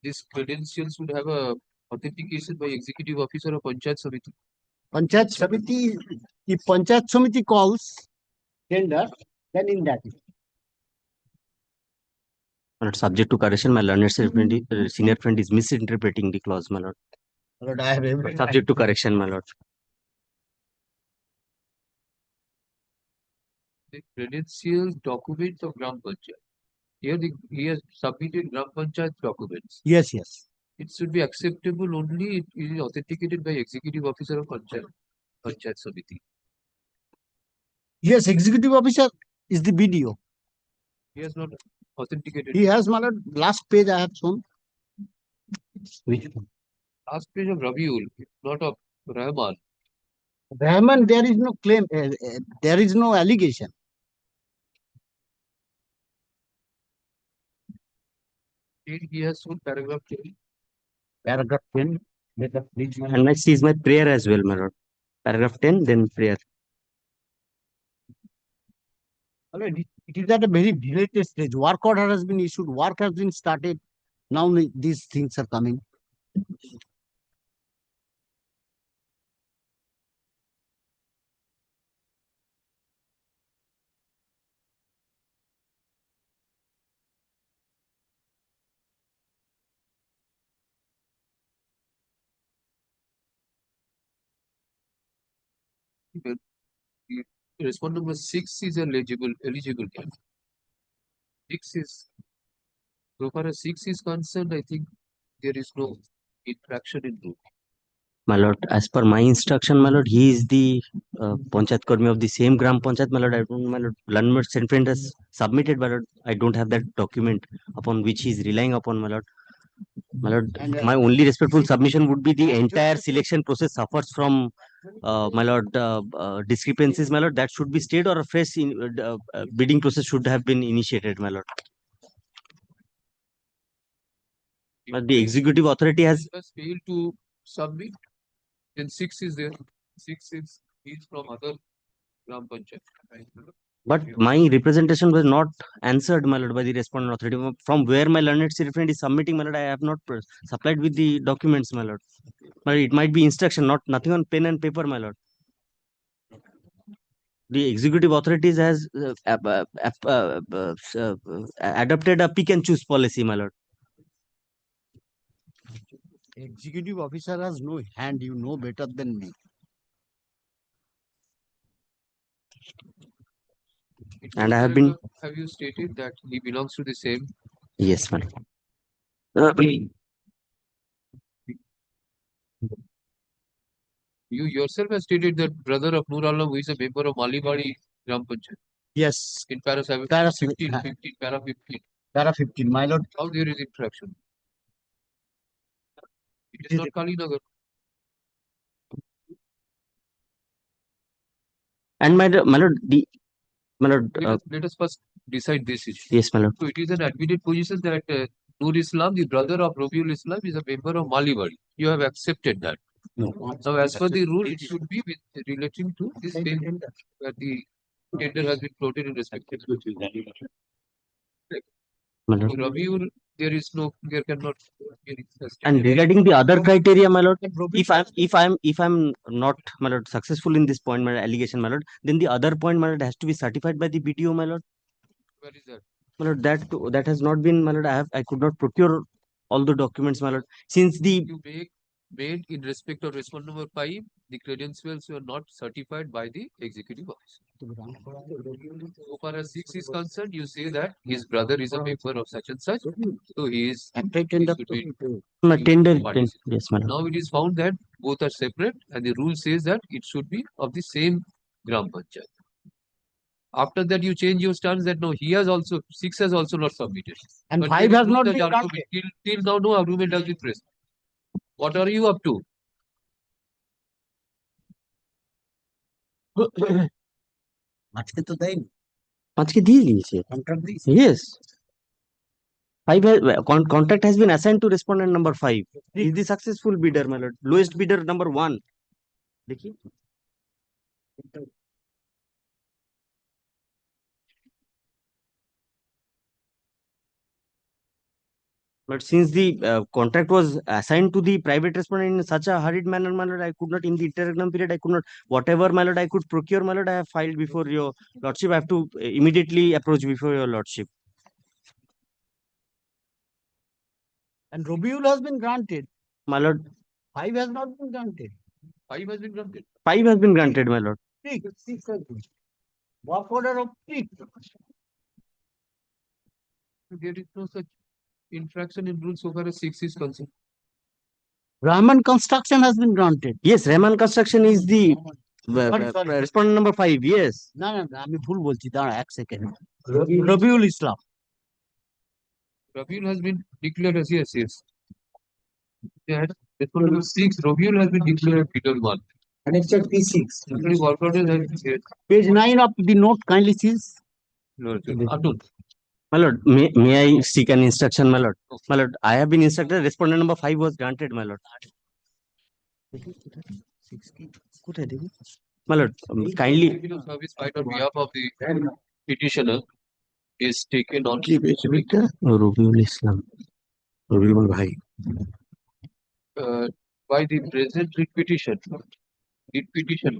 [SPEAKER 2] this credentials would have a authentication by executive officer of Panchayat Samiti.
[SPEAKER 16] Panchayat Samiti, if Panchayat Samiti calls tender, then in that.
[SPEAKER 9] My lord, subject to correction, my learned senior friend is misinterpreting the clause, my lord.
[SPEAKER 16] Lord, I have every
[SPEAKER 9] Subject to correction, my lord.
[SPEAKER 2] The credentials documents of Gram Panchayat. Here he has submitted Gram Panchayat documents.
[SPEAKER 16] Yes, yes.
[SPEAKER 2] It should be acceptable only if it is authenticated by executive officer of Panchayat Samiti.
[SPEAKER 16] Yes, executive officer is the BDO.
[SPEAKER 2] He has not authenticated.
[SPEAKER 16] He has, my lord, last page I have shown.
[SPEAKER 9] Which one?
[SPEAKER 2] Last page of Rabiul, not of Rahman.
[SPEAKER 16] Rahman, there is no claim, there is no allegation.
[SPEAKER 2] Here he has shown paragraph 10.
[SPEAKER 16] Paragraph 10. Let us read.
[SPEAKER 9] And next is my prayer as well, my lord. Paragraph 10, then prayer.
[SPEAKER 16] It is at a very belated stage. Work order has been issued, work has been started. Now these things are coming.
[SPEAKER 2] The respondent number 6 is eligible candidate. Six is, so far as 6 is concerned, I think there is no infraction in rule.
[SPEAKER 9] My lord, as per my instruction, my lord, he is the Panchayat Karmi of the same Gram Panchayat, my lord. I don't, my lord, Landmark Friend has submitted, my lord. I don't have that document upon which he is relying upon, my lord. My lord, my only respectful submission would be the entire selection process suffers from, my lord, discrepancies, my lord. That should be stayed, or a fresh bidding process should have been initiated, my lord. But the executive authority has
[SPEAKER 2] failed to submit, then 6 is there. 6 is from other Gram Panchayat. Right?
[SPEAKER 9] But my representation was not answered, my lord, by the respondent authority. From where my learned friend is submitting, my lord, I have not supplied with the documents, my lord. But it might be instruction, not nothing on pen and paper, my lord. The executive authorities has adopted a pick and choose policy, my lord.
[SPEAKER 16] Executive officer has no hand, you know better than me.
[SPEAKER 9] And I have been.
[SPEAKER 2] Have you stated that he belongs to the same?
[SPEAKER 9] Yes, my lord.
[SPEAKER 2] You yourself have stated that brother of Nur Alam, who is a member of Malibari Gram Panchayat.
[SPEAKER 16] Yes.
[SPEAKER 2] In para 15, para 15.
[SPEAKER 16] Para 15, my lord.
[SPEAKER 2] How there is infraction? It is not Kalinagar.
[SPEAKER 9] And my lord,
[SPEAKER 2] let us first decide this issue.
[SPEAKER 9] Yes, my lord.
[SPEAKER 2] So it is an admitted position that Nur Islam, the brother of Rabiul Islam, is a member of Malibari. You have accepted that.
[SPEAKER 16] No.
[SPEAKER 2] Now, as per the rule, it should be relating to this same where the tender has been floated in respect to Rabiul. There cannot be any such
[SPEAKER 9] And
[SPEAKER 2] tender.
[SPEAKER 9] regarding the other criteria, my lord, if I'm not, my lord, successful in this point, my allegation, my lord, then the other point, my lord, has to be certified by the BTO, my lord.
[SPEAKER 2] Where is that?
[SPEAKER 9] My lord, that has not been, my lord. I could not procure all the documents, my lord, since the
[SPEAKER 2] You made in respect of respondent number 5, the credentials were not certified by the executive officer. So far as 6 is concerned, you say that his brother is a member of such and such, so he is
[SPEAKER 9] tender.
[SPEAKER 2] participant.
[SPEAKER 9] Yes, my lord.
[SPEAKER 2] Now it is found that both are separate, and the rule says that it should be of the same Gram Panchayat. After that, you change your stance that no, 6 has also not submitted.
[SPEAKER 16] And
[SPEAKER 2] But
[SPEAKER 16] 5
[SPEAKER 2] there
[SPEAKER 16] has
[SPEAKER 2] is no
[SPEAKER 16] not
[SPEAKER 2] such
[SPEAKER 16] been
[SPEAKER 2] argument. Till now, no argument has been pressed. What are you up to?
[SPEAKER 16] আজকে তো দেয়নি
[SPEAKER 9] আজকে দিয়ে দিয়েছে
[SPEAKER 16] contract দিয়েছে
[SPEAKER 9] yes 5 contract has been assigned to respondent number 5. He is the successful bidder, my lord. Lowest bidder number 1. देखिए But since the contract was assigned to the private respondent in such a hurried manner, my lord, I could not, in the interregnum period, I could not, whatever, my lord, I could procure, my lord, I have filed before your lordship. I have to immediately approach before your lordship.
[SPEAKER 16] And Rabiul has been granted.
[SPEAKER 9] My lord,
[SPEAKER 16] 5 has not been granted.
[SPEAKER 2] 5 has been granted.
[SPEAKER 9] 5 has been granted, my lord.
[SPEAKER 16] 6 has been. Work order of 6.
[SPEAKER 2] There is no such infraction in rule so far as 6 is concerned.
[SPEAKER 16] Rahman construction has been granted.
[SPEAKER 9] Yes, Rahman construction is the respondent number 5. Yes.
[SPEAKER 16] না না না, আমি ভুল বলছি, দাঁড়া এক second. Rabiul Islam.
[SPEAKER 2] Rabiul has been declared as yes. Yeah, respondent number 6, Rabiul has been declared bidder 1.
[SPEAKER 16] And it's at P6.
[SPEAKER 2] Actually, work order has been said.
[SPEAKER 16] Page 9 of the note, kindly see.
[SPEAKER 2] No, Atul.
[SPEAKER 9] My lord, may I seek an instruction, my lord? My lord, I have been instructed. Respondent number 5 was granted, my lord. My lord, kindly.
[SPEAKER 2] Service right on behalf of the petitioner is taken on
[SPEAKER 9] Rabiul Islam. Rabiul Bhai.
[SPEAKER 2] By the present writ petition. Writ petition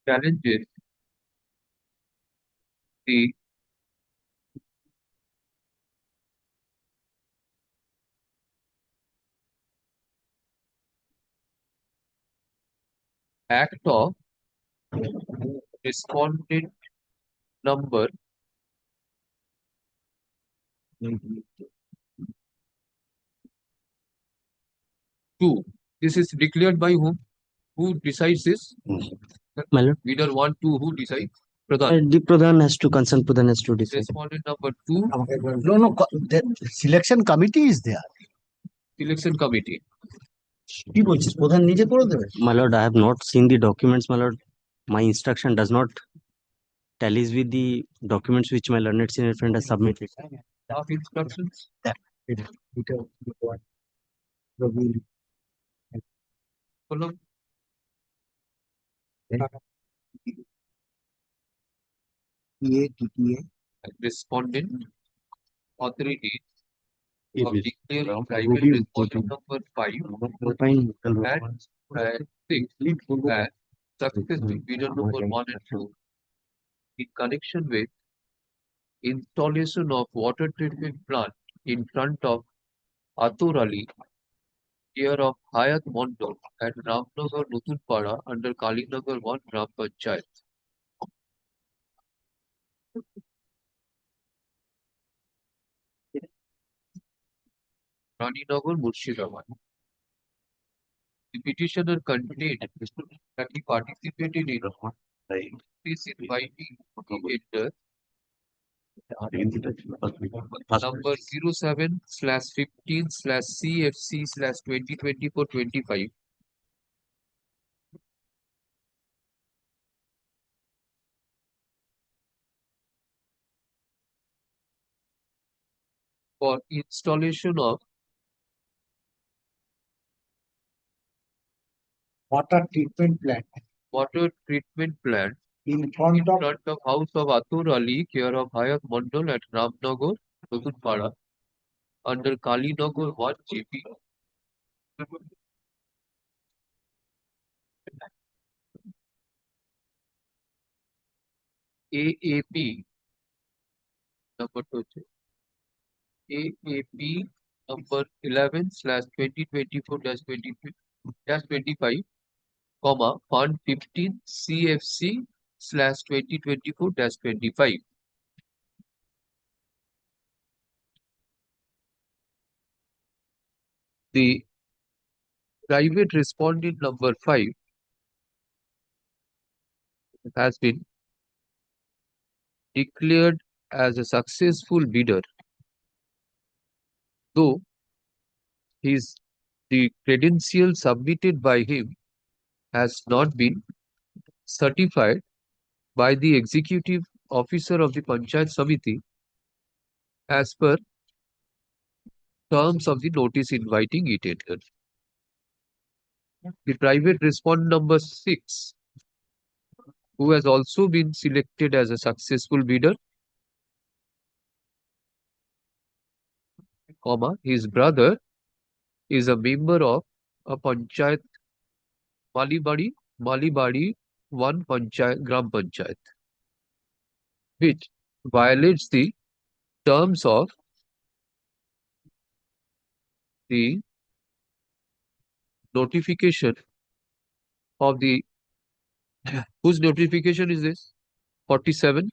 [SPEAKER 2] challenges the act of respondent number Two. This is declared by whom? Who decides this?
[SPEAKER 9] My lord.
[SPEAKER 2] Bidder 1, 2, who decides? Pradhan.
[SPEAKER 9] The Pradhan has to consent, Pradhan has to decide.
[SPEAKER 2] Respondent number 2,
[SPEAKER 16] No, the selection committee is there.
[SPEAKER 2] selection committee.
[SPEAKER 16] কি বলছিস প্রধান নিজে করে দেবে?
[SPEAKER 9] My lord, I have not seen the documents, my lord. My instruction does not tallies with the documents which my learned senior friend has submitted.
[SPEAKER 2] Staff instructions. Follow. Respondent authority of declaring private respondent number 5 and 6 and successful bidder number 1 and 2 in connection with installation of water treatment plant in front of Atur Ali, care of Hayat Mondol at Ramnagar Nutunpara under Kalinagar 1 Gram Panchayat. Raninagar, Murshidabad. The petitioner contained that he participated in this inviting enter number 07/15/CFC/2024-25 for installation of
[SPEAKER 14] water treatment plant
[SPEAKER 2] in front of house of Atur Ali, care of Hayat Mondol at Ramnagar, Nutunpara, under Kalinagar 1 JP. AAP number 2. AAP number 11/2024-25, comma, Fund 15 CFC/2024-25. The private respondent number 5 has been declared as a successful bidder, though the credential submitted by him has not been certified by the executive officer of the Panchayat Samiti as per terms of the notice inviting it entered. The private respondent number 6, who has also been selected as a successful bidder, comma, his brother is a member of a Panchayat Malibadi 1 Panchayat Gram Panchayat, which violates the terms of the notification of the whose notification is this? 47.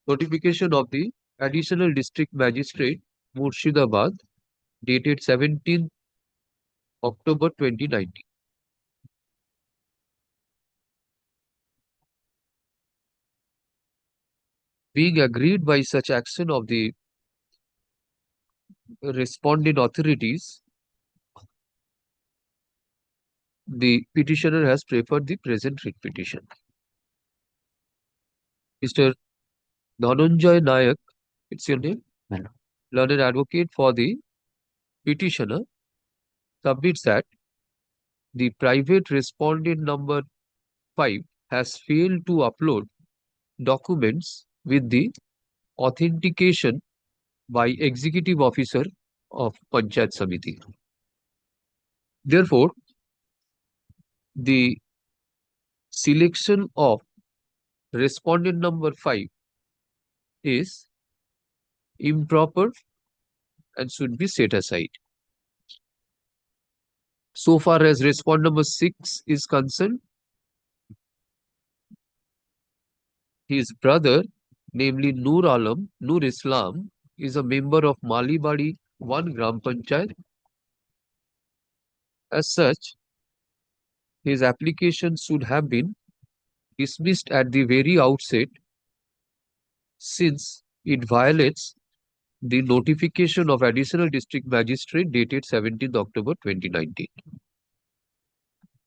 [SPEAKER 2] Notification of the Additional District Magistrate Murshidabad dated 17th October 2019. Being agreed by such action of the respondent authorities, the petitioner has preferred the present writ petition. Mr. Dhananjay Nayak, it's your name? Learned advocate for the petitioner, submits that the private respondent number 5 has failed to upload documents with the authentication by executive officer of Panchayat Samiti. Therefore, the selection of respondent number 5 is improper and should be set aside. So far as respondent number 6 is concerned, his brother, namely Nur Islam, is a member of Malibadi 1 Gram Panchayat. As such, his application should have been dismissed at the very outset, since it violates the notification of additional district magistrate dated 17th October 2019.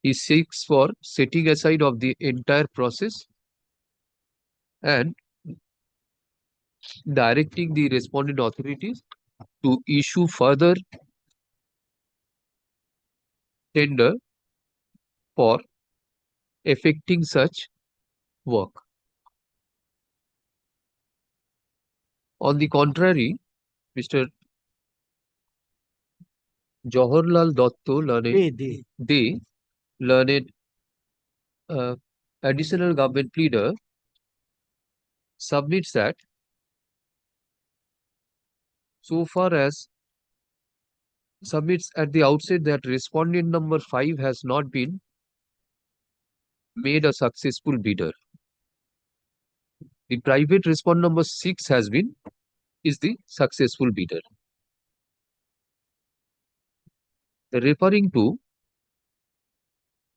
[SPEAKER 2] He seeks for setting aside of the entire process and directing the respondent authorities to issue further tender for effecting such work. On the contrary, Mr. Jawaharlal Dotto, learned additional government pleader, submits that submits at the outset that respondent number 5 has not been made a successful bidder. The private respondent number 6 is the successful bidder. Referring to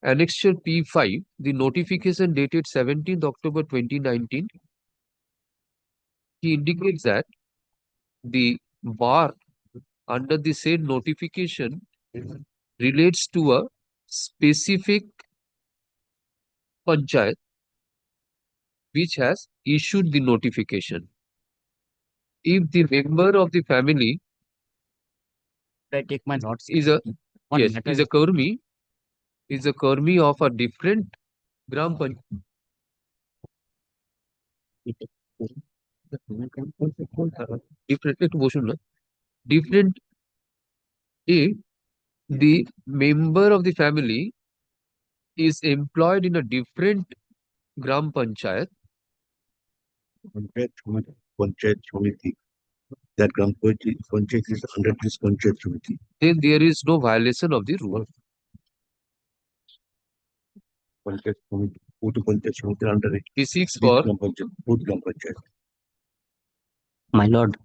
[SPEAKER 2] Annexure P5, the notification dated 17th October 2019, he indicates that the bar under the said notification relates to a specific panchayat which has issued the notification. If the member of the family
[SPEAKER 16] I take my notes.
[SPEAKER 2] is a Kurmi of a different Gram Panchayat. Different if the member of the family is employed in a different Gram Panchayat.
[SPEAKER 5] Panchayat Samiti. That Gram Panchayat is under this Panchayat Samiti.
[SPEAKER 2] Then there is no violation of the rule.
[SPEAKER 5] Panchayat Samiti, both Panchayat Samiti under it.
[SPEAKER 2] He seeks for
[SPEAKER 5] both Gram Panchayat.
[SPEAKER 9] My lord,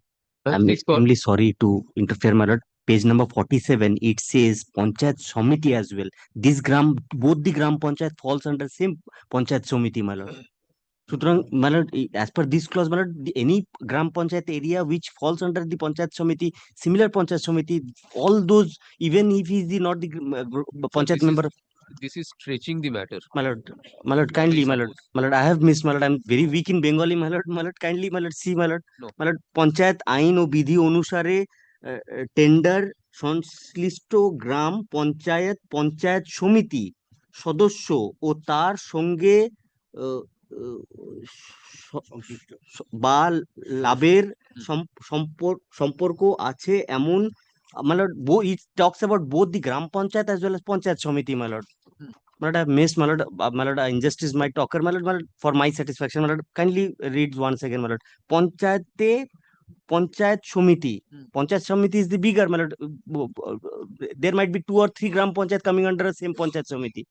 [SPEAKER 9] I'm extremely sorry to interfere, my lord. Page number 47, it says Panchayat Samiti as well. Both the Gram Panchayat falls under same Panchayat Samiti, my lord. Sutrang, my lord, as per this clause, my lord, any Gram Panchayat area which falls under the Panchayat Samiti, similar Panchayat Samiti, all those, even if he is not the Panchayat member.
[SPEAKER 2] This is stretching the matter.
[SPEAKER 9] My lord, kindly, my lord, I have missed, my lord, I'm very weak in Bengali, my lord, kindly, my lord, see, my lord, my lord, Panchayat আইন ও বিধি অনুসারে tender সংশ্লিষ্ট গ্রাম পঞ্চায়েত পঞ্চায়েত সমিতি সদস্য ও তার সঙ্গে বা লাভের সম্পর্ক আছে এমন, my lord, it talks about both the gram panchayat as well as panchayat samiti, my lord. My lord, I have missed, my lord, injustice might occur, my lord, for my satisfaction, my lord, kindly read once again, my lord. Panchayat Samiti. Panchayat Samiti is the bigger, my lord. There might be 2 or 3 gram panchayat coming under the same Panchayat Samiti.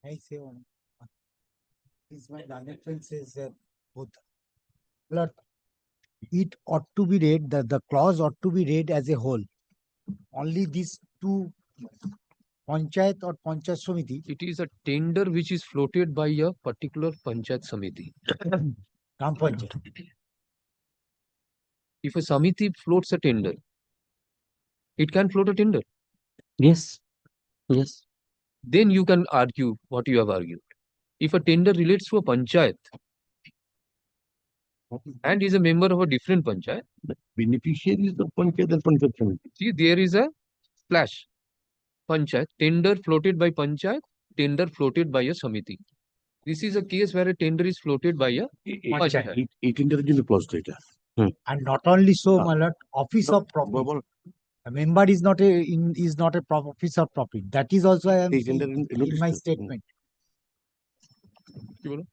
[SPEAKER 17] I say one. Is my reference is both. Lord, it ought to be read that the clause ought to be read as a whole. Only these two panchayat or panchayat samiti.
[SPEAKER 2] It is a tender which is floated by a particular panchayat samiti.
[SPEAKER 17] Gram panchayat.
[SPEAKER 2] If a samiti floats a tender, it can float a tender.
[SPEAKER 9] Yes. Yes.
[SPEAKER 2] Then you can argue what you have argued. If a tender relates to a panchayat and is a member of a different panchayat,
[SPEAKER 5] beneficiary is the panchayat and panchayat samiti.
[SPEAKER 2] See, there is a clash. Panchayat, tender floated by Panchayat, tender floated by a Samiti. This is a case where a tender is floated by a Panchayat.
[SPEAKER 7] এই টেন্ডারের জন্য clause তো এটা
[SPEAKER 17] And not only so, my lord, office of profit. A member is not a office of profit. That is also I am saying in my statement.
[SPEAKER 2] কি বলো?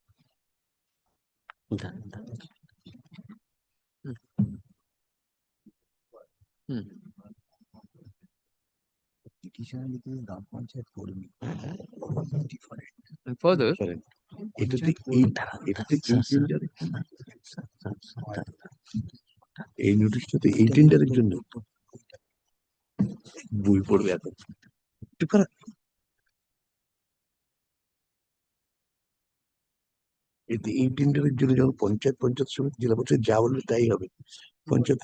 [SPEAKER 2] And further,
[SPEAKER 7] এটাতে এই নোটিশটাতে এই টেন্ডারের জন্য বই পড়বে এখন এতে এই টেন্ডারের জন্য যখন পঞ্চায়েত সমিতি জেলা পরিষদ যা বলবে তাই হবে পঞ্চায়েত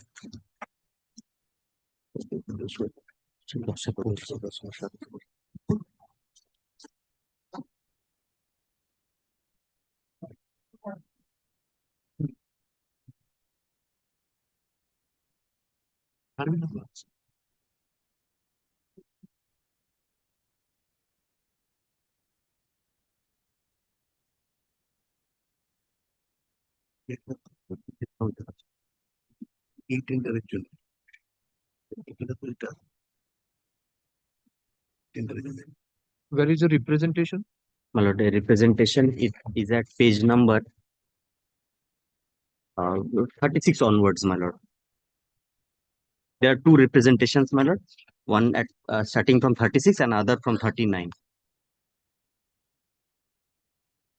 [SPEAKER 7] এই টেন্ডারের জন্য
[SPEAKER 2] where is the representation?
[SPEAKER 9] My lord, the representation is at page number 36 onwards, my lord. There are two representations, my lord. One at starting from 36 and other from 39.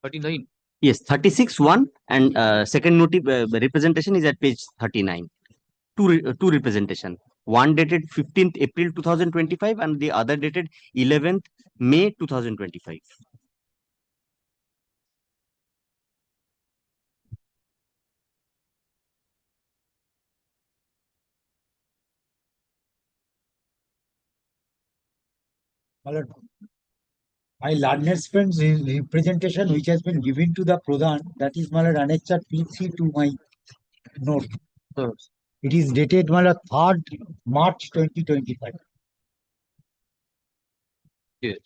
[SPEAKER 2] 39.
[SPEAKER 9] Yes, 36 one and second representation is at page 39. Two representation. One dated 15th April 2025 and the other dated 11th May 2025.
[SPEAKER 17] My learned friend's representation which has been given to the Pradhan, that is my annexure P3 to my note. It is dated my 3rd March 2025.
[SPEAKER 2] Yes.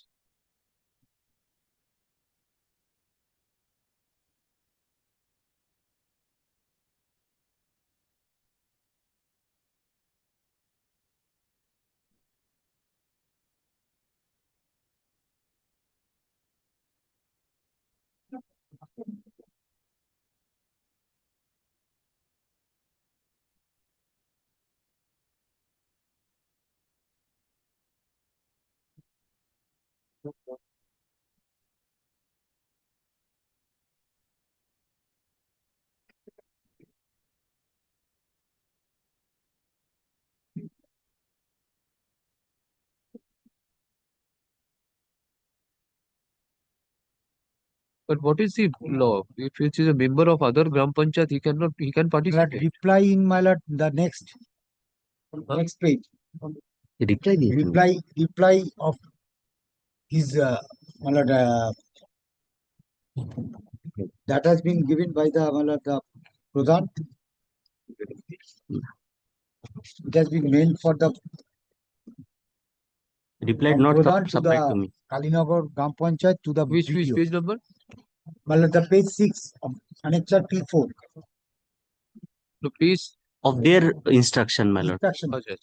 [SPEAKER 2] But what is the law? If it is a member of other Gram Panchayat, he can participate.
[SPEAKER 17] Reply in my lord, the next page. Reply of his my lord, that has been given by the my lord, the Pradhan. It has been mailed for the
[SPEAKER 9] replied not supplied to me.
[SPEAKER 17] Kalinagar Gram Panchayat to the
[SPEAKER 2] Which
[SPEAKER 17] video.
[SPEAKER 2] page number?
[SPEAKER 17] Well, the page 6 of annexure P4.
[SPEAKER 2] The piece
[SPEAKER 9] of their instruction, my lord.
[SPEAKER 17] Instruction.
[SPEAKER 2] Okay.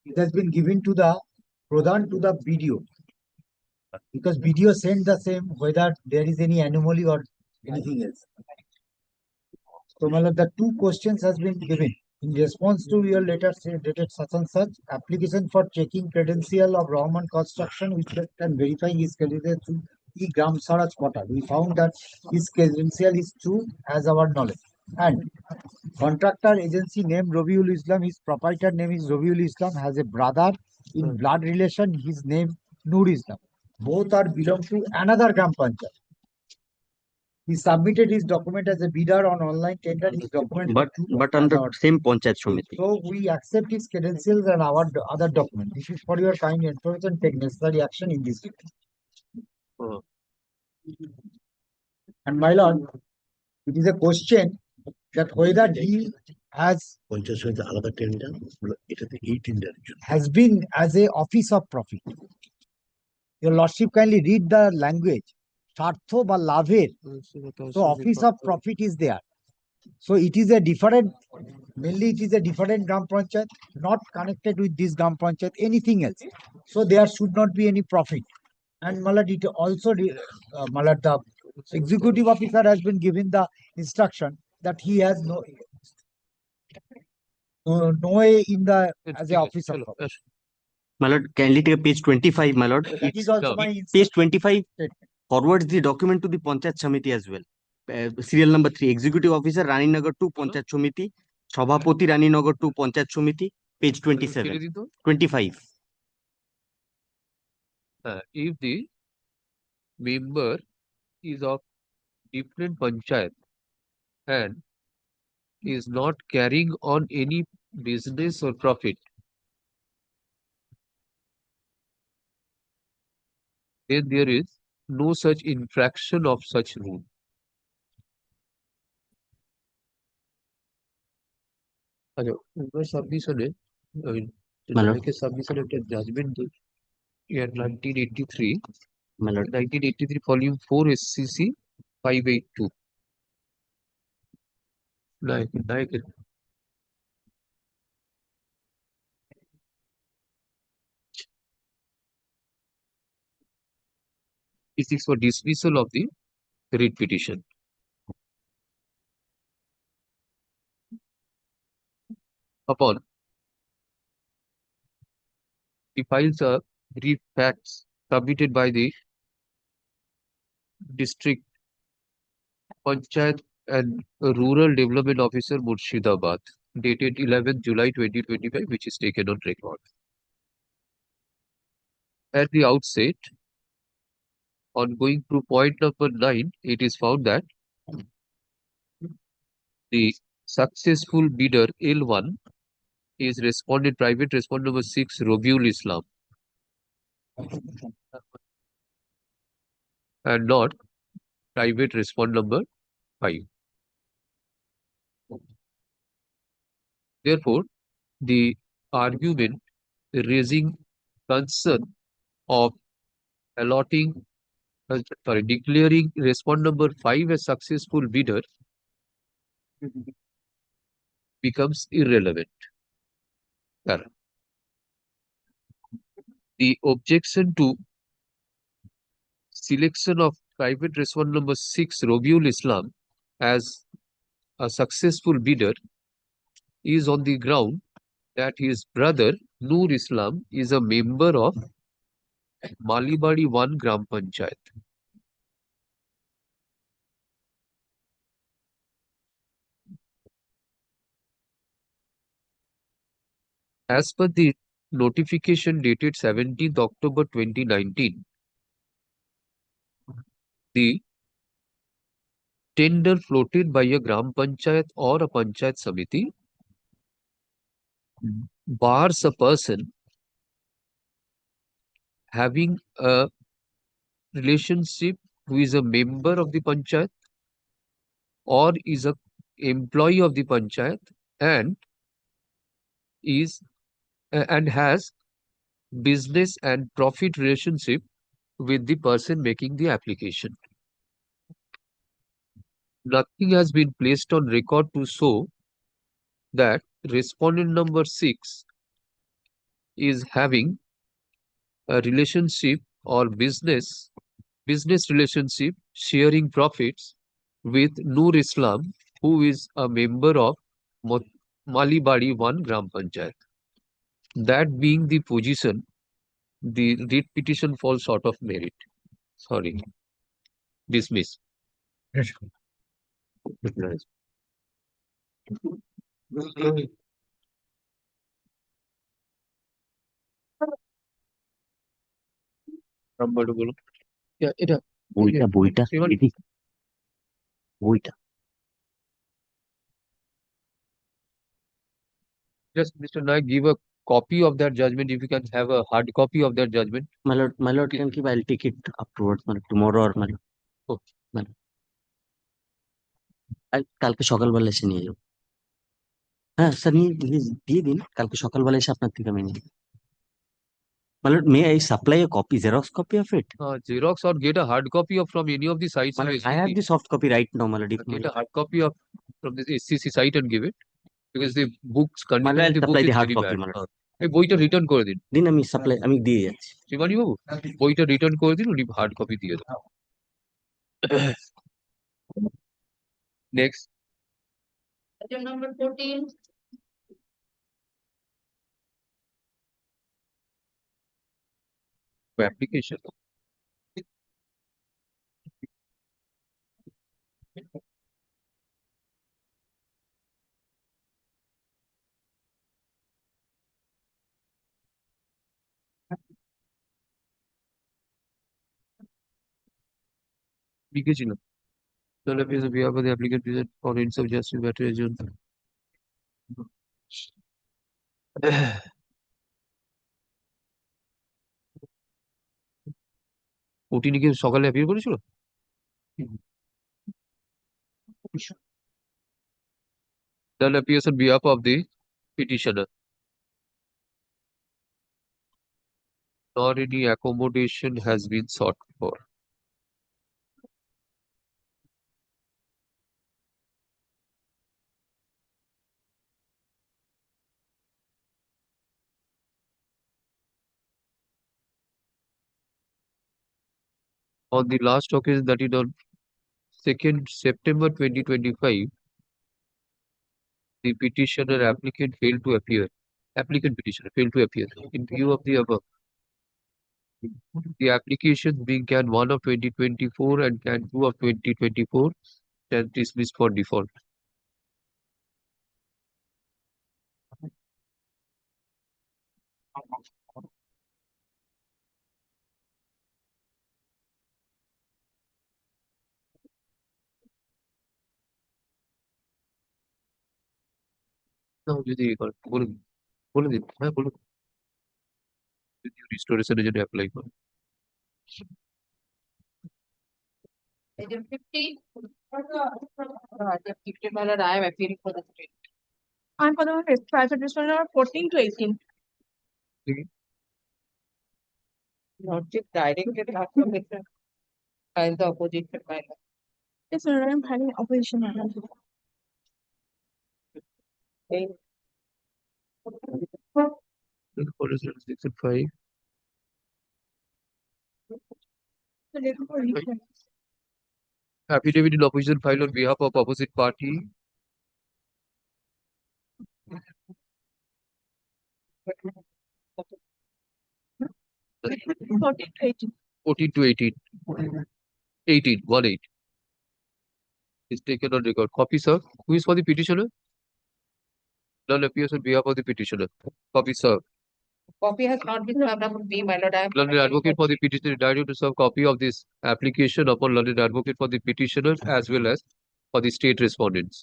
[SPEAKER 17] It has been given to the Pradhan to the video. Because video sent the same whether there is any anomaly or anything else. So, my lord, the two questions has been given. In response to your letter dated such and such, application for checking credential of Rahman Construction which can verify his credential through e-Gram Swaraj portal. We found that his credential is true as our knowledge. And contractor agency name Rabiul Islam, his proprietor name is Rabiul Islam, has a brother in blood relation, his name Nur Islam. Both are belong to another Gram Panchayat. He submitted his document as a bidder on online tender. His document
[SPEAKER 9] but under same Panchayat Samiti.
[SPEAKER 17] So we accept his credentials and our other document. This is for your kind information. Take necessary action in this. And my lord, it is a question that whether he as
[SPEAKER 7] আলাদা tender এটাতে এই tender
[SPEAKER 17] has been as a office of profit. Your lordship kindly read the language. Shartho ba lavher. So office of profit is there. So it is a different, mainly it is a different Gram Panchayat, not connected with this Gram Panchayat, anything else. So there should not be any profit. And Malad, it also, Malad, the executive officer has been given the instruction that he has no way in the as a office of profit.
[SPEAKER 9] My lord, kindly take page 25, my lord.
[SPEAKER 17] That is also my
[SPEAKER 9] Page 25 forwards the document to the Panchayat Samiti as well. Serial number 3, Executive Officer, Rani Nagar 2, Panchayat Samiti, Sabhapati, Rani Nagar 2, Panchayat Samiti, page 27, 25.
[SPEAKER 2] If the member is of different panchayat and is not carrying on any business or profit, then there is no such infraction of such rule. আচ্ছা ওনার সাবমিশনে নায়কের সাবমিশনে একটা judgement ইয়ার 1983 1983 volume 4 SCC 582 নায়কের This is for dismissal of the writ petition. Upon the files are brief facts submitted by the district Panchayat and Rural Development Officer Murshidabad, dated 11th July 2025, which is taken on record. At the outset, on going through point number 9, it is found that the successful bidder L1 is private respondent number 6, Robiul Islam, and not private respondent number 5. Therefore, the argument raising concern of declaring respondent number 5 as successful bidder becomes irrelevant. The objection to selection of private respondent number 6, Robiul Islam, as a successful bidder is on the ground that his brother Noor Islam is a member of Malibari 1 Gram Panchayat. As per the notification dated 17th October 2019, the tender floated by a Gram Panchayat or a Panchayat Samiti bars a person having a relationship who is a member of the Panchayat or is a employee of the Panchayat and has business and profit relationship with the person making the application. Nothing has been placed on record to show that respondent number 6 is having a relationship or business relationship sharing profits with Noor Islam, who is a member of Malibari 1 Gram Panchayat. That being the position, the writ petition falls short of merit. Sorry. Dismiss. নাম্বারটা বলো। এটা
[SPEAKER 9] বইটা
[SPEAKER 2] Just Mr. Naik, give a copy of that judgment if you can have a hard copy of that judgment.
[SPEAKER 9] My lord, can keep. I'll take it afterwards, my lord, tomorrow or my lord.
[SPEAKER 2] Okay.
[SPEAKER 9] My lord. কালকে সকালবেলা এসে নিয়ে যাবো। হ্যাঁ sir দিয়ে দিন, কালকে সকালবেলা এসে আপনার থেকে আমি নিই। My lord, may I supply a copy, Xerox copy of it?
[SPEAKER 2] Xerox or get a hard copy of from any of the sites.
[SPEAKER 9] My lord, I have the soft copy right now, my lord. If
[SPEAKER 2] Get a hard copy of from the SCC site and give it, because the books content
[SPEAKER 9] I'll
[SPEAKER 2] of the book
[SPEAKER 9] supply
[SPEAKER 2] is
[SPEAKER 9] the hard
[SPEAKER 2] very
[SPEAKER 9] copy,
[SPEAKER 2] bad.
[SPEAKER 9] my lord.
[SPEAKER 2] এই বইটা return করে দিন।
[SPEAKER 9] দিন, আমি supply আমি দিয়ে যাচ্ছি।
[SPEAKER 2] শ্রীমানি বাবু বইটা রিটার্ন করে দিন, উনি হার্ড কপি দিয়ে দেন। Next
[SPEAKER 8] Item number 14.
[SPEAKER 2] application. লিখেছিল তাহলে আপনি Bihar for the applicant present for ends of justice matter adjourned. ওটি কি সকালে অ্যাপিয়ার করেছিল? Then appears on behalf of the petitioner. Nor any accommodation has been sought for. On the last occasion, that is on 2nd September 2025, the petitioner applicant failed to appear. Applicant petitioner failed to appear. In view of the above, the applications being CAN 1 of 2024 and CAN 2 of 2024 stand dismissed for default. Now, যদি বলে দিন, হ্যাঁ বলুন, রিস্টোরেশনের জন্য apply করুন।
[SPEAKER 8] Item 15. Deputy my lord, I am appealing for the state.
[SPEAKER 6] I'm for the private responder 14 to 18.
[SPEAKER 8] Lordship directed not to listen and the opposition my lord.
[SPEAKER 6] Yes, sir, I'm having opposition.
[SPEAKER 8] Okay.
[SPEAKER 2] Section 5. Affidavit in opposition filed on behalf of opposite party.
[SPEAKER 6] Fourteen to 18.
[SPEAKER 2] 14 to 18. 18, 1-8. Is taken on record. Copy, sir. Who is for the petitioner? None appears on behalf of the petitioner. Copy, sir.
[SPEAKER 8] Copy has not been served upon me, my lord. I am
[SPEAKER 2] Learned advocate for the petitioner directed to serve copy of this application upon learned advocate for the petitioner as well as for the state respondents.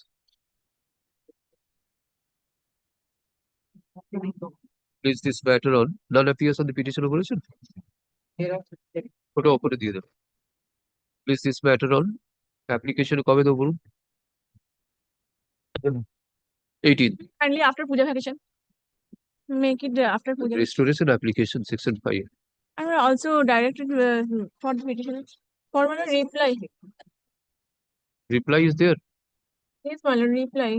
[SPEAKER 2] Please this matter on none appears on the petitioner version. Photo open the other. Please this matter on application কবে দেবো বলুন? 18.
[SPEAKER 6] Kindly after puja vacation. Make it after puja.
[SPEAKER 2] Restoration application section 5.
[SPEAKER 6] I'm also directed for the petitioner for my reply.
[SPEAKER 2] Reply is there.
[SPEAKER 6] Yes, my lord, reply.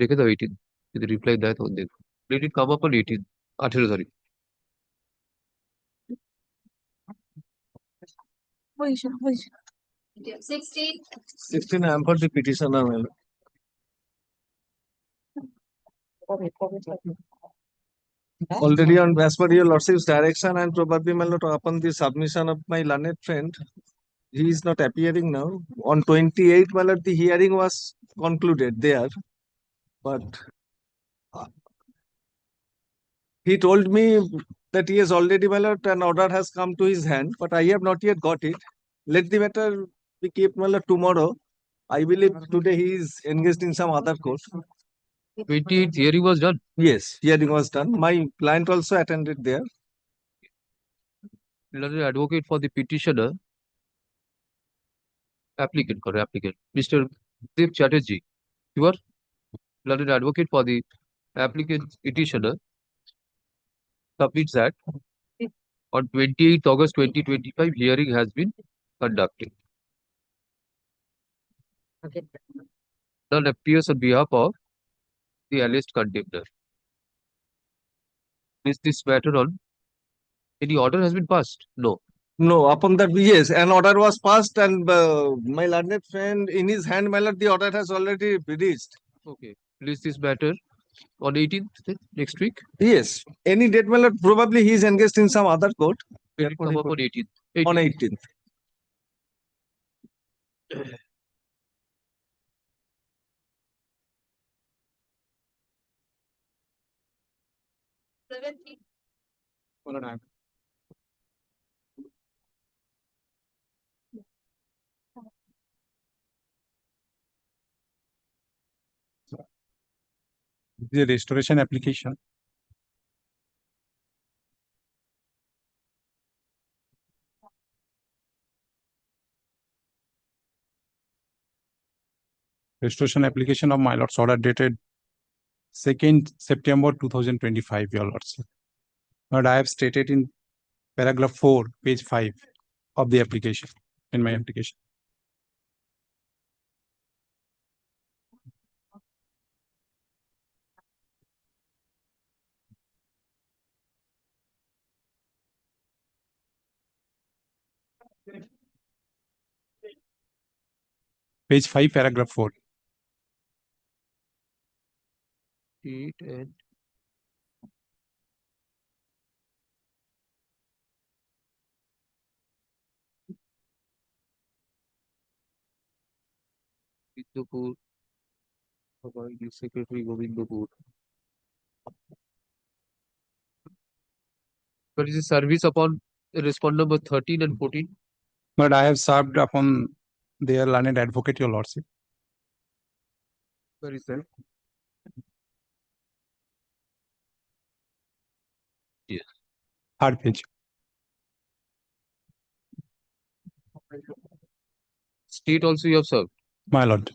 [SPEAKER 2] দেখে দাও 18. যদি reply দেয় তখন দেখো। Let it come up on 18. 18 sorry.
[SPEAKER 6] Position.
[SPEAKER 8] 16.
[SPEAKER 15] 16 I am for the petitioner. Already on as per your lordship's direction and probably my lord upon the submission of my learned friend, he is not appearing now. On 28 my lord the hearing was concluded there, but he told me that he has already my lord an order has come to his hand, but I have not yet got it. Let the matter be kept my lord tomorrow. I believe today he is engaged in some other course.
[SPEAKER 2] 28th hearing was done.
[SPEAKER 15] Yes, hearing was done. My client also attended there.
[SPEAKER 2] Learned advocate for the petitioner. Applicant, Mr. Dev Chatterjee. Your learned advocate for the applicant petitioner submits that on 28th August 2025, hearing has been conducted. None appears on behalf of the alleged contender. Is this matter on any order has been passed? No.
[SPEAKER 15] No, upon that, yes, an order was passed, and my learned friend, in his hand, my lord, the order has already reached.
[SPEAKER 2] Okay. Is this matter on 18th next week?
[SPEAKER 15] Yes, any date, my lord, probably he is engaged in some other court.
[SPEAKER 2] Will it come up on 18th?
[SPEAKER 15] On 18th.
[SPEAKER 18] The restoration application. Restoration application of my lord's order dated 2nd September 2025, your lords. But I have stated in paragraph 4, page 5 of the application, in my application. Page 5, paragraph 4.
[SPEAKER 2] Date and Govindpur, the Secretary Govindpur. But is the service upon respond number 13 and 14?
[SPEAKER 18] But I have served upon their learned advocate, your lordship.
[SPEAKER 2] Where is that? Yes.
[SPEAKER 18] Third page.
[SPEAKER 2] State also you have served?
[SPEAKER 18] My lord.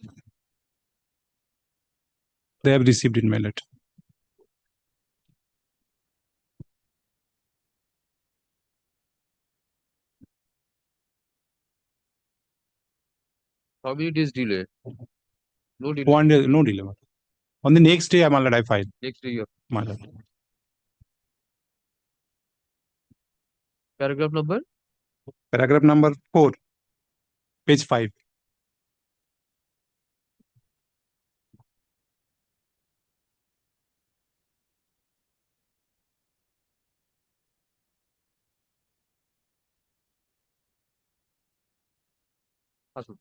[SPEAKER 18] They have received in my letter.
[SPEAKER 2] How many days delay? No delay.
[SPEAKER 18] 1 day, no delay. On the next day, my lord, I filed.
[SPEAKER 2] Next day you have.
[SPEAKER 18] My lord.
[SPEAKER 2] Paragraph number?
[SPEAKER 18] Paragraph number 4, page 5.
[SPEAKER 2] Awesome.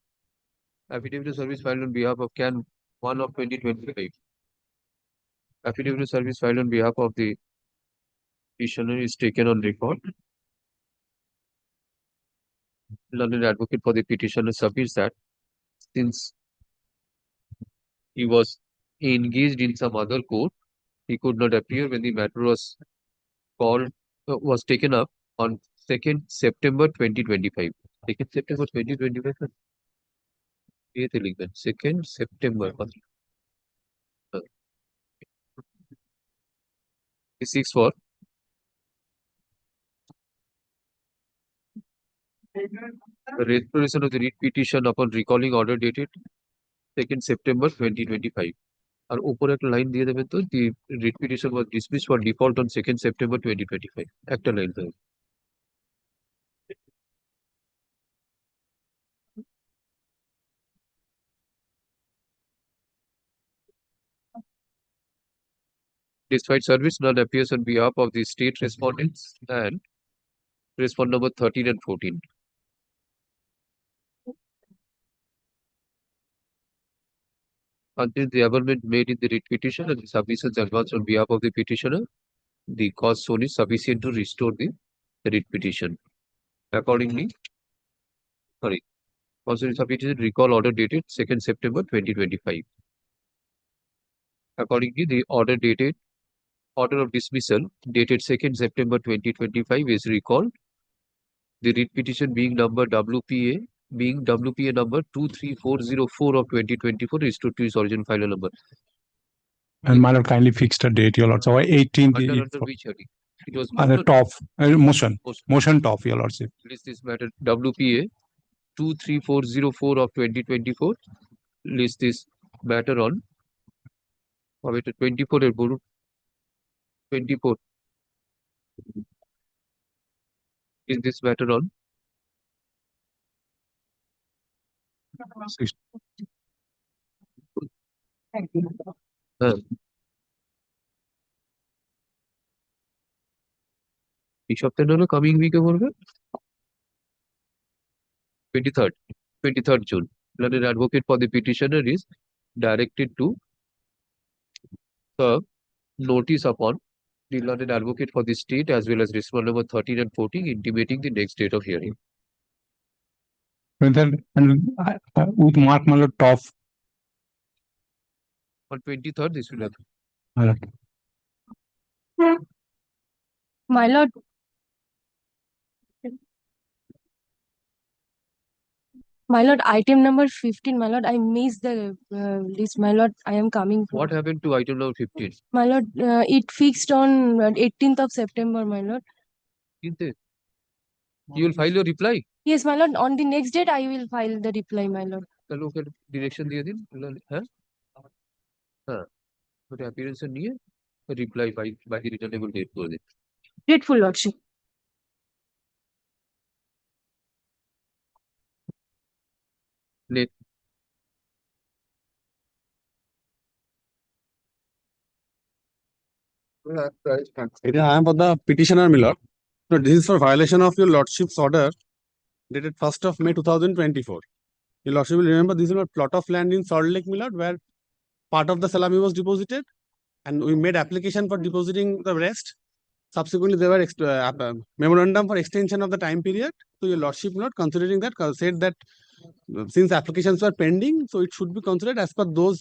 [SPEAKER 2] Affidavit of service filed on behalf of CAN 1 of 2025. Affidavit of service filed on behalf of the petitioner is taken on record. Learned advocate for the petitioner submits that since he was engaged in some other court, he could not appear when the matter was called, was taken up on 2nd September 2025. 2nd September 2025. 2nd September. He seeks for the restoration of the writ petition upon recalling order dated 2nd September 2025. আর উপরে একটা line দিয়ে দেবেন তো the writ petition was dismissed for default on 2nd September 2025. একটা line দেবেন। Despite service, none appears on behalf of the state respondents and respond number 13 and 14. Until the amendment made in the writ petition and the submissions advanced on behalf of the petitioner, the cause shown is sufficient to restore the writ petition. Accordingly, concerning petition recall order dated 2nd September 2025. Accordingly, the order of dismissal dated 2nd September 2025 is recalled. The writ petition being number WPA being WPA number 23404 of 2024 restored to its original final number.
[SPEAKER 18] And my lord kindly fixed a date, your lord. So 18th
[SPEAKER 2] Under which heading? It was
[SPEAKER 18] on the
[SPEAKER 2] motion.
[SPEAKER 18] top motion top, your lordship.
[SPEAKER 2] List this matter WPA 23404 of 2024. List this matter on 24 এর বলুন 24 is this matter on এই সপ্তাহে হলো coming উইকে বলবে 23rd June. Learned advocate for the petitioner is directed to serve notice upon the learned advocate for the state as well as respond number 13 and 14 intimating the next date of hearing.
[SPEAKER 18] And with mark my lord top.
[SPEAKER 2] On 23rd this will happen.
[SPEAKER 18] My lord.
[SPEAKER 8] My lord. My lord, item number 15, my lord, I missed the list. My lord, I am coming.
[SPEAKER 2] What happened to item number 15?
[SPEAKER 8] My lord, it fixed on 18th of September, my lord.
[SPEAKER 2] You will file your reply?
[SPEAKER 8] Yes, my lord, on the next date, I will file the reply, my lord.
[SPEAKER 2] তাহলে ওকে direction দিয়ে দিন হ্যাঁ হ্যাঁ ওটা appearance নিয়ে reply by the returnable date করে দিন
[SPEAKER 8] Grateful, lordship.
[SPEAKER 2] Next.
[SPEAKER 15] I am for the petitioner, my lord. No, this is for violation of your lordship's order dated 1st of May 2024. Your lordship will remember this is a plot of land in Salt Lake, my lord, where part of the salami was deposited and we made application for depositing the rest. Subsequently, there were memorandum for extension of the time period. So your lordship, not considering that, said that since applications were pending, so it should be considered as per those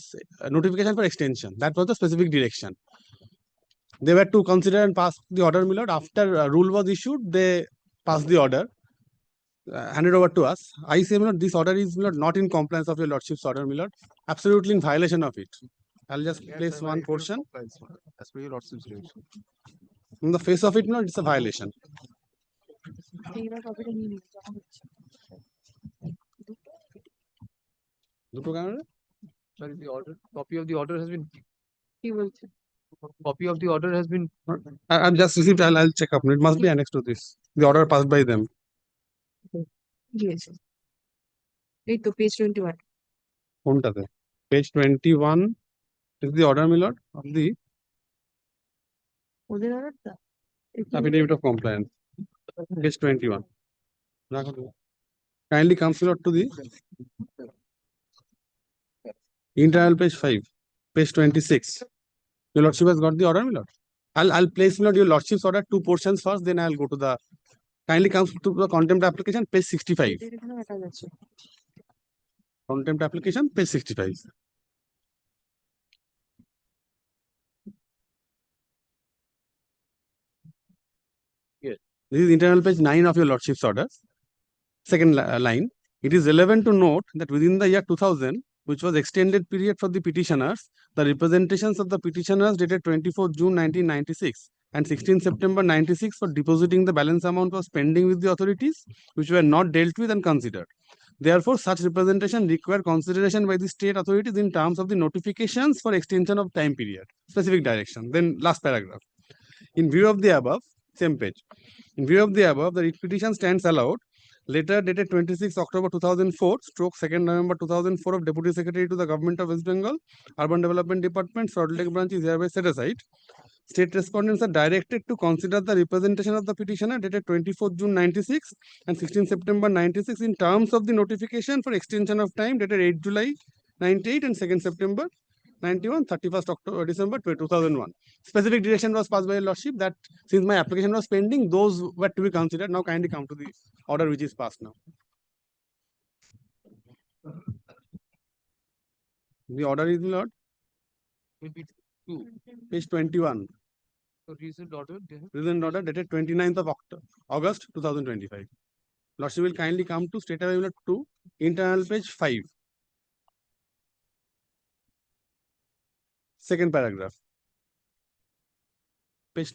[SPEAKER 15] notification for extension. That was the specific direction. They were to consider and pass the order, my lord. After rule was issued, they passed the order, handed over to us. I say, my lord, this order is, my lord, not in compliance of your lordship's order, my lord. Absolutely in violation of it. I'll just place one portion.
[SPEAKER 2] As per your lordship's direction.
[SPEAKER 15] In the face of it, no, it's a violation.
[SPEAKER 2] Sorry, the order. Copy of the order has been. Copy of the order has been.
[SPEAKER 15] I've just received. I'll check up. It must be annexed to this. The order passed by them.
[SPEAKER 8] Yes. Read to page 21.
[SPEAKER 15] Page 21 is the order, my lord, of the affidavit of compliance. Page 21. Kindly comes, my lord, to the internal page 5, page 26. Your lordship has got the order, my lord. I'll place, my lord, your lordship's order 2 portions first, then I'll go to the. Kindly comes to the contempt application, page 65. Contempt application, page 65.
[SPEAKER 2] Yes.
[SPEAKER 15] This is internal page 9 of your lordship's order. Second line. It is relevant to note that within the year 2000, which was extended period for the petitioners, the representations of the petitioners dated 24 June 1996 and 16 September 96 for depositing the balance amount was pending with the authorities, which were not dealt with and considered. Therefore, such representation require consideration by the state authorities in terms of the notifications for extension of time period, specific direction. Then last paragraph. In view of the above, same page. In view of the above, the writ petition stands allowed. Letter dated 26 October 2004, stroke 2nd November 2004 of Deputy Secretary to the Government of West Bengal, Urban Development Department, Salt Lake branch is hereby set aside. State respondents are directed to consider the representation of the petitioner dated 24 June 96 and 16 September 96 in terms of the notification for extension of time dated 8 July 98 and 2nd September 91, 31st December 2001. Specific direction was passed by your lordship that since my application was pending, those were to be considered. Now kindly come to the order which is passed now. The order is, Lord, page 21.
[SPEAKER 2] So recent order.
[SPEAKER 15] Recent order dated 29th of August 2025. Lordship will kindly come to State Unit 2, internal page 5. Second paragraph.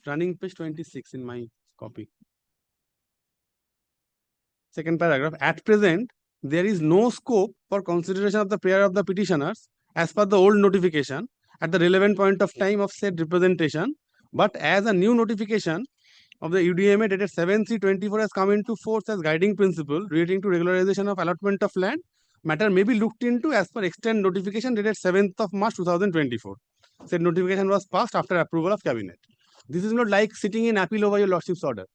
[SPEAKER 15] Running page 26 in my copy. Second paragraph. At present, there is no scope for consideration of the prayer of the petitioners as per the old notification at the relevant point of time of said representation, but as a new notification of the UDMA dated 7/3/24 has come into force as guiding principle relating to regularization of allotment of land, matter may be looked into as per extant notification dated 7th of March 2024. Said notification was passed after approval of cabinet. This is not like sitting in appeal over your lordship's order.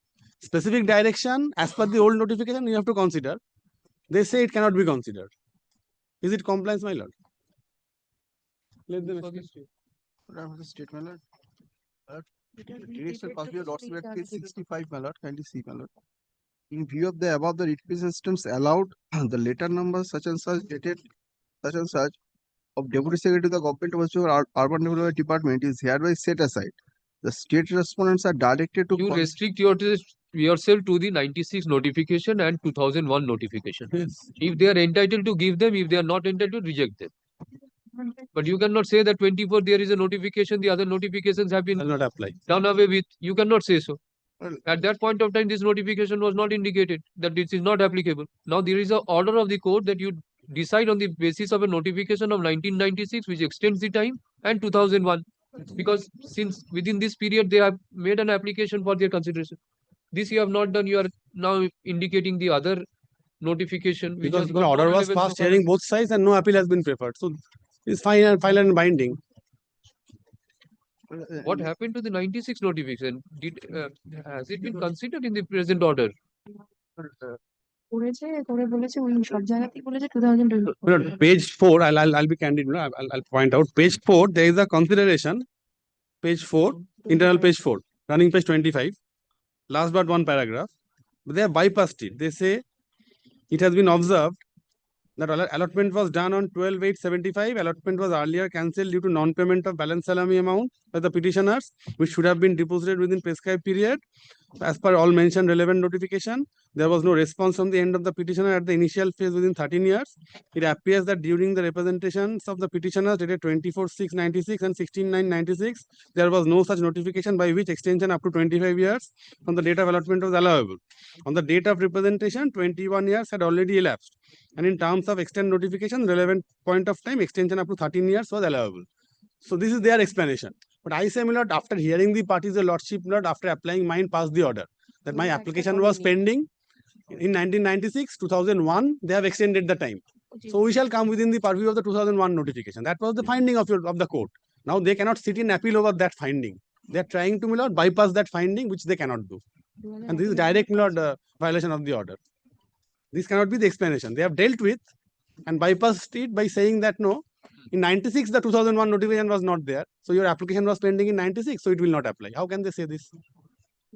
[SPEAKER 15] Specific direction as per the old notification you have to consider. They say it cannot be considered. Is it compliance, my lord? Let them
[SPEAKER 19] state, my lord. Direction passed by lordship at page 65, my lord. Kindly see, my lord. In view of the above, the requisition systems allowed the letter number such and such dated such and such of Deputy Secretary to the Government of Urban Development Department is hereby set aside. The state respondents are directed to
[SPEAKER 2] you restrict yourself to the 96 notification and 2001 notification.
[SPEAKER 15] Yes.
[SPEAKER 2] If they are entitled to give them, if they are not entitled, reject them. But you cannot say that 24 there is a notification, the other notifications have been
[SPEAKER 15] not apply.
[SPEAKER 2] done away with. You cannot say so. At that point of time, this notification was not indicated that this is not applicable. Now there is an order of the court that you decide on the basis of a notification of 1996, which extends the time, and 2001, because since within this period they have made an application for their consideration. This you have not done. You are now indicating the other notification which
[SPEAKER 15] Because
[SPEAKER 2] has
[SPEAKER 15] the
[SPEAKER 2] got
[SPEAKER 15] order
[SPEAKER 2] no
[SPEAKER 15] was
[SPEAKER 2] relevance
[SPEAKER 15] passed
[SPEAKER 2] to
[SPEAKER 15] hearing both sides and no appeal has been preferred. So it's final and binding.
[SPEAKER 2] What happened to the 96 notification? Has it been considered in the present order?
[SPEAKER 15] Page 4, I'll be candid. I'll point out. Page 4, there is a consideration. Page 4, internal page 4, running page 25. Last but one paragraph. But they have bypassed it. They say it has been observed that allotment was done on 12/8/75. Allotment was earlier cancelled due to non-payment of balance salary amount by the petitioners, which should have been deposited within prescribed period. As per all mentioned relevant notification, there was no response from the end of the petitioner at the initial phase within 13 years. It appears that during the representations of the petitioners dated 24/6/96 and 16/9/96, there was no such notification by which extension up to 25 years from the date of allotment was allowable. On the date of representation, 21 years had already elapsed. And in terms of extent notification, relevant point of time, extension up to 13 years was allowable. So this is their explanation. But I say, my lord, after hearing the parties, the lordship, lord, after applying mine, passed the order that my application was pending in 1996, 2001, they have extended the time. So we shall come within the purview of the 2001 notification. That was the finding of the court. Now they cannot sit in appeal over that finding. They are trying to, my lord, bypass that finding, which they cannot do. And this is direct, my lord, violation of the order. This cannot be the explanation. They have dealt with and bypassed it by saying that no, in 96 the 2001 notification was not there. So your application was pending in 96, so it will not apply. How can they say this?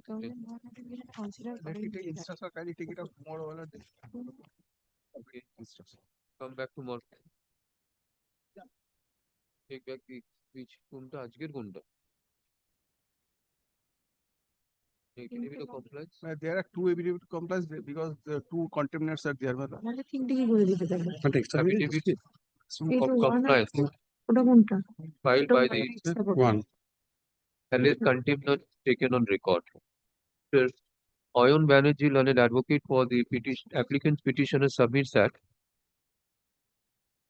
[SPEAKER 2] Okay, come back tomorrow. Take back the which kunta ajker kunta.
[SPEAKER 19] There are two affidavit compliance because the two contaminants are there.
[SPEAKER 2] Affidavit of compliance filed by the
[SPEAKER 15] one.
[SPEAKER 2] alleged contempt not taken on record. Sir, Oyon Banerjee, learned advocate for the applicant's petitioner, submits that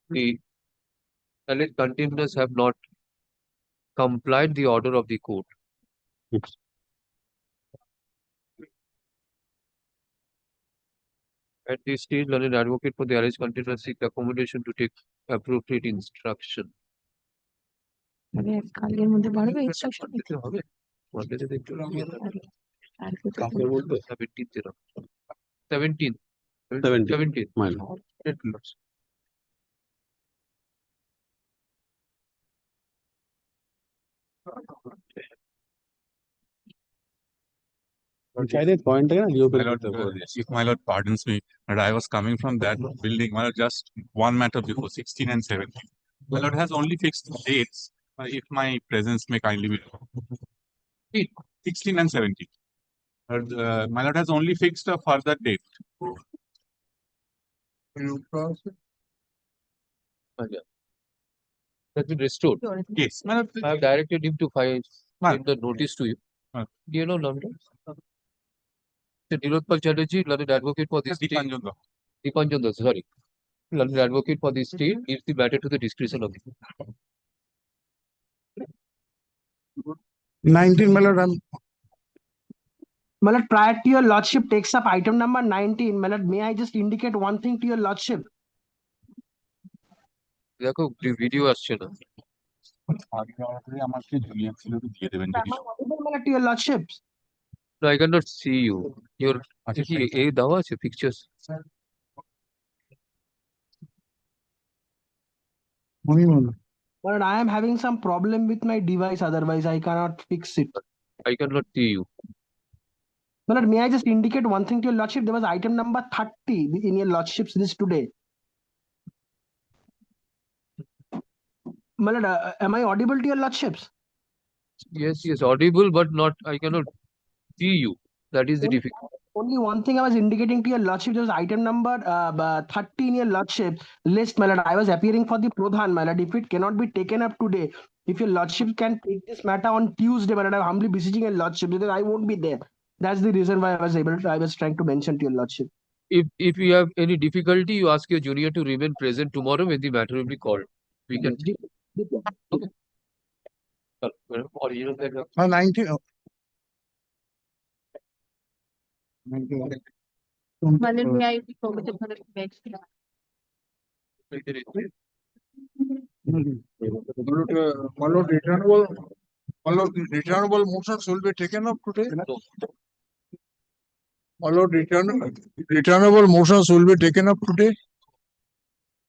[SPEAKER 2] the alleged contemners have not complied the order of the court. At this stage, learned advocate for the alleged contemners seek accommodation to take appropriate instruction.
[SPEAKER 8] কালকের মধ্যে বাড়বে instruction
[SPEAKER 2] দিতে হবে। Monday দেখতে হবে।
[SPEAKER 8] আর
[SPEAKER 2] কাউকে বলবে 17th এরকম। 17th
[SPEAKER 15] 17th mile.
[SPEAKER 18] If my lord pardons me, but I was coming from that building, my lord, just one matter before 16 and 17. My lord has only fixed dates. If my presence may kindly be 16 and 17. My lord has only fixed a further date.
[SPEAKER 2] Has been restored.
[SPEAKER 18] Yes.
[SPEAKER 2] I have directed him to file the notice to you. Do you know number? The Nilotpal Chatterjee, learned advocate for the state. Dipanjan Das, sorry. Learned advocate for the state gives the matter to the discretion of the
[SPEAKER 19] 19, my lord,
[SPEAKER 10] My lord, prior to your lordship takes up item number 19, my lord, may I just indicate one thing to your lordship?
[SPEAKER 2] দেখো video আসছে না
[SPEAKER 18] আমাকে junior ছিল দিয়ে দেবেন
[SPEAKER 10] Am I audible, my lord, to your lordships?
[SPEAKER 2] No, I cannot see you. Your কি এই দেওয়া আছে pictures?
[SPEAKER 10] But I am having some problem with my device, otherwise I cannot fix it.
[SPEAKER 2] I cannot see you.
[SPEAKER 10] My lord, may I just indicate one thing to your lordship? There was item number 30 in your lordship's list today. My lord, am I audible to your lordships?
[SPEAKER 2] Yes, audible, but not. I cannot see you. That is the difficulty.
[SPEAKER 10] Only one thing I was indicating to your lordship, there was item number 30 in your lordship list, my lord. I was appearing for the Pradhan, my lord. If it cannot be taken up today, if your lordship can take this matter on Tuesday, my lord, I'm humbly beseeching your lordship because I won't be there. That's the reason why I was trying to mention to your lordship.
[SPEAKER 2] If you have any difficulty, you ask your junior to remain present tomorrow when the matter will be called. We can. Okay. Original
[SPEAKER 19] 19.
[SPEAKER 8] My lord, may I be permitted for the bench?
[SPEAKER 19] My lord, returnable motions will be taken up today. My lord, returnable motions will be taken up today.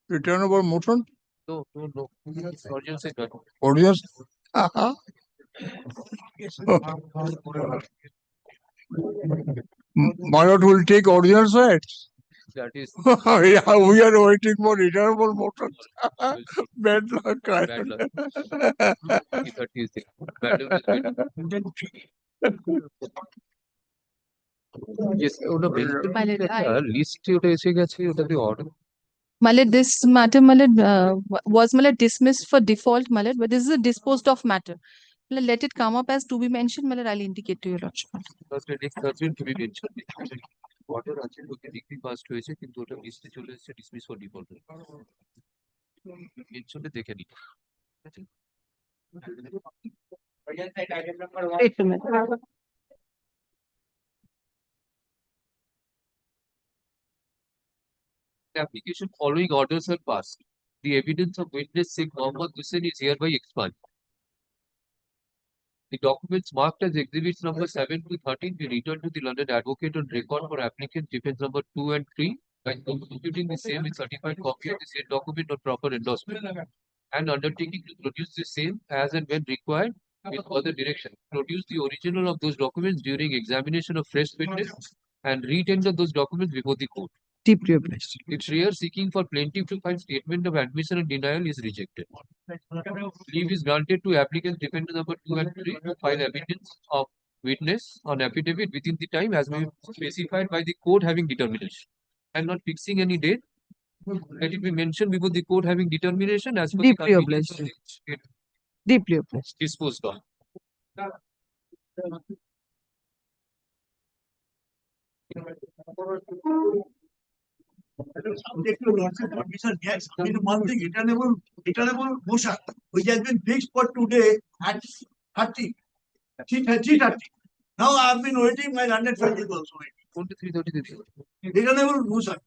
[SPEAKER 19] Returnable motion?
[SPEAKER 2] No. Audience is done.
[SPEAKER 19] Audience? My lord will take audience, right?
[SPEAKER 2] That is.
[SPEAKER 19] Yeah, we are waiting for returnable motions. Bad luck.
[SPEAKER 2] Bad luck. 30 is there. Bad luck is good. Yes, ওটা লিস্টে ওটা এসে গেছে ওটাতে order
[SPEAKER 20] My lord, this matter, my lord, was my lord dismissed for default, my lord, but this is a disposed of matter. My lord, let it come up as to be mentioned, my lord, I'll indicate to your lordship.
[SPEAKER 2] to be mentioned. Order আছে ওকে degree past হয়েছে কিন্তু ওটা লিস্টে চলে এসেছে dismiss for default মেনশনে দেখে নিই
[SPEAKER 20] Wait a minute.
[SPEAKER 2] Application following orders are passed. The evidence of witness Sheikh Mohammed Hussain is hereby expunged. The documents marked as exhibits number 7 to 13 be returned to the London advocate on record for applicant defense number 2 and 3 by constituting the same with certified copy of the said document or proper endorsement and undertaking to produce the same as and when required with further direction. Produce the original of those documents during examination of fresh witness and retender those documents before the court.
[SPEAKER 16] Deeply obliged.
[SPEAKER 2] The trier seeking for plaintiff to file statement of admission and denial is rejected. Leave is granted to applicants defendant number 2 and 3 to file evidence of witness on affidavit within the time as may be specified by the court having determination. I am not fixing any date. Let it be mentioned before the court having determination as per
[SPEAKER 16] Deeply
[SPEAKER 2] the
[SPEAKER 16] obliged.
[SPEAKER 2] convenience
[SPEAKER 16] Deeply obliged.
[SPEAKER 2] disposed of.
[SPEAKER 5] Subject to lordship permission, yes. I mean, one thing, returnable motion, which has been fixed for today at 3:30. Now I have been waiting, my 100 is also waiting.
[SPEAKER 2] 3:30.
[SPEAKER 5] Returnable motion.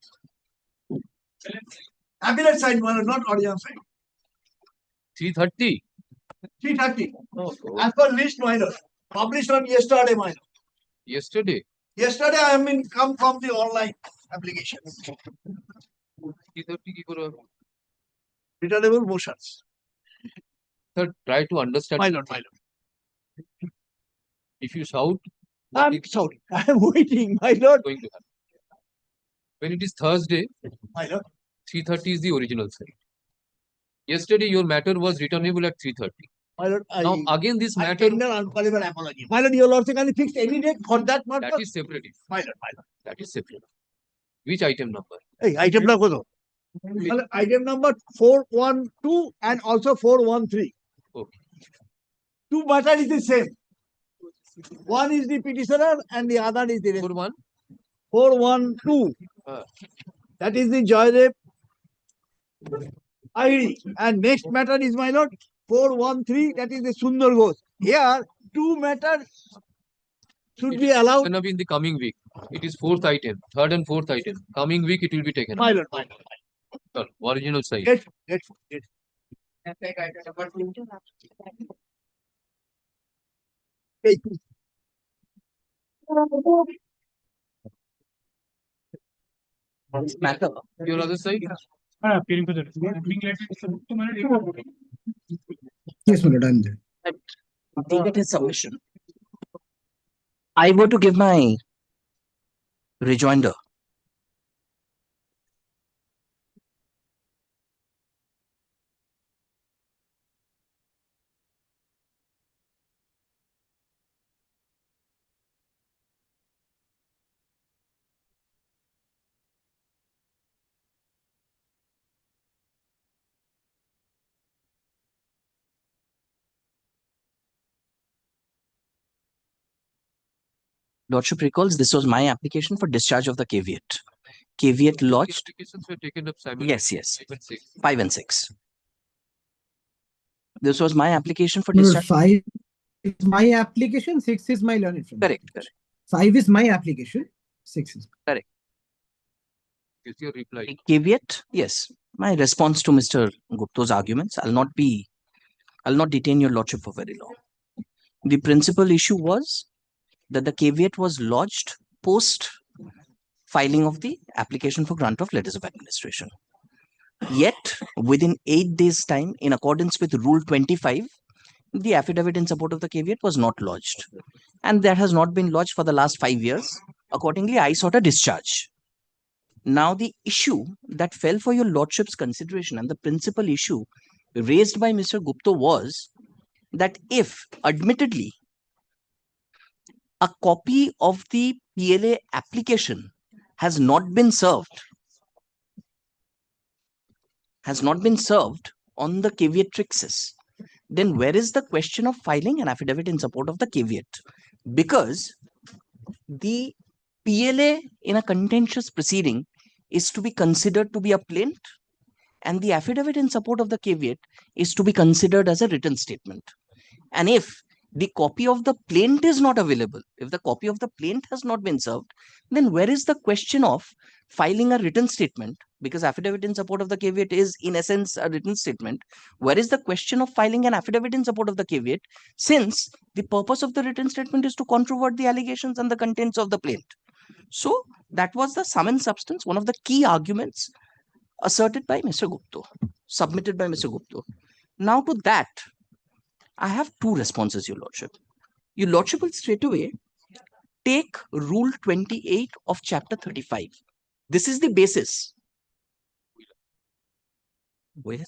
[SPEAKER 5] Appellate side, not audience side.
[SPEAKER 2] 3:30.
[SPEAKER 5] 3:30. As per list, minor. Published on yesterday, minor.
[SPEAKER 2] Yesterday.
[SPEAKER 5] Yesterday I have been come from the online application.
[SPEAKER 2] 3:30 কি করে হবে?
[SPEAKER 5] Returnable motions.
[SPEAKER 2] Sir, try to understand.
[SPEAKER 5] My lord.
[SPEAKER 2] If you shout,
[SPEAKER 5] I'm shouting. I am waiting, my lord.
[SPEAKER 2] Going to happen. When it is Thursday,
[SPEAKER 5] My lord.
[SPEAKER 2] 3:30 is the original side. Yesterday, your matter was returnable at 3:30.
[SPEAKER 5] My lord,
[SPEAKER 2] Now again this
[SPEAKER 5] I
[SPEAKER 2] matter.
[SPEAKER 5] tender uncallable apology. My lord, your lordship can fix any date for that matter.
[SPEAKER 2] That is separate.
[SPEAKER 5] My lord.
[SPEAKER 2] That is separate. Which item number?
[SPEAKER 5] Hey, item number item number 412 and also 413.
[SPEAKER 2] Okay.
[SPEAKER 5] Two matter is the same. One is the petitioner and the other is the 412. That is the Joyrep ID. And next matter is, my lord, 413. That is the Sundar Ghosh. Here, two matters should be allowed.
[SPEAKER 2] Going to be in the coming week. It is fourth item, third and fourth item. Coming week it will be taken.
[SPEAKER 5] My lord.
[SPEAKER 2] Sir, original size.
[SPEAKER 5] Get. Hey.
[SPEAKER 2] Matter. Your other side?
[SPEAKER 17] Yes, my lord, I'm there.
[SPEAKER 21] Dated his submission. I were to give my rejoinder. Lordship recalls this was my application for discharge of the caveat. Caveat lodged.
[SPEAKER 2] Applications were taken up simultaneously.
[SPEAKER 21] Yes.
[SPEAKER 2] 5 and 6.
[SPEAKER 21] 5 and 6. This was my application for discharge.
[SPEAKER 17] 5 is my application, 6 is my learned friend.
[SPEAKER 21] Correct.
[SPEAKER 17] 5 is my application, 6 is.
[SPEAKER 21] Correct.
[SPEAKER 2] Is your reply?
[SPEAKER 21] Caveat, yes. My response to Mr. Gupta's arguments, I'll not detain your lordship for very long. The principal issue was that the caveat was lodged post filing of the application for grant of letters of administration. Yet, within 8 days' time, in accordance with Rule 25, the affidavit in support of the caveat was not lodged. And that has not been lodged for the last 5 years. Accordingly, I sought a discharge. Now, the issue that fell for your lordship's consideration and the principal issue raised by Mr. Gupta was that if, admittedly, a copy of the PLA application has not been served on the caveat trixis, then where is the question of filing an affidavit in support of the caveat? Because the PLA in a contentious proceeding is to be considered to be a plaint, and the affidavit in support of the caveat is to be considered as a written statement. And if the copy of the plaint is not available, if the copy of the plaint has not been served, then where is the question of filing a written statement? Because affidavit in support of the caveat is in essence a written statement. Where is the question of filing an affidavit in support of the caveat, since the purpose of the written statement is to controvert the allegations and the contents of the plaint? So that was the sum and substance, one of the key arguments asserted by Mr. Gupta, submitted by Mr. Gupta. Now to that, I have two responses, Your Lordship. Your Lordship will straight away take Rule 28 of Chapter 35. This is the basis. Where?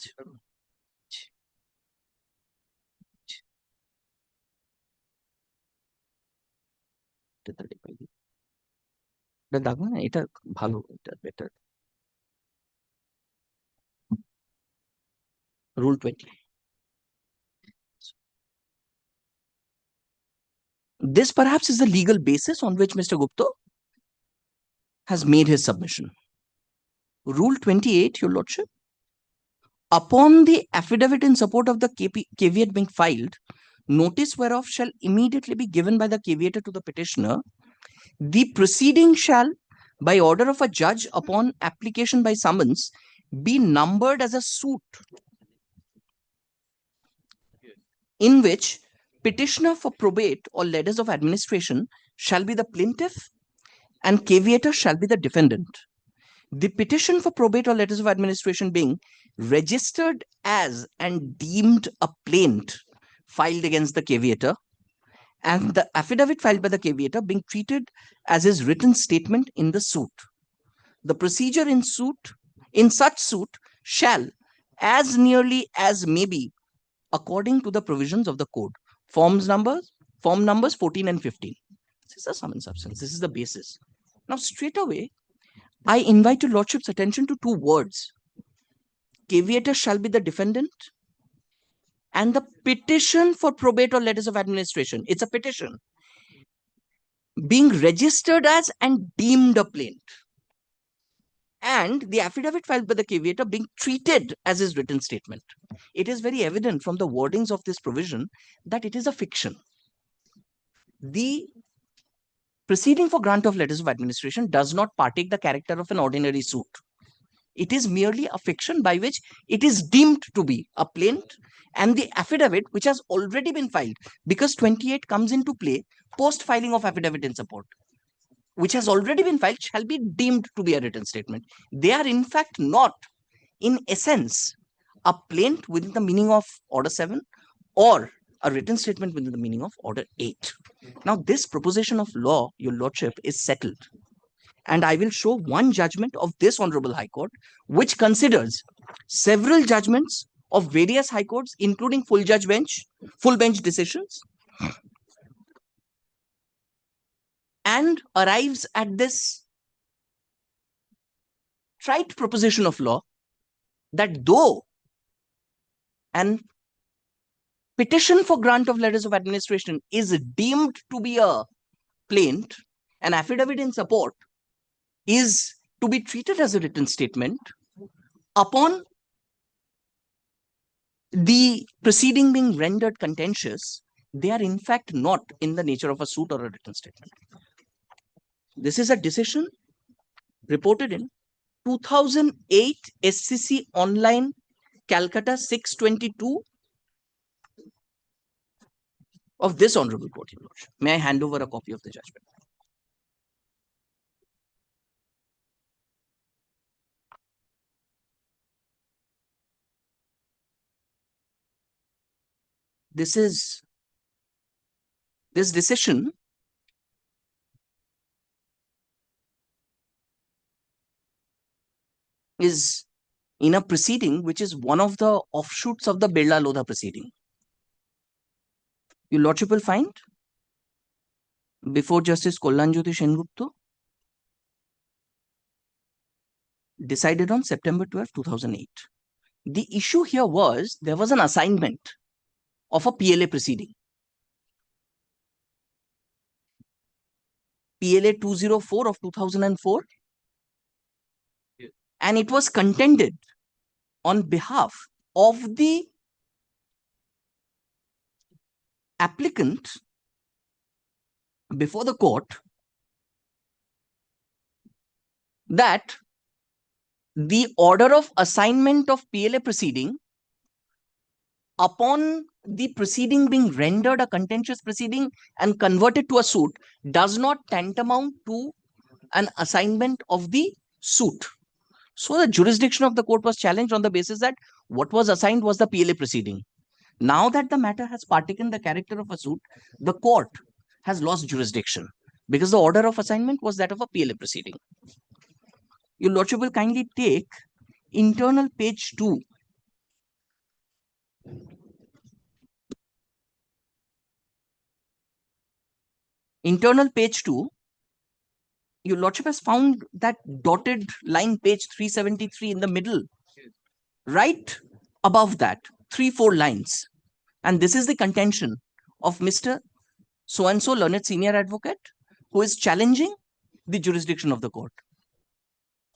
[SPEAKER 21] এটা ভালো, এটা better. Rule 20. This perhaps is the legal basis on which Mr. Gupta has made his submission. Rule 28, Your Lordship. Upon the affidavit in support of the caveat being filed, notice whereof shall immediately be given by the caveator to the petitioner. The proceeding shall, by order of a judge upon application by summons, be numbered as a suit in which petitioner for probate or letters of administration shall be the plaintiff and caveator shall be the defendant. The petition for probate or letters of administration being registered as and deemed a plaint filed against the caveator, and the affidavit filed by the caveator being treated as his written statement in the suit. The procedure in such suit shall, as nearly as may be, according to the provisions of the code. Form numbers 14 and 15. This is the sum and substance. This is the basis. Now, straight away, I invite your lordship's attention to two words. Caveator shall be the defendant, and the petition for probate or letters of administration. It's a petition being registered as and deemed a plaint, and the affidavit filed by the caveator being treated as his written statement. It is very evident from the wordings of this provision that it is a fiction. The proceeding for grant of letters of administration does not partake the character of an ordinary suit. It is merely a fiction by which it is deemed to be a plaint, and the affidavit which has already been filed, because 28 comes into play post filing of affidavit in support, which has already been filed, shall be deemed to be a written statement. They are in fact not, in essence, a plaint within the meaning of Order 7 or a written statement within the meaning of Order 8. Now, this proposition of law, your lordship, is settled. And I will show one judgment of this Honorable High Court, which considers several judgments of various high courts, including full bench decisions, and arrives at this trite proposition of law that though an petition for grant of letters of administration is deemed to be a plaint, an affidavit in support is to be treated as a written statement upon the proceeding being rendered contentious. They are in fact not in the nature of a suit or a written statement. This is a decision reported in 2008 SCC Online, Calcutta 622 of this Honorable Court, Your Lordship. May I hand over a copy of the judgment? This decision is in a proceeding which is one of the offshoots of the Birla Lodha proceeding. Your Lordship will find before Justice Kollanjyoti Sengupta, decided on September 12, 2008. The issue here was there was an assignment of a PLA proceeding. PLA 204 of 2004.
[SPEAKER 2] Yes.
[SPEAKER 21] And it was contended on behalf of the applicant before the court that the order of assignment of PLA proceeding upon the proceeding being rendered a contentious proceeding and converted to a suit does not tantamount to an assignment of the suit. So the jurisdiction of the court was challenged on the basis that what was assigned was the PLA proceeding. Now that the matter has partaken the character of a suit, the court has lost jurisdiction because the order of assignment was that of a PLA proceeding. Your Lordship will kindly take internal page 2. Internal page 2, your Lordship has found that dotted line page 373 in the middle, right above that, 3-4 lines. And this is the contention of Mr. So-and-so learned senior advocate who is challenging the jurisdiction of the court.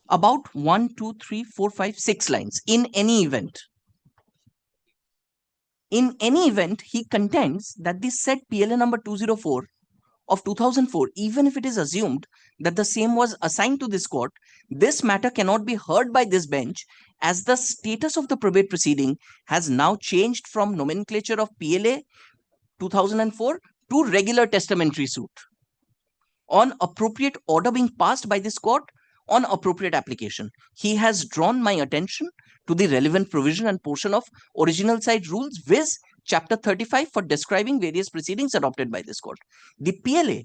[SPEAKER 21] About 1, 2, 3, 4, 5, 6 lines. In any event, he contends that the said PLA number 204 of 2004, even if it is assumed that the same was assigned to this court, this matter cannot be heard by this bench as the status of the probate proceeding has now changed from nomenclature of PLA 2004 to regular testamentary suit. On appropriate order being passed by this court, on appropriate application, he has drawn my attention to the relevant provision and portion of original side rules, viz. Chapter 35 for describing various proceedings adopted by this court. The PLA,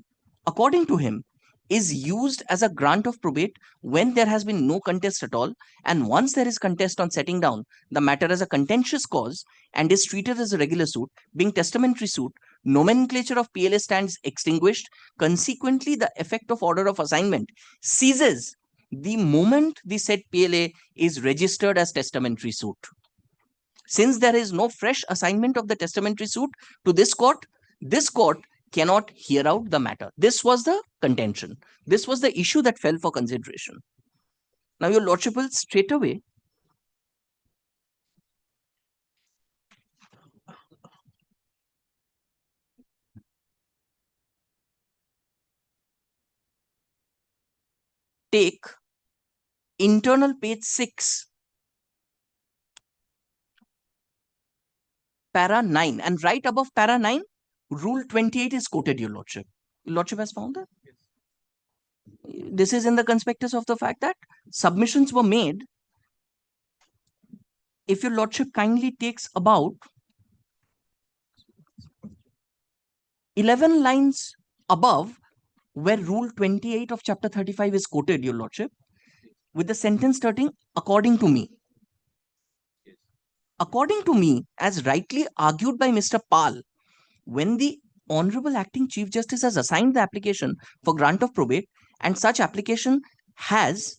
[SPEAKER 21] according to him, is used as a grant of probate when there has been no contest at all, and once there is contest on setting down the matter as a contentious cause and is treated as a regular suit, being testamentary suit, nomenclature of PLA stands extinguished. Consequently, the effect of order of assignment ceases the moment the said PLA is registered as testamentary suit. Since there is no fresh assignment of the testamentary suit to this court cannot hear out the matter. This was the contention. This was the issue that fell for consideration. Now, your lordship will straight away take internal page 6, para 9, and right above para 9, rule 28 is quoted, your lordship. Your lordship has found that? This is in the conspectus of the fact that submissions were made. If your lordship kindly takes about 11 lines above where rule 28 of chapter 35 is quoted, your lordship, with the sentence starting according to me. According to me, as rightly argued by Mr. Pal, when the Honorable Acting Chief Justice has assigned the application for grant of probate, and such application has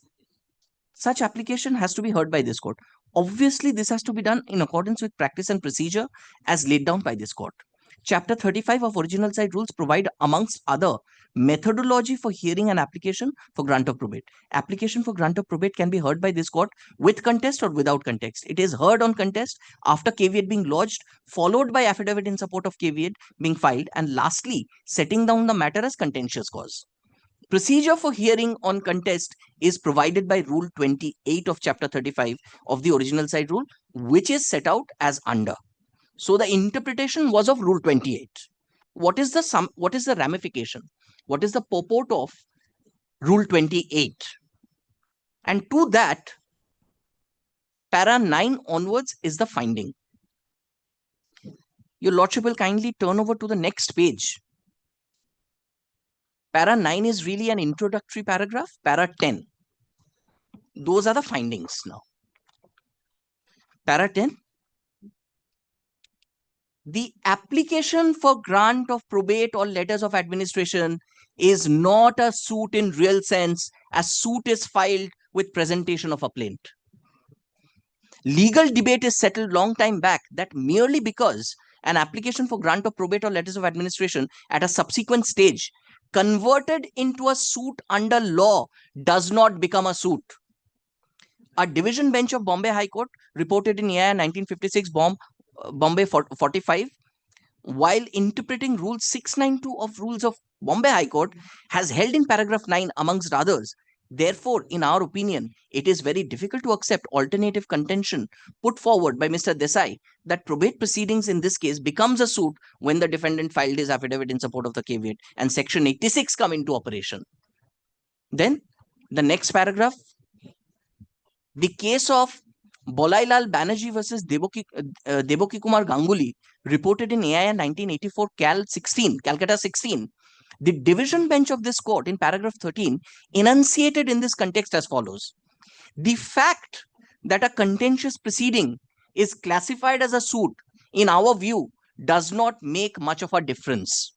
[SPEAKER 21] to be heard by this court. Obviously, this has to be done in accordance with practice and procedure as laid down by this court. Chapter 35 of original side rules provide, amongst other, methodology for hearing an application for grant of probate. Application for grant of probate can be heard by this court with contest or without contest. It is heard on contest after caveat being lodged, followed by affidavit in support of caveat being filed, and lastly, setting down the matter as contentious cause. Procedure for hearing on contest is provided by Rule 28 of Chapter 35 of the original side rule, which is set out as under. So the interpretation was of Rule 28. What is the ramification? What is the purport of Rule 28? And to that, para 9 onwards is the finding. Your lordship will kindly turn over to the next page. Para 9 is really an introductory paragraph. Para 10. Those are the findings now. Para 10. The application for grant of probate or letters of administration is not a suit in real sense, as suit is filed with presentation of a plaint. Legal debate is settled long time back that merely because an application for grant of probate or letters of administration at a subsequent stage converted into a suit under law does not become a suit. A division bench of Bombay High Court reported in AIR 1956 Bombay 45, while interpreting Rule 692 of Rules of Bombay High Court, has held in paragraph 9 amongst others. Therefore, in our opinion, it is very difficult to accept alternative contention put forward by Mr. Desai that probate proceedings in this case becomes a suit when the defendant filed his affidavit in support of the caveat and section 86 come into operation. Then, the next paragraph, the case of Bolailal Banerjee versus Deboki Kumar Ganguly, reported in AIR 1984 Calcutta 16, the division bench of this court in paragraph 13 enunciated in this context as follows. The fact that a contentious proceeding is classified as a suit, in our view, does not make much of a difference.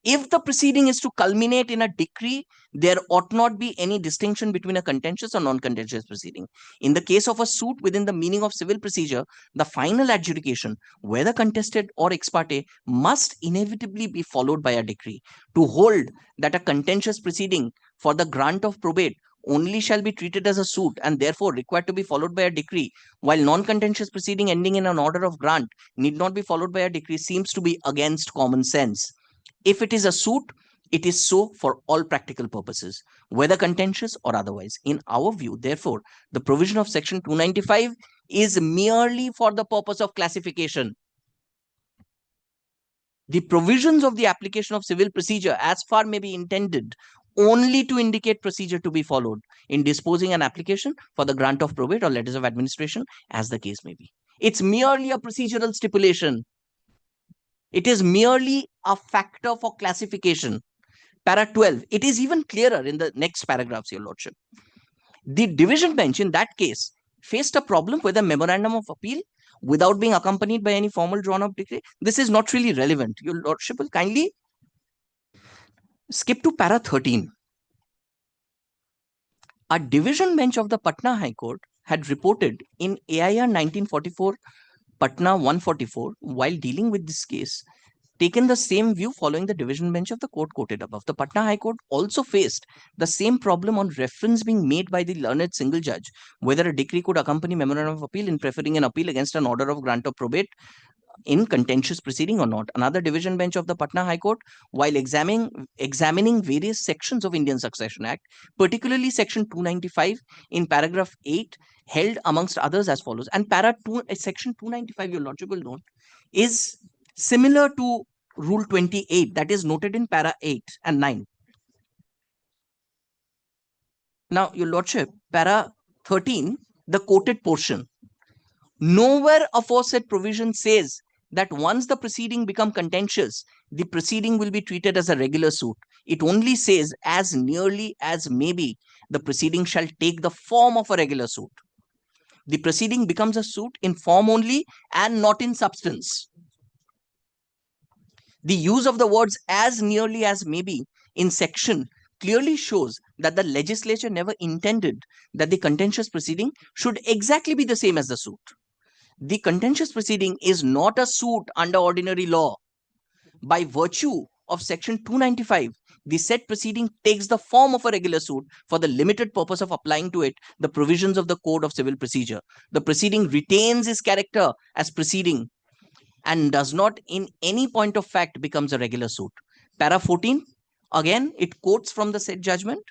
[SPEAKER 21] If the proceeding is to culminate in a decree, there ought not be any distinction between a contentious or non-contentious proceeding. In the case of a suit within the meaning of civil procedure, the final adjudication, whether contested or ex parte, must inevitably be followed by a decree. To hold that a contentious proceeding for the grant of probate only shall be treated as a suit and therefore required to be followed by a decree, while non-contentious proceeding ending in an order of grant need not be followed by a decree, seems to be against common sense. If it is a suit, it is so for all practical purposes, whether contentious or otherwise. In our view, therefore, the provision of section 295 is merely for the purpose of classification. The provisions of the application of civil procedure as far may be intended only to indicate procedure to be followed in disposing an application for the grant of probate or letters of administration, as the case may be. It's merely a procedural stipulation. It is merely a factor for classification. Para 12, it is even clearer in the next paragraphs, your lordship. The division bench in that case faced a problem with a memorandum of appeal without being accompanied by any formal drawn up decree. This is not really relevant. Your lordship will kindly skip to para 13. A division bench of the Patna High Court had reported in AIR 1944 Patna 144 while dealing with this case taken the same view following the division bench of the court quoted above. The Patna High Court also faced the same problem on reference being made by the learned single judge, whether a decree could accompany memorandum of appeal in preferring an appeal against an order of grant of probate in contentious proceeding or not. Another division bench of the Patna High Court, while examining various sections of Indian Succession Act, particularly section 295 in paragraph 8, held amongst others as follows. And section 295, your lordship will note, is similar to rule 28 that is noted in para 8 and 9. Now, your lordship, para 13, the quoted portion, nowhere aforesaid provision says that once the proceeding become contentious, the proceeding will be treated as a regular suit. It only says, as nearly as may be, the proceeding shall take the form of a regular suit. The proceeding becomes a suit in form only and not in substance. The use of the words as nearly as may be in section clearly shows that the legislature never intended that the contentious proceeding should exactly be the same as the suit. The contentious proceeding is not a suit under ordinary law. By virtue of section 295, the said proceeding takes the form of a regular suit for the limited purpose of applying to it the provisions of the Code of Civil Procedure. The proceeding retains its character as proceeding and does not in any point of fact becomes a regular suit. Para 14, again, it quotes from the said judgment.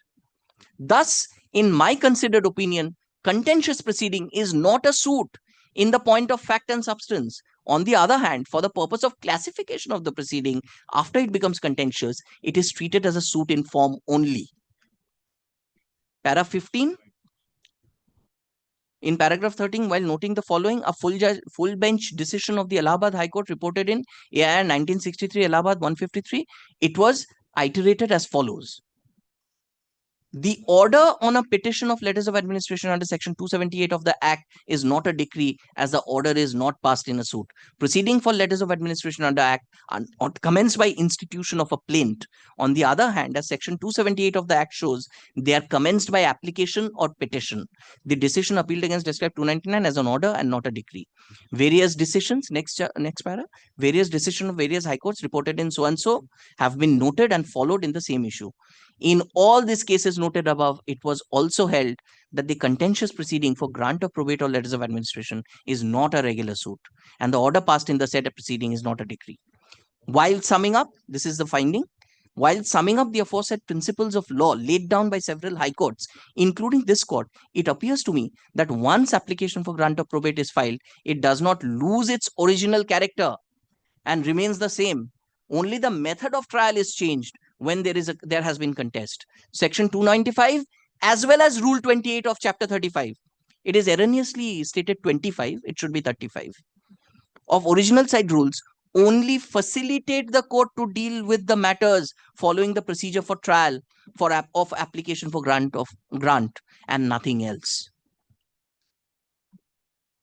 [SPEAKER 21] Thus, in my considered opinion, contentious proceeding is not a suit in the point of fact and substance. On the other hand, for the purpose of classification of the proceeding, after it becomes contentious, it is treated as a suit in form only. Para 15, in paragraph 13, while noting the following, a full bench decision of the Allahabad High Court reported in AIR 1963, Allahabad 153, it was iterated as follows. The order on a petition of letters of administration under section 278 of the Act is not a decree, as the order is not passed in a suit. Proceeding for letters of administration under Act are commenced by institution of a plaint. On the other hand, as section 278 of the Act shows, they are commenced by application or petition. The decision appealed against described 299 as an order and not a decree. Various decisions, next para, various decisions of various high courts reported in so and so have been noted and followed in the same issue. In all these cases noted above, it was also held that the contentious proceeding for grant of probate or letters of administration is not a regular suit, and the order passed in the said proceeding is not a decree. While summing up, this is the finding, while summing up the aforesaid principles of law laid down by several high courts, including this court, it appears to me that once application for grant of probate is filed, it does not lose its original character and remains the same. Only the method of trial is changed when there has been contest. Section 295 as well as Rule 28 of Chapter 35. It is erroneously stated 25. It should be 35. Of original side rules only facilitate the court to deal with the matters following the procedure for trial of application for grant and nothing else.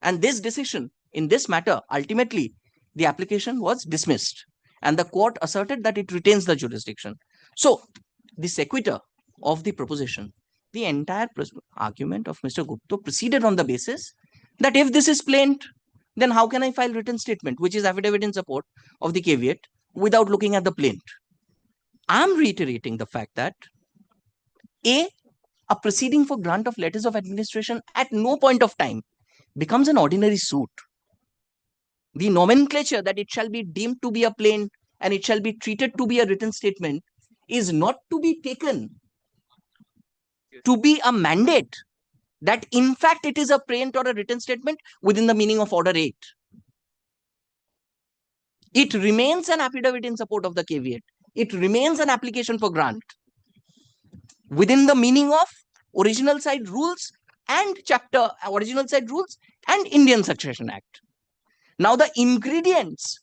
[SPEAKER 21] And this decision in this matter, ultimately, the application was dismissed and the court asserted that it retains the jurisdiction. So, the sequitur of the proposition, the entire argument of Mr. Gupta proceeded on the basis that if this is plaint, then how can I file written statement, which is affidavit in support of the caveat, without looking at the plaint? I'm reiterating the fact that a proceeding for grant of letters of administration at no point of time becomes an ordinary suit. The nomenclature that it shall be deemed to be a plaint and it shall be treated to be a written statement is not to be taken to be a mandate that in fact it is a plaint or a written statement within the meaning of Order 8. It remains an affidavit in support of the caveat. It remains an application for grant within the meaning of original side rules and original side rules and Indian Succession Act. Now the ingredients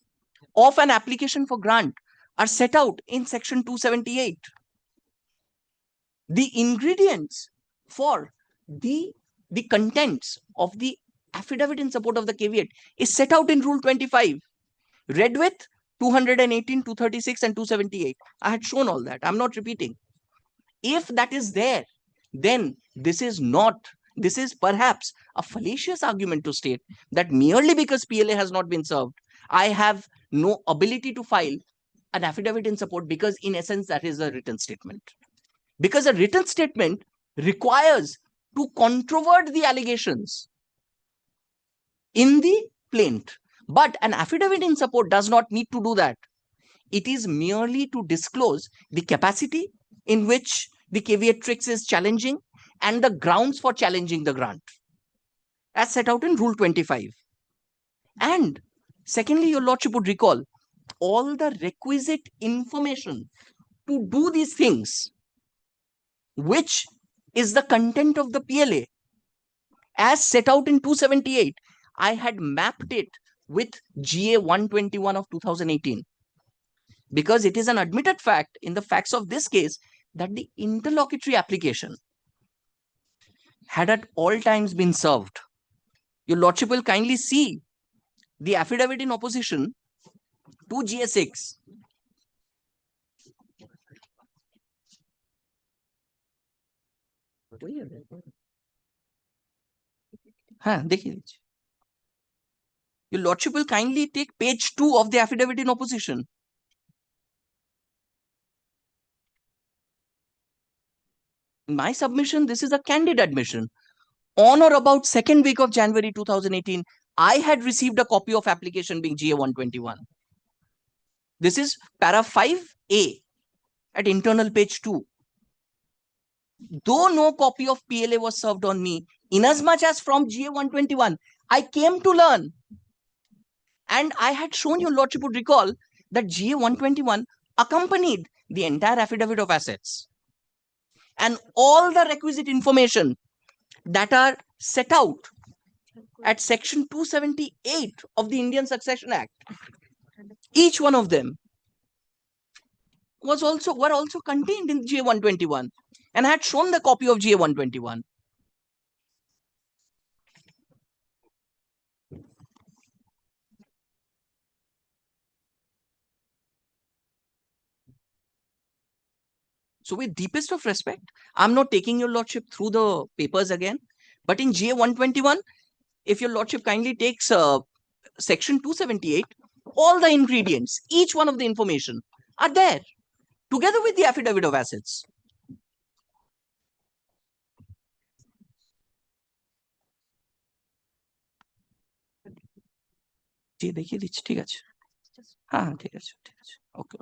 [SPEAKER 21] of an application for grant are set out in section 278. The ingredients for the contents of the affidavit in support of the caveat is set out in Rule 25, read with 218, 236 and 278. I had shown all that. I'm not repeating. If that is there, then this is perhaps a fallacious argument to state that merely because PLA has not been served, I have no ability to file an affidavit in support, because in essence, that is a written statement. Because a written statement requires to controvert the allegations in the plaint. But an affidavit in support does not need to do that. It is merely to disclose the capacity in which the caveatrix is challenging and the grounds for challenging the grant, as set out in Rule 25. And secondly, your lordship would recall all the requisite information to do these things, which is the content of the PLA, as set out in 278. I had mapped it with GA 121 of 2018, because it is an admitted fact in the facts of this case that the interlocutory application had at all times been served. Your lordship will kindly see the affidavit in opposition to GA6. Your lordship will kindly take page 2 of the affidavit in opposition. In my submission, this is a candid admission. On or about second week of January 2018, I had received a copy of application being GA 121. This is para 5A at internal page 2. Though no copy of PLA was served on me, inasmuch as from GA 121, I came to learn, and I had shown, your lordship would recall, that GA 121 accompanied the entire affidavit of assets and all the requisite information that are set out at section 278 of the Indian Succession Act. Each one of them were also contained in GA 121, and I had shown the copy of GA 121. So with deepest of respect, I'm not taking your lordship through the papers again, but in GA 121, if your lordship kindly takes section 278, all the ingredients, each one of the information are there, together with the affidavit of assets. जी देखिए दिच्छे ठीक আছে हाँ ठीक আছে okay.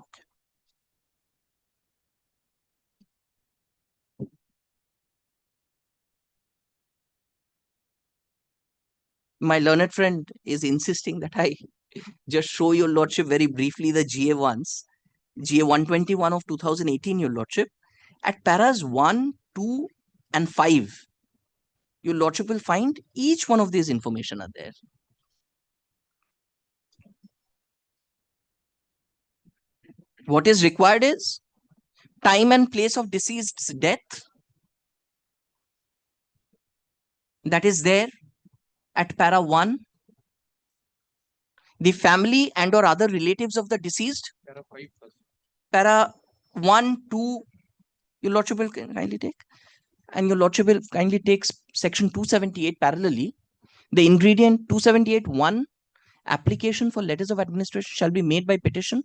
[SPEAKER 21] My learned friend is insisting that I just show your lordship very briefly the GA ones. GA 121 of 2018, your lordship, at paras 1, 2, and 5. Your lordship will find each one of these information are there. What is required is time and place of deceased's death. That is there at para 1. The family and or other relatives of the deceased.
[SPEAKER 2] Para 5 first.
[SPEAKER 21] Para 1, 2, your lordship will kindly take. And your lordship will kindly take section 278 parallelly. The ingredient 278(1), application for letters of administration shall be made by petition,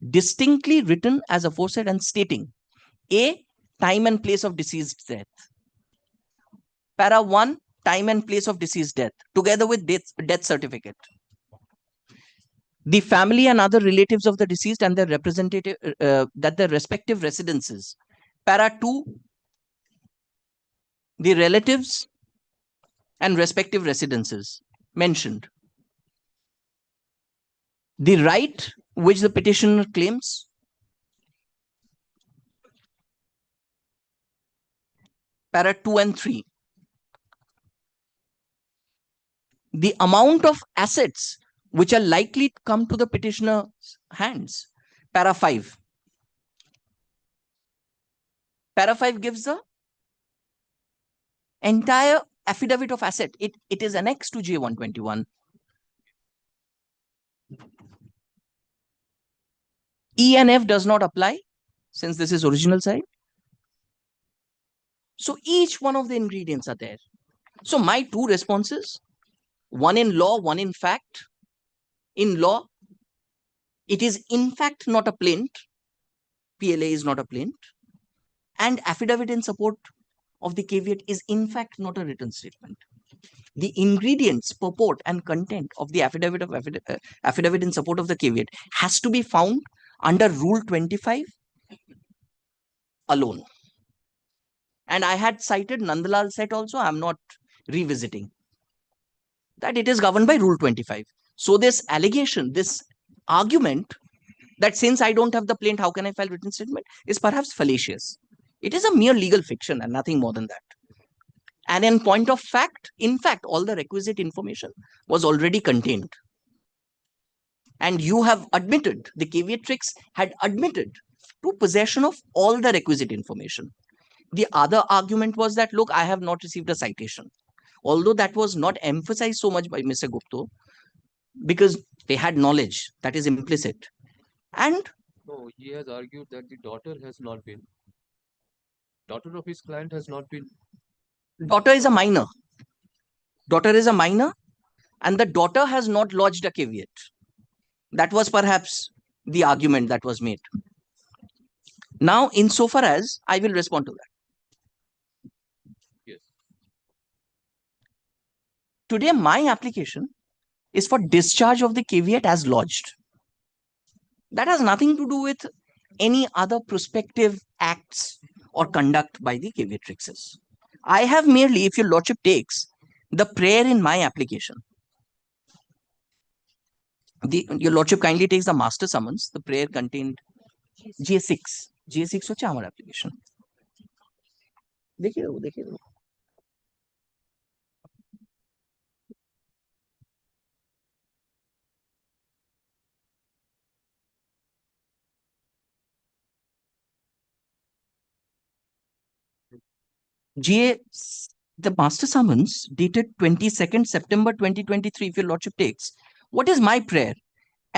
[SPEAKER 21] distinctly written as aforesaid and stating A, time and place of deceased death. Para 1, time and place of deceased death, together with death certificate. The family and other relatives of the deceased and their representative, that their respective residences. Para 2, the relatives and respective residences mentioned. The right which the petitioner claims. Para 2 and 3. The amount of assets which are likely to come to the petitioner's hands. Para 5. Para 5 gives the entire affidavit of asset. It is annexed to GA 121. E and F does not apply since this is original side. So each one of the ingredients are there. So my two responses, one in law, one in fact. In law, it is in fact not a plaint. PLA is not a plaint. And affidavit in support of the caveat is in fact not a written statement. The ingredients, purport, and content of the affidavit in support of the caveat has to be found under Rule 25 alone. And I had cited Nandalal set also. I'm not revisiting that. It is governed by Rule 25. So this allegation, this argument that since I don't have the plaint, how can I file written statement, is perhaps fallacious. It is a mere legal fiction and nothing more than that. And in point of fact, in fact, all the requisite information was already contained. And you have admitted, the caveatrix had admitted to possession of all the requisite information. The other argument was that, look, I have not received a citation. Although that was not emphasized so much by Mr. Gupta, because they had knowledge that is implicit. And
[SPEAKER 2] no, he has argued that the daughter of his client has not been.
[SPEAKER 21] Daughter is a minor. Daughter is a minor, and the daughter has not lodged a caveat. That was perhaps the argument that was made. Now, insofar as I will respond to that.
[SPEAKER 2] Yes.
[SPEAKER 21] Today, my application is for discharge of the caveat as lodged. That has nothing to do with any other prospective acts or conduct by the caveatrixes. I have merely, if your lordship takes, the prayer in my application. Your lordship kindly takes the master summons. The prayer contained GA6. GA6 হচ্ছে আমার application. দেখিয়ে দেবো. GA, the master summons dated 22nd September 2023, if your lordship takes, what is my prayer?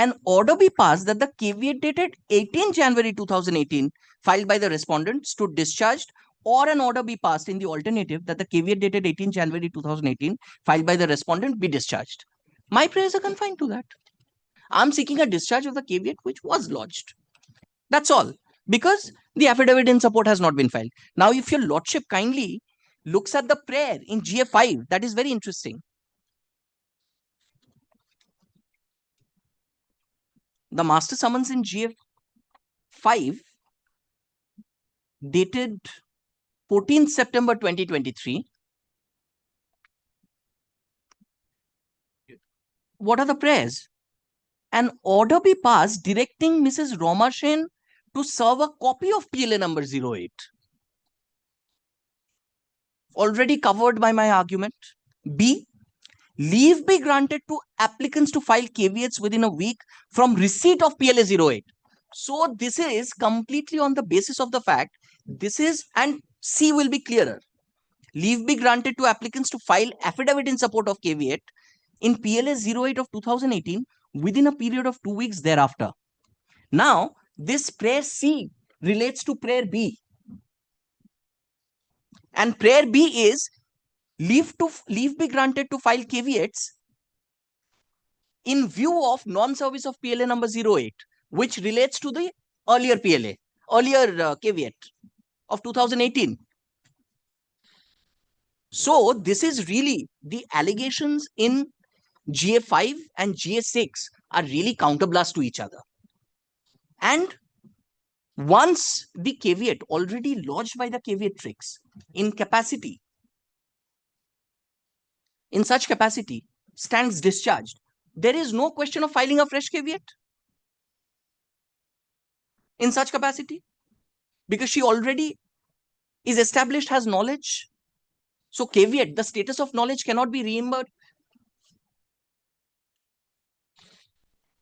[SPEAKER 21] An order be passed that the caveat dated 18 January 2018, filed by the respondent, stood discharged, or an order be passed in the alternative that the caveat dated 18 January 2018, filed by the respondent, be discharged. My prayers are confined to that. I'm seeking a discharge of the caveat which was lodged. That's all. Because the affidavit in support has not been filed. Now, if your lordship kindly looks at the prayer in GA5, that is very interesting. The master summons in GA5 dated 14th September 2023. What are the prayers? An order be passed directing Mrs. Roma Sen to serve a copy of PLA number 08. Already covered by my argument. B, leave be granted to applicants to file caveats within a week from receipt of PLA 08. So this is completely on the basis of the fact, this is, and C will be clearer. Leave be granted to applicants to file affidavit in support of caveat in PLA 08 of 2018 within a period of 2 weeks thereafter. Now, this prayer C relates to prayer B. And prayer B is leave be granted to file caveats in view of non-service of PLA number 08, which relates to the earlier caveat of 2018. So this is really, the allegations in GA5 and GA6 are really counterblast to each other. And once the caveat already lodged by the caveatrix in such capacity stands discharged, there is no question of filing a fresh caveat in such capacity, because she already is established, has knowledge. So caveat, the status of knowledge cannot be reimbursed.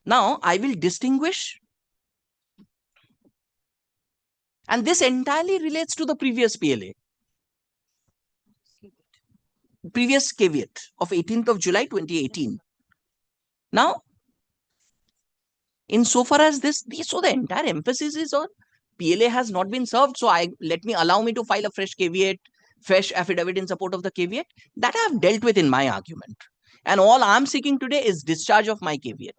[SPEAKER 21] Now I will distinguish, and this entirely relates to the previous PLA, previous caveat of 18th of July 2018. Now, insofar as this, so the entire emphasis is on PLA has not been served. So allow me to file a fresh caveat fresh affidavit in support of the caveat. That I have dealt with in my argument. And all I'm seeking today is discharge of my caveat.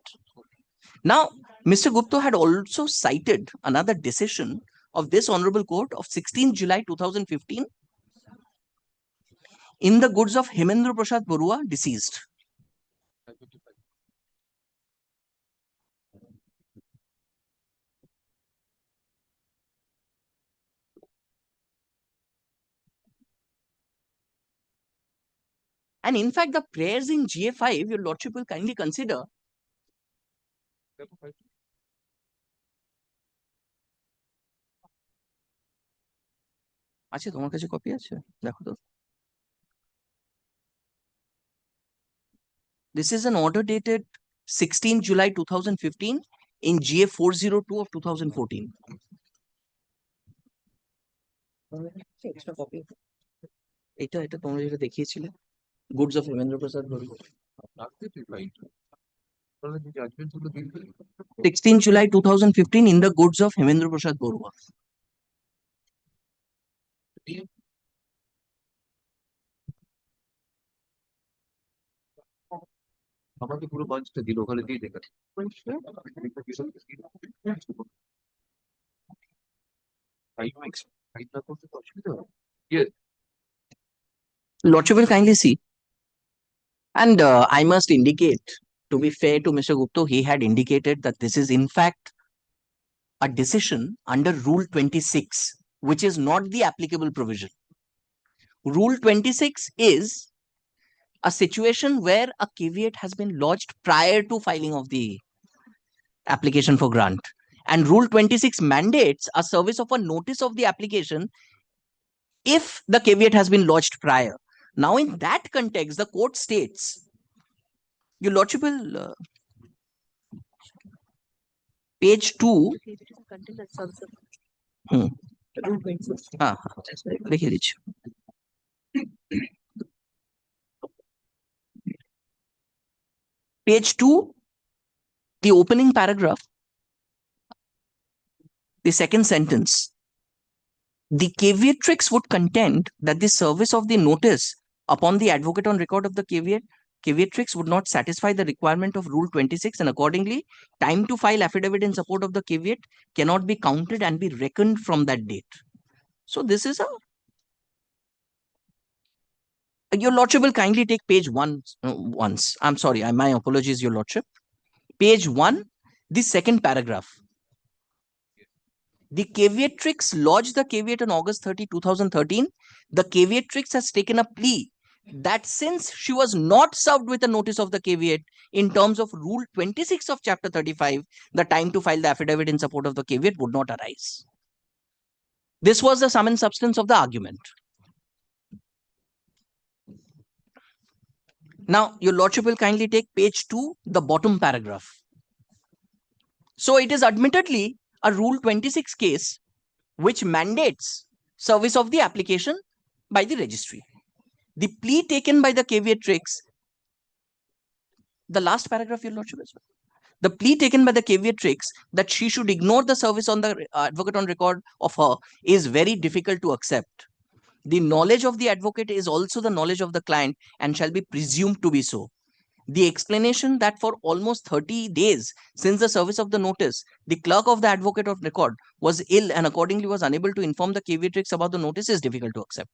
[SPEAKER 21] Now, Mr. Gupta had also cited another decision of this Honorable Court of 16 July 2015 in the goods of Hemendra Prasad Barua, deceased. And in fact, the prayers in GA5, your Lordship will kindly consider. আচ্ছা তোমার কাছে copy আছে দেখো তো This is an order dated 16 July 2015 in GA 402 of 2014. Extra copy. এটা তোমরা যেটা দেখিয়েছিলে goods of Hemendra Prasad Barua. 16 July 2015 in the goods of Hemendra Prasad Barua.
[SPEAKER 2] আমাকে পুরো বাঞ্চটা দিল ওখানে দিয়ে দেখা
[SPEAKER 21] Lordship will kindly see. And I must indicate, to be fair to Mr. Gupta, he had indicated that this is in fact a decision under Rule 26, which is not the applicable provision. Rule 26 is a situation where a caveat has been lodged prior to filing of the application for grant. And Rule 26 mandates a service of a notice of the application if the caveat has been lodged prior. Now, in that context, the court states, your Lordship will, page 2. लिखिए दीजिए. Page 2, the opening paragraph, the second sentence. The caveatrix would contend that the service of the notice upon the advocate on record of the caveatrix would not satisfy the requirement of Rule 26, and accordingly, time to file affidavit in support of the caveat cannot be counted and be reckoned from that date. So this is a... Your Lordship will kindly take page 1 once. I'm sorry, my apologies, Your Lordship. Page 1, the second paragraph. The caveatrix lodged the caveat on August 30, 2013. The caveatrix has taken a plea that since she was not served with a notice of the caveat in terms of Rule 26 of Chapter 35, the time to file the affidavit in support of the caveat would not arise. This was the sum and substance of the argument. Now, your Lordship will kindly take page 2, the bottom paragraph. So it is admittedly a Rule 26 case which mandates service of the application by the registry. The plea taken by the caveatrix, the last paragraph, Your Lordship, as well. The plea taken by the caveatrix that she should ignore the service on the advocate on record of her is very difficult to accept. The knowledge of the advocate is also the knowledge of the client and shall be presumed to be so. The explanation that for almost 30 days since the service of the notice, the clerk of the advocate of record was ill and accordingly was unable to inform the caveatrix about the notice is difficult to accept.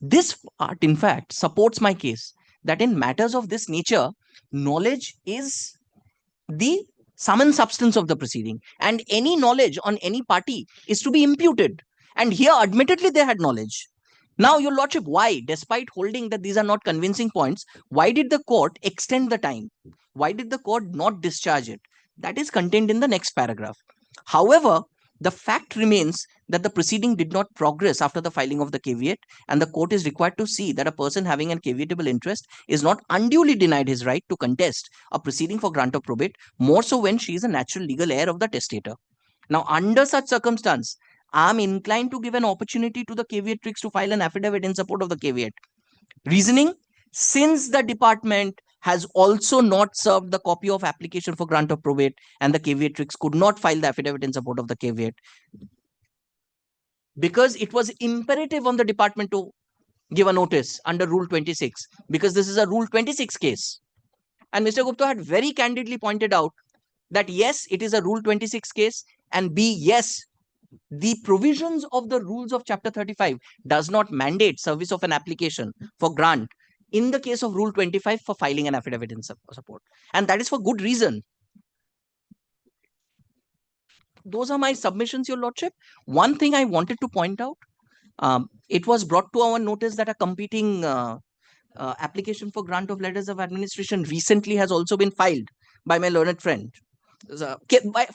[SPEAKER 21] This part, in fact, supports my case that in matters of this nature, knowledge is the sum and substance of the proceeding, and any knowledge on any party is to be imputed. And here, admittedly, they had knowledge. Now, Your Lordship, why, despite holding that these are not convincing points, why did the court extend the time? Why did the court not discharge it? That is contained in the next paragraph. However, the fact remains that the proceeding did not progress after the filing of the caveat, and the court is required to see that a person having an caveatable interest is not unduly denied his right to contest a proceeding for grant of probate, more so when she is a natural legal heir of the testator. Now, under such circumstance, I'm inclined to give an opportunity to the caveatrix to file an affidavit in support of the caveat. Reasoning, since the department has also not served the copy of application for grant of probate and the caveatrix could not file the affidavit in support of the caveat, because it was imperative on the department to give a notice under Rule 26 because this is a Rule 26 case. And Mr. Gupta had very candidly pointed out that yes, it is a Rule 26 case, and B, yes, the provisions of the rules of Chapter 35 does not mandate service of an application for grant in the case of Rule 25 for filing an affidavit in support. And that is for good reason. Those are my submissions, Your Lordship. One thing I wanted to point out, it was brought to our notice that a competing application for grant of letters of administration recently has also been filed by my learned friend,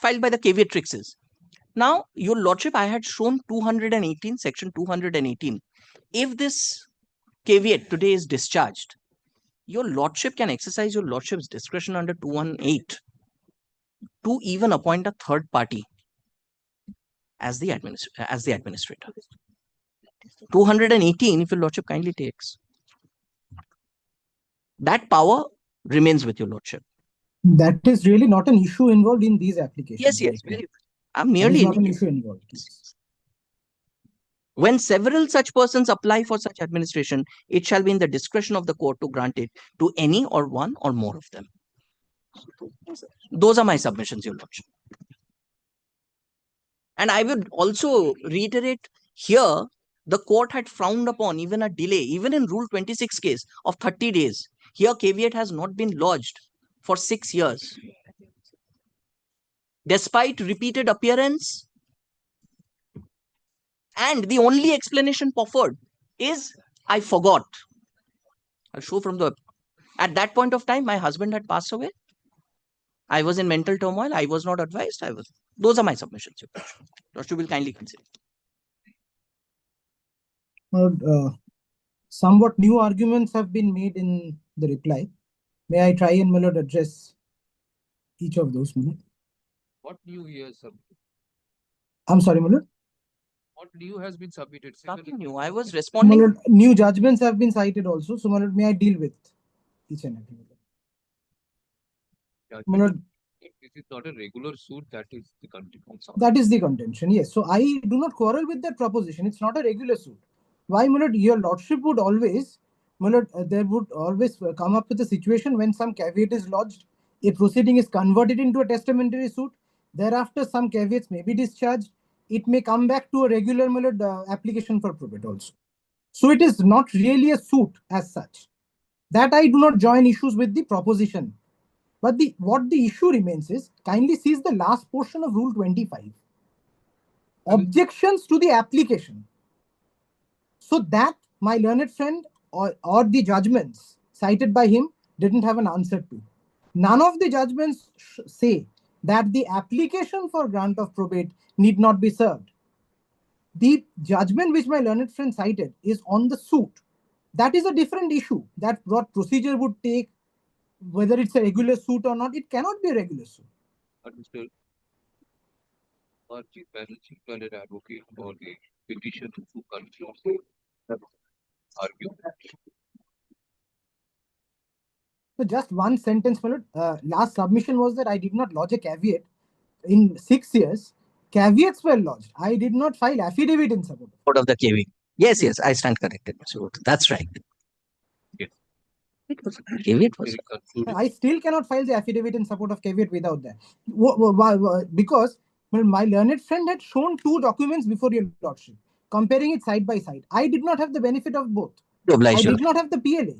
[SPEAKER 21] filed by the Caveatrixes. Now, Your Lordship, I had shown 218, section 218. If this caveat today is discharged, Your Lordship can exercise Your Lordship's discretion under 218 to even appoint a third party as the administrator. 218, if Your Lordship kindly takes. That power remains with Your Lordship.
[SPEAKER 1] That is really not an issue involved in these applications.
[SPEAKER 21] Yes, very. I'm merely
[SPEAKER 1] not an issue involved.
[SPEAKER 21] When several such persons apply for such administration, it shall be in the discretion of the court to grant it to any or one or more of them. Those are my submissions, Your Lordship. And I would also reiterate here, the court had frowned upon even a delay, even in Rule 26 case of 30 days. Here, caveat has not been lodged for 6 years. Despite repeated appearance, and the only explanation proffered is, I forgot. I'll show from the, at that point of time, my husband had passed away. I was in mental turmoil. I was not advised. Those are my submissions. Joshua will kindly consider.
[SPEAKER 1] Somewhat new arguments have been made in the reply. May I try and, my lord, address each of those, my lord?
[SPEAKER 2] What new he has submitted?
[SPEAKER 1] I'm sorry, my lord?
[SPEAKER 2] What new has been submitted?
[SPEAKER 21] Nothing new. I was
[SPEAKER 1] My
[SPEAKER 21] responding.
[SPEAKER 1] lord, new judgments have been cited also. So, my lord, may I deal with each and every one? My lord,
[SPEAKER 2] this is not a regular suit, that is the contention.
[SPEAKER 1] that is the contention, yes. So I do not quarrel with that proposition. It's not a regular suit. Why, my lord, your lordship would always, my lord, there would always come up with a situation when some caveat is lodged, a proceeding is converted into a testamentary suit, thereafter some caveats may be discharged, it may come back to a regular, my lord, application for probate also. So it is not really a suit as such. That I do not join issues with the proposition. But what the issue remains is, kindly sees the last portion of Rule 25. Objections to the application. So that my learned friend or the judgments cited by him didn't have an answer to. None of the judgments say that the application for grant of probate need not be served. The judgment which my learned friend cited is on the suit. That is a different issue. That what procedure would take, whether it's a regular suit or not, it cannot be a regular suit.
[SPEAKER 2] Understood. Chief Manager advocate for the petition to conclude argue.
[SPEAKER 1] So just one sentence, my lord. Last submission was that I did not lodge a caveat. In 6 years, caveats were lodged. I did not file affidavit in support
[SPEAKER 21] of the caveat. Yes, I stand corrected. So that's right.
[SPEAKER 2] Yes.
[SPEAKER 21] Caveat was.
[SPEAKER 1] I still cannot file the affidavit in support of caveat without that. Because my learned friend had shown 2 documents before your lordship, comparing it side by side. I did not have the benefit of both. I did not have the PLA.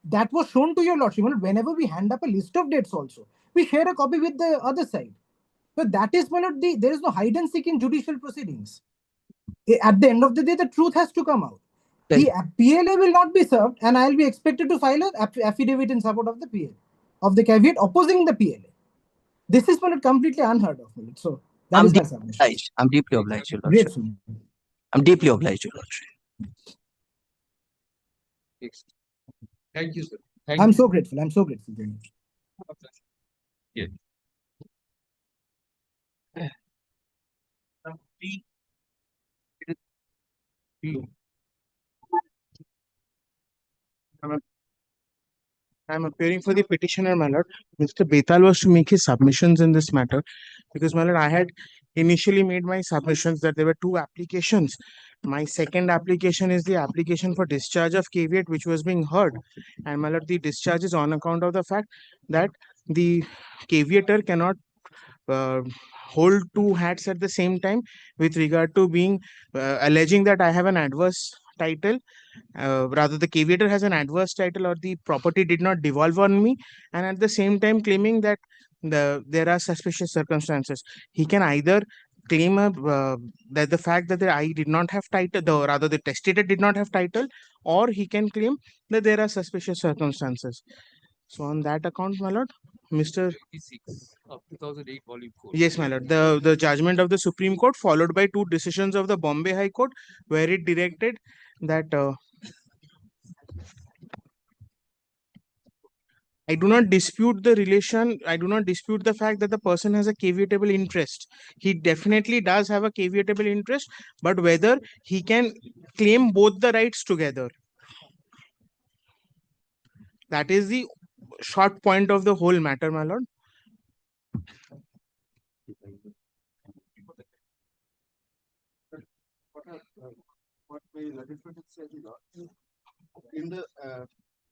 [SPEAKER 1] That was shown to your lordship. Whenever we hand up a list of dates also, we share a copy with the other side. But that is, my lord, there is no hide and seek in judicial proceedings. At the end of the day, the truth has to come out. The PLA will not be served, and I will be expected to file an affidavit in support of the PLA, of the caveat opposing the PLA. This is, my lord, completely unheard of. So that is my submission.
[SPEAKER 21] I'm deeply obliged, Your Lordship.
[SPEAKER 1] Grateful.
[SPEAKER 21] I'm deeply obliged, Your Lordship.
[SPEAKER 2] Thank you, sir.
[SPEAKER 1] I'm so grateful. I'm so grateful.
[SPEAKER 2] Yes.
[SPEAKER 12] I'm appearing for the petitioner, my lord. Mr. Betal was to make his submissions in this matter because, my lord, I had
[SPEAKER 3] initially made my submissions that there were two applications. My second application is the application for discharge of caveat, which was being heard. And my lord, the discharge is on account of the fact that the caveator cannot hold two hats at the same time with regard to being alleging that I have an adverse title. Rather, the caveator has an adverse title or the property did not devolve on me, and at the same time claiming that there are suspicious circumstances. He can either claim that the fact that I did not have title, rather the testator did not have title, or he can claim that there are suspicious circumstances. So on that account, my lord, Mr.
[SPEAKER 2] 86 of 2008 volume 4.
[SPEAKER 3] Yes, my lord. The judgment of the Supreme Court followed by two decisions of the Bombay High Court, where it directed that I do not dispute the relation. I do not dispute the fact that the person has a caveatable interest. He definitely does have a caveatable interest, but whether he can claim both the rights together. That is the short point of the whole matter, my lord.
[SPEAKER 7] What my legislature said in the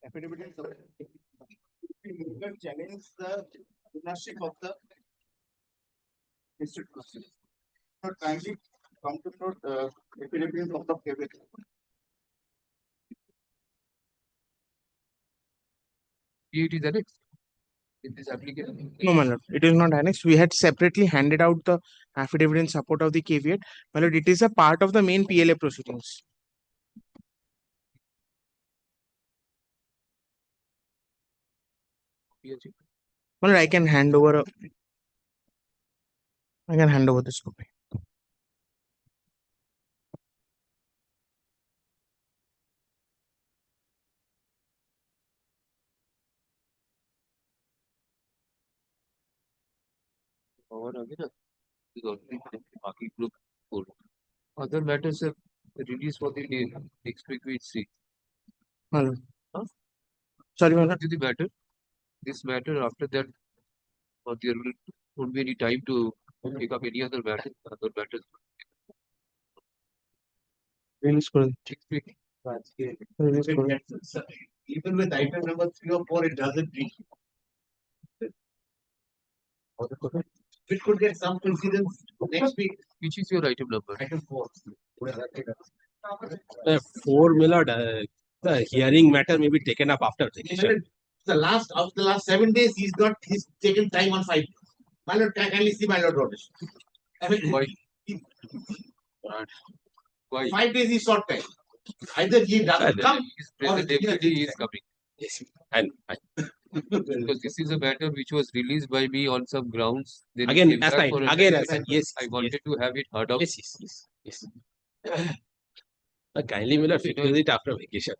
[SPEAKER 7] affidavit, you can challenge the ownership of the district proceedings. Not kindly come to note affidavit of the caveat.
[SPEAKER 2] It is annexed in this application.
[SPEAKER 3] No, my lord, it is not annexed. We had separately handed out the affidavit in support of the caveat. My lord, it is a part of the main PLA proceedings. Well, I can hand over this copy.
[SPEAKER 2] और आगे ना बाकी group 4. Other matters are released for the day. Next week we see.
[SPEAKER 3] Hello.
[SPEAKER 2] Huh?
[SPEAKER 3] Sorry, my lord.
[SPEAKER 2] The matter. This matter after that, there won't be any time to take up any other matter. Other matters.
[SPEAKER 3] Release for
[SPEAKER 2] next week.
[SPEAKER 7] Even with item number 3 or 4, it doesn't reach. It could get some precedence next week.
[SPEAKER 2] Which is your item number?
[SPEAKER 7] Item 4.
[SPEAKER 10] 4, my lord, the hearing matter may be taken up after vacation.
[SPEAKER 7] The last 7 days, he's taken time on 5 days. My lord, kindly see my lord notice. I mean,
[SPEAKER 2] why?
[SPEAKER 7] 5 days is short time. Either he doesn't come or
[SPEAKER 2] he is coming.
[SPEAKER 10] Yes, and
[SPEAKER 2] because this is a matter which was released by me on some grounds. Then
[SPEAKER 10] again, yes.
[SPEAKER 2] I wanted to have it heard out.
[SPEAKER 10] Yes. Kindly, my lord, fix it after vacation.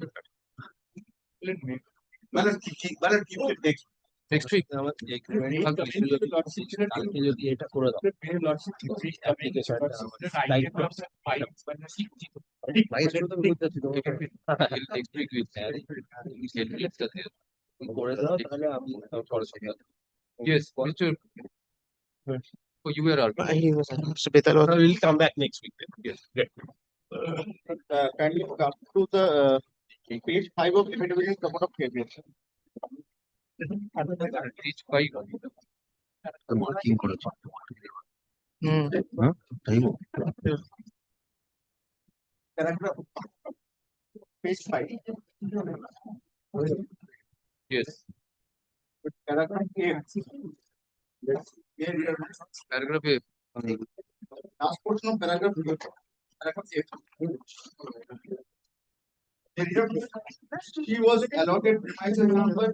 [SPEAKER 2] Next week. Yes, Mr. Oh, you were arguing.
[SPEAKER 10] We'll come back next week.
[SPEAKER 2] Yes,
[SPEAKER 10] great.
[SPEAKER 7] Kindly come to the page 5 of affidavit in support of caveat.
[SPEAKER 2] Page 5.
[SPEAKER 7] Paragraph. Page 5.
[SPEAKER 2] Yes.
[SPEAKER 7] Paragraph 8.
[SPEAKER 2] Paragraph 8.
[SPEAKER 7] Last portion of paragraph 8. Paragraph 8. He was allotted premises number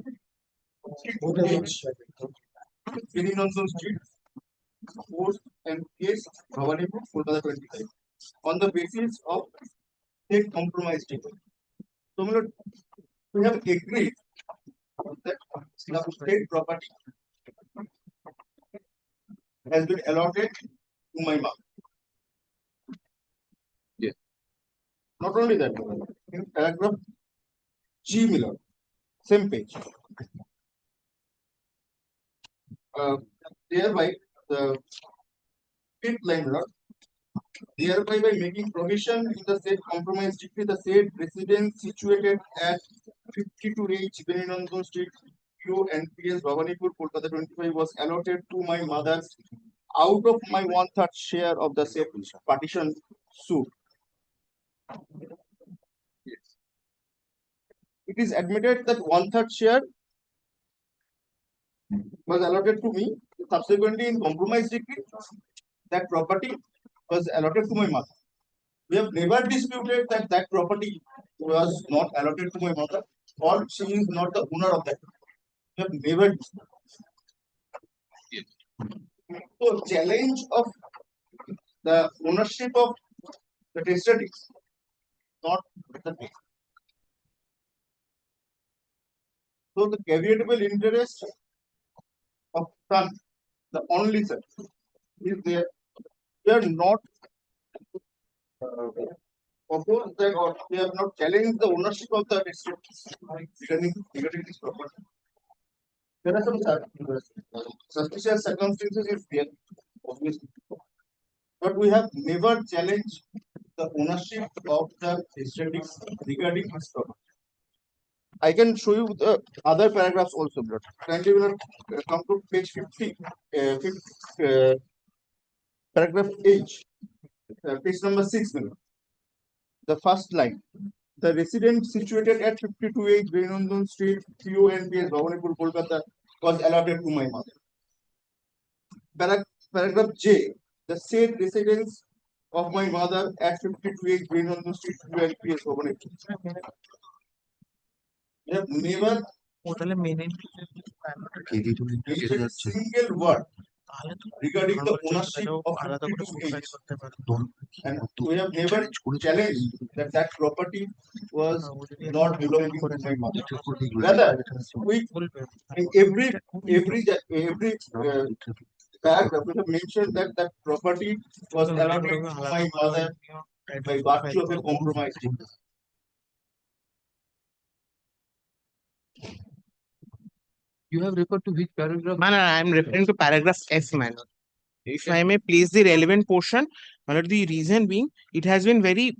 [SPEAKER 7] 3 on some street, post and case, Bhavanipur, Kolkata 25, on the basis of state compromise table. So, we have agreed that the state property has been allotted to my mom.
[SPEAKER 2] Yes.
[SPEAKER 7] Not only that, in paragraph G, Miller, same page. Thereby, the fifth line, my lord. Thereby, by making provision in the said compromise decree, the said residence situated at 52H Beninondo Street, Q and PS Bhavanipur, Kolkata 25 was allotted to my mother out of my 1/3 share of the said partition suit. Yes. It is admitted that 1/3 share was allotted to me. Subsequently, in compromise decree, that property was allotted to my mother. We have never disputed that that property was not allotted to my mother, or she is not the owner of that. We have never disputed. So, challenge of the ownership of the testator is not the case. So, the caveatable interest of son, the only son, is there. We are not opposed that, or we have not challenged the ownership of the testator regarding this property. There are some suspicious circumstances is there, obviously, but we have never challenged the ownership of the testator regarding this property. I can show you the other paragraphs also, but kindly will come to page 50, paragraph H, page number 6. The first line. The residence situated at 52H Benondon Street, PONPS, Bhavanipur, Kolkata, was allotted to my mother. Paragraph J. The said residence of my mother at 52H Benondon Street, PONPS, Bhavanipur. We have never a single word regarding the ownership of 52H. And we have never challenged that that property was not belonging to my mother. Rather, we in every paragraph we have mentioned that that property was allotted to my mother by virtue of a compromise.
[SPEAKER 2] You have referred to which paragraph?
[SPEAKER 3] Man, I am referring to paragraph F, man. If I may place the relevant portion, my lord, the reason being it has been very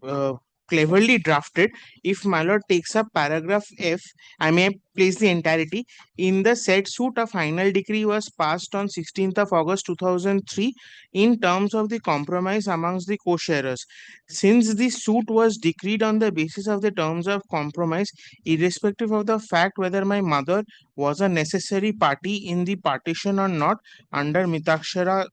[SPEAKER 3] cleverly drafted. If my lord takes up paragraph F, I may place the entirety. In the said suit, a final decree was passed on 16th of August 2003 in terms of the compromise amongst the co-sharers. Since the suit was decreed on the basis of the terms of compromise, irrespective of the fact whether my mother was a necessary party in the partition or not, under Mitakshara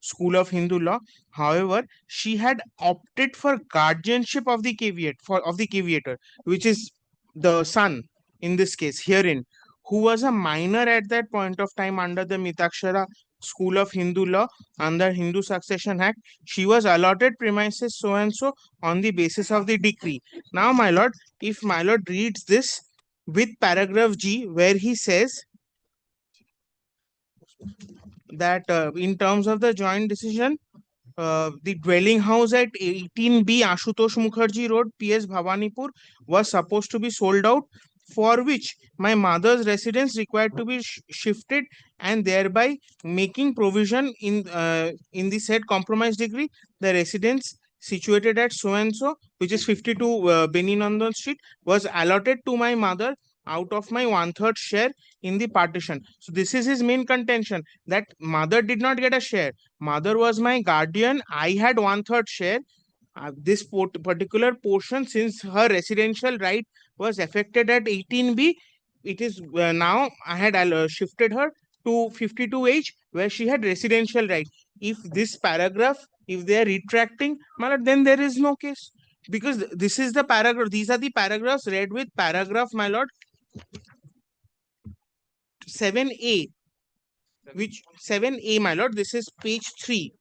[SPEAKER 3] School of Hindu Law. However, she had opted for guardianship of the caveator, which is the son in this case herein, who was a minor at that point of time under the Mitakshara School of Hindu Law under Hindu Succession Act. She was allotted premises so and so on the basis of the decree. Now, my lord, if my lord reads this with paragraph G, where he says that in terms of the joint decision, the dwelling house at 18B Ashutosh Mukherjee Road, PS Bhavanipur, was supposed to be sold out, for which my mother's residence required to be shifted, and thereby making provision in the said compromise degree, the residence situated at so and so, which is 52 Beninandan Street, was allotted to my mother out of my 1/3 share in the partition. So this is his main contention, that mother did not get a share. Mother was my guardian. I had 1/3 share. This particular portion, since her residential right was affected at 18B, it is now I had shifted her to 52H, where she had residential right. If this paragraph, if they are retracting, then there is no case, because this is the paragraph. These are the paragraphs read with paragraph, my lord, 7A, which 7A, my lord, this is page 3,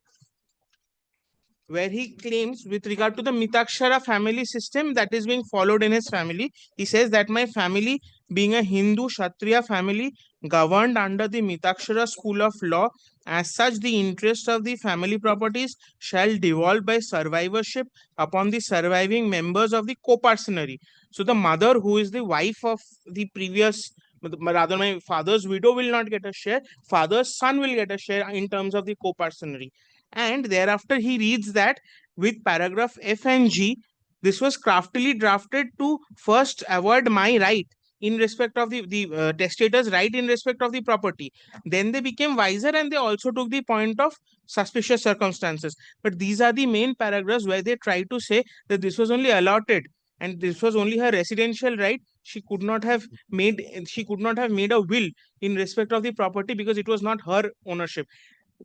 [SPEAKER 3] where he claims with regard to the Mitakshara family system that is being followed in his family. He says that my family, being a Hindu Kshatriya family governed under the Mitakshara school of law, as such the interest of the family properties shall devolve by survivorship upon the surviving members of the co-parsonary. So the mother, who is the wife of the previous, rather my father's widow, will not get a share. Father's son will get a share in terms of the co-parsonary. And thereafter, he reads that with paragraph F and G, this was craftily drafted to first avoid my right in respect of the testator's right in respect of the property. Then they became wiser and they also took the point of suspicious circumstances. But these are the main paragraphs where they try to say that this was only allotted and this was only her residential right. She could not have made a will in respect of the property because it was not her ownership.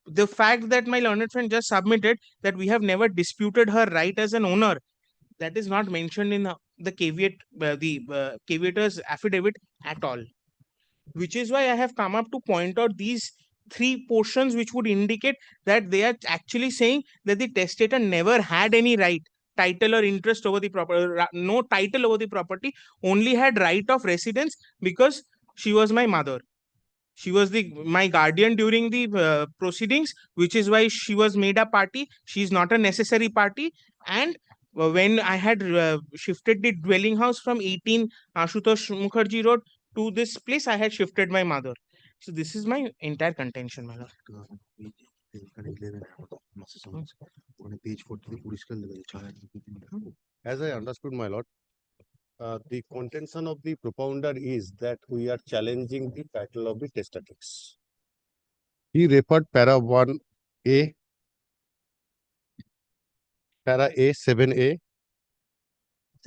[SPEAKER 3] The fact that my learned friend just submitted that we have never disputed her right as an owner, that is not mentioned in the caveat, caveator's affidavit at all. Which is why I have come up to point out these three portions which would indicate that they are actually saying that the testator never had any right, title or interest over the property, no title over the property, only had right of residence because she was my mother. She was my guardian during the proceedings, which is why she was made a party. She is not a necessary party. And when I had shifted the dwelling house from 18 Ashutosh Mukherjee Road to this place, I had shifted my mother. So this is my entire contention, my lord.
[SPEAKER 13] Page 40 as I understood, my lord, the contention of the propounder is that we are challenging the title of the testatrix. He referred para 1A, para A 7A,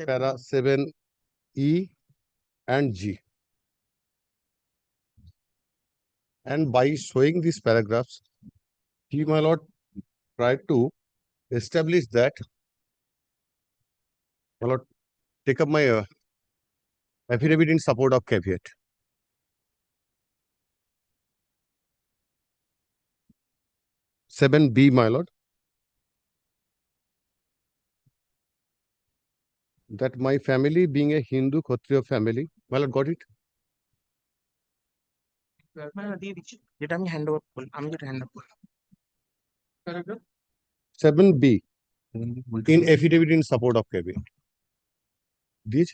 [SPEAKER 13] para 7E and G. And by showing these paragraphs, he, my lord, tried to establish that, my lord, take up my affidavit in support of caveat. (7B), my lord, that my family being a Hindu Kshatriya family, my lord, got it?
[SPEAKER 3] Let me hand over. I'm going to hand over. Paragraph
[SPEAKER 13] 7B, in affidavit in support of caveat. This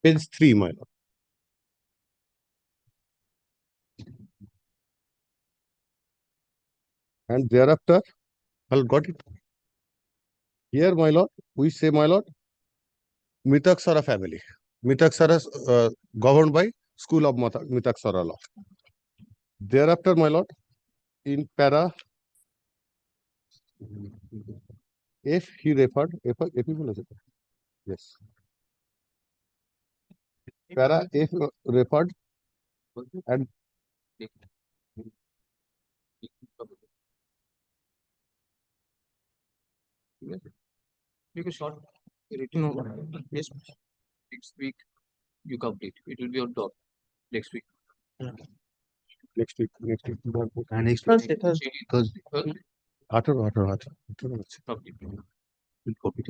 [SPEAKER 13] page 3, my lord. And thereafter, well, got it. Here, my lord, we say, my lord, Mitaksara family. Mitaksara governed by School of Mitaksara law. Thereafter, my lord, in para F, he referred, yes. Para F referred and
[SPEAKER 2] Make a short written. Yes. Next week you complete. It will be on top. Next week.
[SPEAKER 13] Next week.
[SPEAKER 2] Thursday.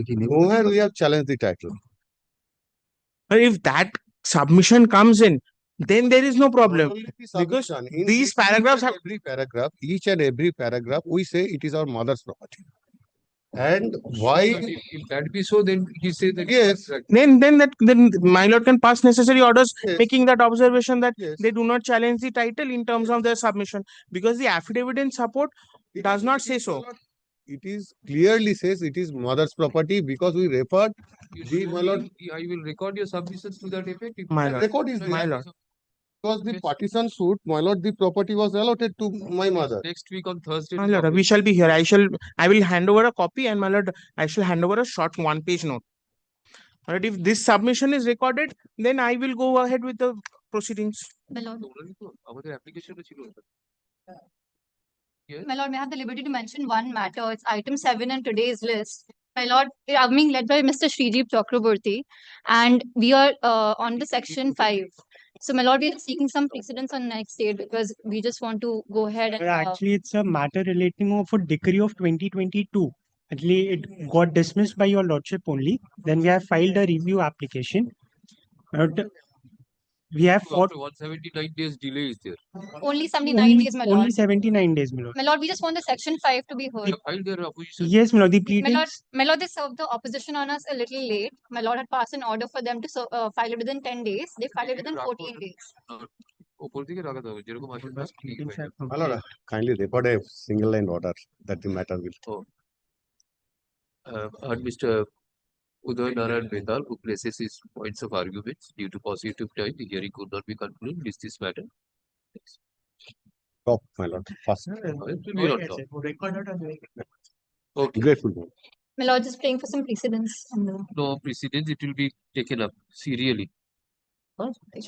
[SPEAKER 13] Nowhere we have challenged the title.
[SPEAKER 3] But if that submission comes in, then there is no problem. Because these paragraphs have
[SPEAKER 13] Each and every paragraph, we say it is our mother's property. And why?
[SPEAKER 2] If that be so, then he says that
[SPEAKER 13] yes.
[SPEAKER 3] Then my lord can pass necessary orders making that observation that they do not challenge the title in terms of their submission, because the affidavit in support does not say so.
[SPEAKER 13] It is clearly says it is mother's property because we referred my lord.
[SPEAKER 2] I will record your submissions to that effect.
[SPEAKER 13] My lord. Record is
[SPEAKER 2] my
[SPEAKER 13] there.
[SPEAKER 2] lord.
[SPEAKER 13] Because the partition suit, my lord, the property was allotted to my mother.
[SPEAKER 2] Next week on Thursday.
[SPEAKER 3] My lord, we shall be here. I will hand over a copy, and my lord, I shall hand over a short 1-page note. But if this submission is recorded, then I will go ahead with the proceedings.
[SPEAKER 20] My lord.
[SPEAKER 2] Our application. Yes.
[SPEAKER 20] My lord, may I have the liberty to mention one matter? It's item 7 in today's list. My lord, we are being led by Mr. Srijeev Chakraborty, and we are on the section 5. So, my lord, we are seeking some precedents on next date because we just want to go ahead and.
[SPEAKER 22] Actually, it's a matter relating of a decree of 2022. Actually, it got dismissed by your lordship only. Then we have filed a review application. We have
[SPEAKER 2] So
[SPEAKER 22] fought
[SPEAKER 2] after 179 days delay is there.
[SPEAKER 20] Only 79 days, my lord.
[SPEAKER 22] only 79 days, my lord.
[SPEAKER 20] My lord, we just want the section 5 to be
[SPEAKER 2] They
[SPEAKER 20] heard.
[SPEAKER 2] have filed their opposition.
[SPEAKER 22] Yes, my lord, the
[SPEAKER 20] My lord,
[SPEAKER 22] pleadings.
[SPEAKER 20] my lord, they served the opposition on us a little late. My lord had passed an order for them to file it within 10 days. They filed it within 14 days.
[SPEAKER 2] ওপর দিকে রাখা হবে যেরকম আছে
[SPEAKER 13] My lord, kindly record a single line order that the matter will.
[SPEAKER 2] And Mr. Uday Narayan Betal, who places his points of arguments due to paucity of time, the hearing could not be concluded. Is this matter?
[SPEAKER 13] Top, my lord, fast.
[SPEAKER 2] It will be on top. Okay.
[SPEAKER 13] Grateful.
[SPEAKER 20] My lord, just praying for some precedents.
[SPEAKER 2] No precedence, it will be taken up serially.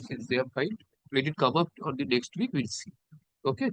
[SPEAKER 2] Since they have filed, when it come up on the next week, we'll see. Okay.